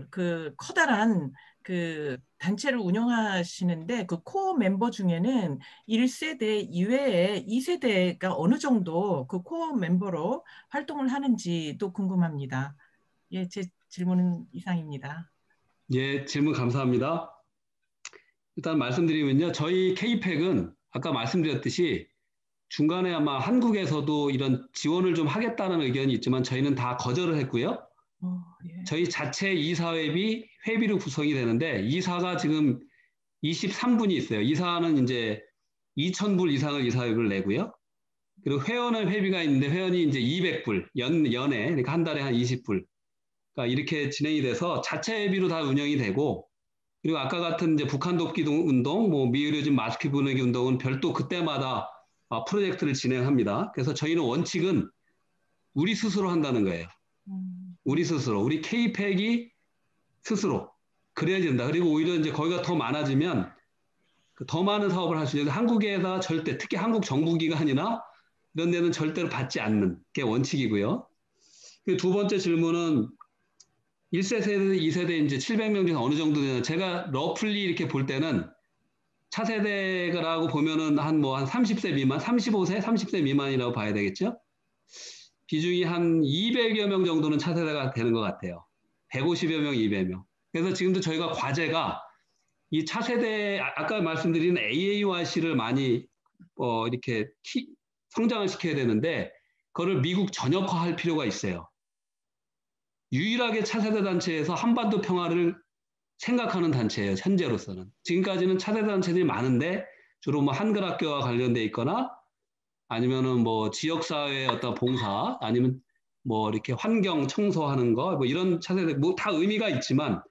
그 커다란 그 단체를 운영하시는데 그 코어 멤버 중에는 1세대 이외에 2세대가 어느 정도 그 코어 멤버로 활동을 하는지도 궁금합니다. 예, 제 질문은 이상입니다. 예, 질문 감사합니다. 일단 말씀드리면요. 저희 K-팩은 아까 말씀드렸듯이 중간에 아마 한국에서도 이런 지원을 좀 하겠다는 의견이 있지만 저희는 다 거절을 했고요. 예. 저희 자체 이사회비 회비로 구성이 되는데 이사가 지금 23분이 있어요. 이사는 이제 2,000불 이상을 이사회비를 내고요. 그리고 회원의 회비가 있는데 회원이 이제 200불 연에 그러니까 한 달에 한 20불. 그러니까 이렇게 진행이 돼서 자체 회비로 다 운영이 되고, 그리고 아까 같은 이제 북한 돕기 운동, 뭐 미의료진 마스크 보내기 운동은 별도 그때마다 프로젝트를 진행합니다. 그래서 저희는 원칙은 우리 스스로 한다는 거예요. 우리 스스로, 우리 K-팩이 스스로 그래야 된다. 그리고 오히려 이제 거기가 더 많아지면 더 많은 사업을 할 수 있는데 한국에다 절대, 특히 한국 정부기관이나 이런 데는 절대로 받지 않는 게 원칙이고요. 두 번째 질문은 1세대, 2세대 이제 700명 중에 어느 정도 되나, 제가 러플리 이렇게 볼 때는 차세대라고 보면은 한 30세 미만, 35세, 30세 미만이라고 봐야 되겠죠? 비중이 한 200여 명 정도는 차세대가 되는 것 같아요. 150여 명, 200명. 그래서 지금도 저희가 과제가 이 차세대, 아까 말씀드린 AAYC를 많이 이렇게 성장을 시켜야 되는데 그거를 미국 전역화할 필요가 있어요. 유일하게 차세대 단체에서 한반도 평화를 생각하는 단체예요. 현재로서는. 지금까지는 차세대 단체들이 많은데 주로 뭐 한글학교와 관련돼 있거나 아니면은 뭐 지역사회의 어떤 봉사 아니면 뭐 이렇게 환경 청소하는 거 뭐 이런 차세대 뭐 다 의미가 있지만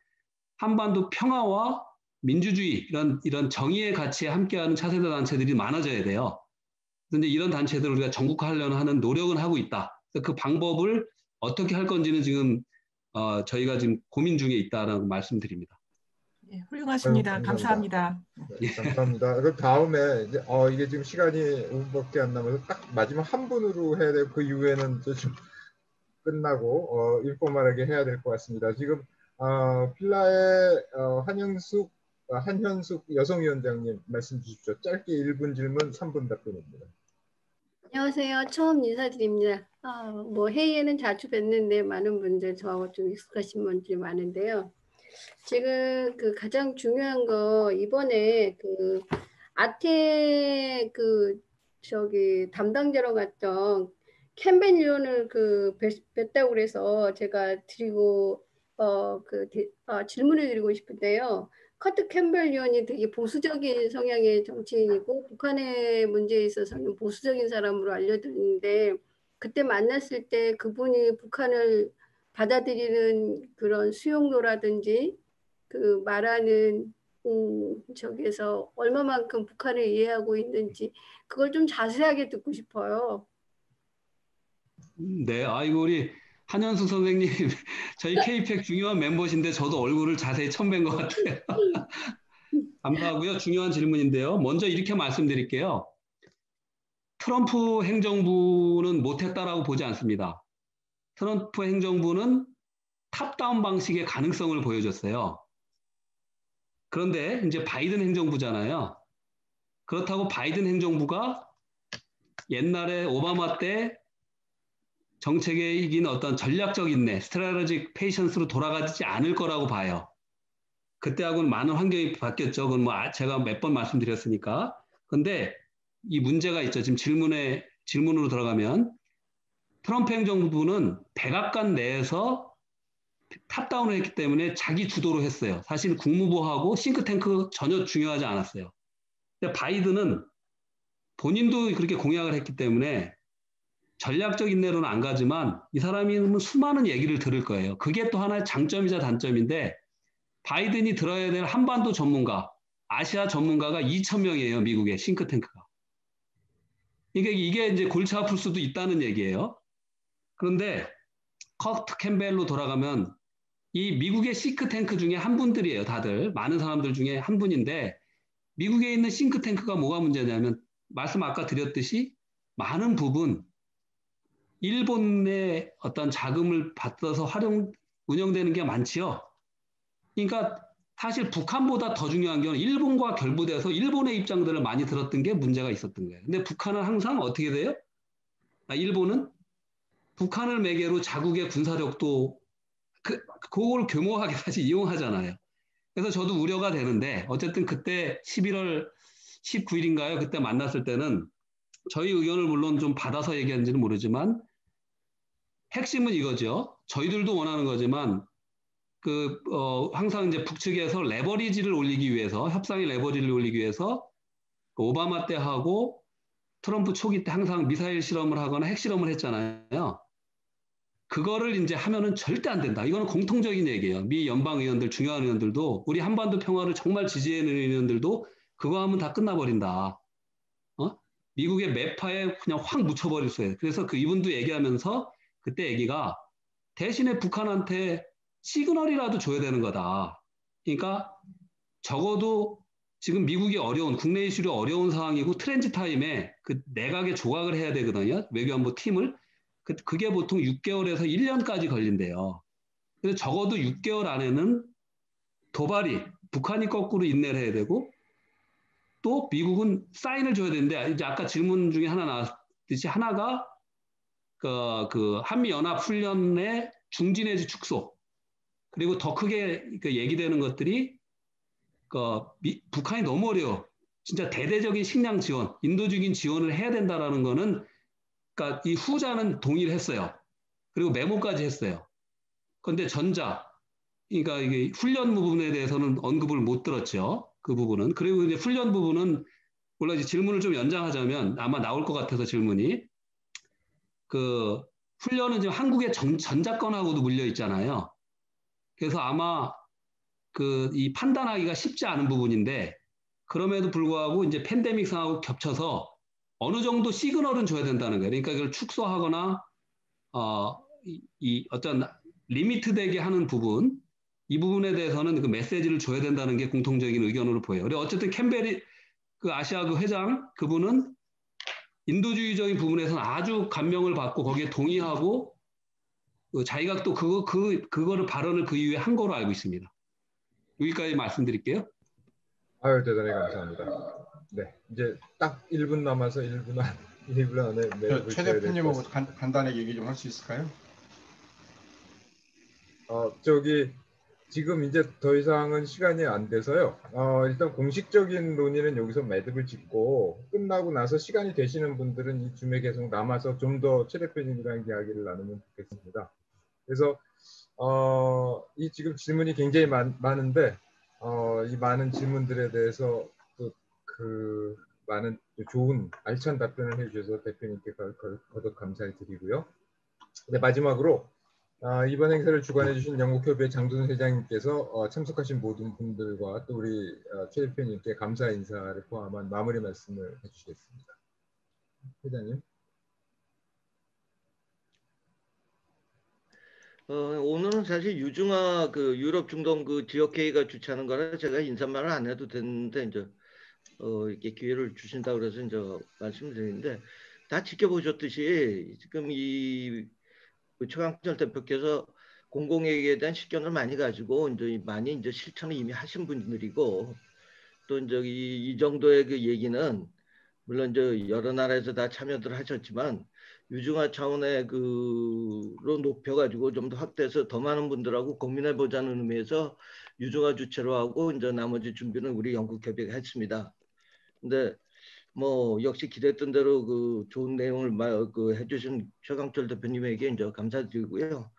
한반도 평화와 민주주의 이런 정의의 가치에 함께하는 차세대 단체들이 많아져야 돼요. 그런데 이런 단체들을 우리가 전국화하려는 하는 노력은 하고 있다. 그래서 그 방법을 어떻게 할 건지는 지금 저희가 지금 고민 중에 있다라고 말씀드립니다. 예, 훌륭하십니다. 아유, 감사합니다. 네, 감사합니다. 그 다음에 이제 이게 지금 시간이 5분밖에 안 남아서 딱 마지막 한 분으로 해야 되고 그 이후에는 좀 끝나고 인포멀하게 해야 될 것 같습니다. 지금 필라의 한현숙 여성위원장님 말씀 주십시오. 짧게 1분 질문, 3분 답변입니다. 안녕하세요. 처음 인사드립니다. 뭐 회의에는 자주 뵀는데 많은 분들 저하고 좀 익숙하신 분들이 많은데요. 지금 그 가장 중요한 거 이번에 그 아태 담당자로 갔던 캠벨 의원을 뵀다고 그래서 제가 질문을 드리고 싶은데요. 커트 캠벨 의원이 되게 보수적인 성향의 정치인이고 북한의 문제에 있어서는 보수적인 사람으로 알려드리는데 그때 만났을 때 그분이 북한을 받아들이는 그런 수용도라든지 그 말하는 저기에서 얼마만큼 북한을 이해하고 있는지 그걸 좀 자세하게 듣고 싶어요. 네, 아이고 우리 한현숙 선생님, 저희 KPEC 중요한 멤버신데 저도 얼굴을 자세히 처음 뵌 것 같아요. 감사하고요. 중요한 질문인데요. 먼저 이렇게 말씀드릴게요. 트럼프 행정부는 못했다라고 보지 않습니다. 트럼프 행정부는 탑다운 방식의 가능성을 보여줬어요. 그런데 이제 바이든 행정부잖아요. 그렇다고 바이든 행정부가 옛날에 오바마 때 정책에 이긴 어떤 전략적 인내, 스트래티직 페이션스로 돌아가지 않을 거라고 봐요. 그때하고는 많은 환경이 바뀌었죠. 그건 뭐 제가 몇 번 말씀드렸으니까. 근데 이 문제가 있죠. 지금 질문으로 들어가면 트럼프 행정부는 백악관 내에서 탑다운을 했기 때문에 자기 주도로 했어요. 사실 국무부하고 싱크탱크 전혀 중요하지 않았어요. 근데 바이든은 본인도 그렇게 공약을 했기 때문에 전략적 인내로는 안 가지만 이 사람이 수많은 얘기를 들을 거예요. 그게 또 하나의 장점이자 단점인데 바이든이 들어야 될 한반도 전문가, 아시아 전문가가 2,000명이에요. 미국의 싱크탱크가. 이게 이제 골치 아플 수도 있다는 얘기예요. 그런데 커트 캠벨로 돌아가면 이 미국의 싱크탱크 중에 한 분들이에요. 다들 많은 사람들 중에 한 분인데 미국에 있는 싱크탱크가 뭐가 문제냐면 말씀 아까 드렸듯이 많은 부분 일본의 어떤 자금을 받아서 운영되는 게 많지요. 그러니까 사실 북한보다 더 중요한 건 일본과 결부돼서 일본의 입장들을 많이 들었던 게 문제가 있었던 거예요. 근데 북한은 항상 어떻게 돼요? 일본은 북한을 매개로 자국의 군사력도 그걸 교모하게 사실 이용하잖아요. 그래서 저도 우려가 되는데 어쨌든 그때 11월 19일인가요? 그때 만났을 때는 저희 의견을 물론 좀 받아서 얘기하는지는 모르지만 핵심은 이거죠. 저희들도 원하는 거지만 항상 이제 북측에서 레버리지를 올리기 위해서 협상의 레버리지를 올리기 위해서 오바마 때 하고 트럼프 초기 때 항상 미사일 실험을 하거나 핵 실험을 했잖아요. 그거를 이제 하면은 절대 안 된다. 이거는 공통적인 얘기예요. 미 연방 의원들, 중요한 의원들도 우리 한반도 평화를 정말 지지하는 의원들도 그거 하면 다 끝나버린다. 미국의 매파에 그냥 확 묻혀버렸어요. 그래서 이분도 얘기하면서 그때 얘기가 대신에 북한한테 시그널이라도 줘야 되는 거다. 그러니까 적어도 지금 미국이 국내 이슈로 어려운 상황이고 트렌지 타임에 그 내각에 조각을 해야 되거든요. 외교안보 팀을. 그게 보통 6개월에서 1년까지 걸린대요. 그래서 적어도 6개월 안에는 북한이 거꾸로 인내를 해야 되고 또 미국은 사인을 줘야 되는데 이제 아까 질문 중에 하나 나왔듯이 하나가 한미연합훈련의 중지 내지 축소 그리고 더 크게 얘기되는 것들이 북한이 너무 어려워. 진짜 대대적인 식량 지원, 인도적인 지원을 해야 된다라는 거는 그러니까 이 후자는 동의를 했어요. 그리고 메모까지 했어요. 그런데 그러니까 이게 훈련 부분에 대해서는 언급을 못 들었죠. 그 부분은. 그리고 이제 훈련 부분은 물론 이제 질문을 좀 연장하자면 아마 나올 것 같아서 질문이 훈련은 지금 한국의 전자권하고도 물려 있잖아요. 그래서 아마 이 판단하기가 쉽지 않은 부분인데 그럼에도 불구하고 이제 팬데믹 상하고 겹쳐서 어느 정도 시그널은 줘야 된다는 거예요. 그러니까 이걸 축소하거나 어떤 리미트되게 하는 부분 이 부분에 대해서는 그 메시지를 줘야 된다는 게 공통적인 의견으로 보여요. 그리고 어쨌든 캠벨이 아시아 회장 그분은 인도주의적인 부분에서는 아주 감명을 받고 거기에 동의하고 자기가 또 그거를 발언을 그 이후에 한 거로 알고 있습니다. 여기까지 말씀드릴게요. 아유, 대단히 감사합니다. 네, 이제 딱 1분 남아서 1분 안에 최 대표님하고 간단하게 얘기 좀 할 수 있을까요? 지금 이제 더 이상은 시간이 안 돼서요. 일단 공식적인 논의는 여기서 매듭을 짓고 끝나고 나서 시간이 되시는 분들은 이 줌에 계속 남아서 좀 더 최 대표님이랑 이야기를 나누면 좋겠습니다. 그래서 이 지금 질문이 굉장히 많은데 이 많은 질문들에 대해서 또 많은 좋은 알찬 답변을 해주셔서 대표님께 거듭 감사드리고요. 네, 마지막으로 이번 행사를 주관해 주신 영국협의회 장도순 회장님께서 참석하신 모든 분들과 또 우리 최 대표님께 감사 인사를 포함한 마무리 말씀을 해주시겠습니다. 회장님. 오늘은 사실 유중화 그 유럽 중동 그 지역회의가 주최하는 거라 제가 인사말을 안 해도 되는데 이제 이렇게 기회를 주신다 그래서 이제 말씀드리는데 다 지켜보셨듯이 지금 이 최강철 대표께서 공공회계에 대한 식견을 많이 가지고 이제 많이 이제 실천을 이미 하신 분들이고 또 이제 이 정도의 그 얘기는 물론 이제 여러 나라에서 다 참여들 하셨지만 유중화 차원의 그로 높여가지고 좀 더 확대해서 더 많은 분들하고 고민해 보자는 의미에서 유중화 주체로 하고 이제 나머지 준비는 우리 영국협의회가 했습니다. 근데 뭐 역시 기대했던 대로 그 좋은 내용을 그 해주신 최강철 대표님에게 이제 감사드리고요.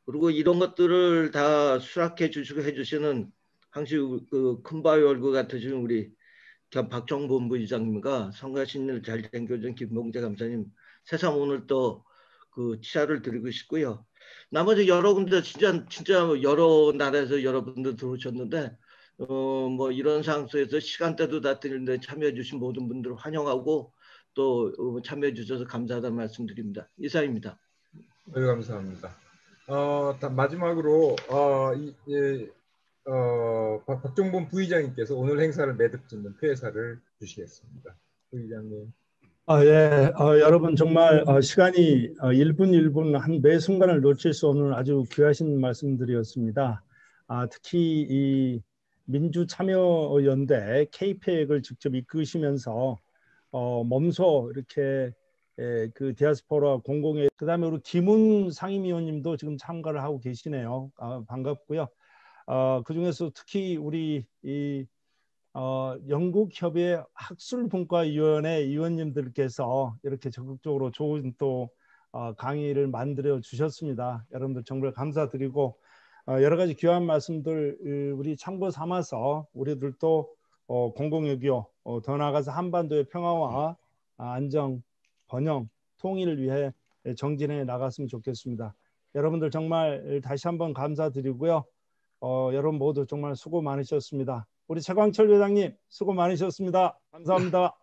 그리고 이런 것들을 다 수락해 주시고 해주시는 항상 그 큰바위 얼굴 같으신 우리 박정본부의장님과 성가신을 잘 챙겨준 김봉재 감사님 새삼 오늘 또 그 치하를 드리고 싶고요. 나머지 여러 군데 진짜 여러 나라에서 여러분들 들어오셨는데 뭐 이런 상황 속에서 시간대도 다 드리는데 참여해 주신 모든 분들 환영하고 또 참여해 주셔서 감사하다는 말씀드립니다. 이상입니다. 네, 감사합니다. 마지막으로 박종본 부의장님께서 오늘 행사를 매듭 짓는 폐회사를 주시겠습니다. 부의장님. 예, 여러분 정말 시간이 1분 1분 한 매 순간을 놓칠 수 없는 아주 귀하신 말씀들이었습니다. 특히 이 민주참여연대 K-팩을 직접 이끄시면서 몸소 이렇게 그 디아스포라 공공회 그다음에 우리 김훈 상임위원님도 지금 참가를 하고 계시네요. 반갑고요. 그 중에서 특히 우리 이 영국협의회 학술분과위원회 위원님들께서 이렇게 적극적으로 좋은 또 강의를 만들어 주셨습니다. 여러분들 정말 감사드리고 여러 가지 귀한 말씀들 우리 참고 삼아서 우리들도 공공외교 더 나아가서 한반도의 평화와 안정, 번영, 통일을 위해 정진해 나갔으면 좋겠습니다. 여러분들 정말 다시 한번 감사드리고요. 여러분 모두 정말 수고 많으셨습니다. 우리 최광철 회장님 수고 많으셨습니다. 감사합니다.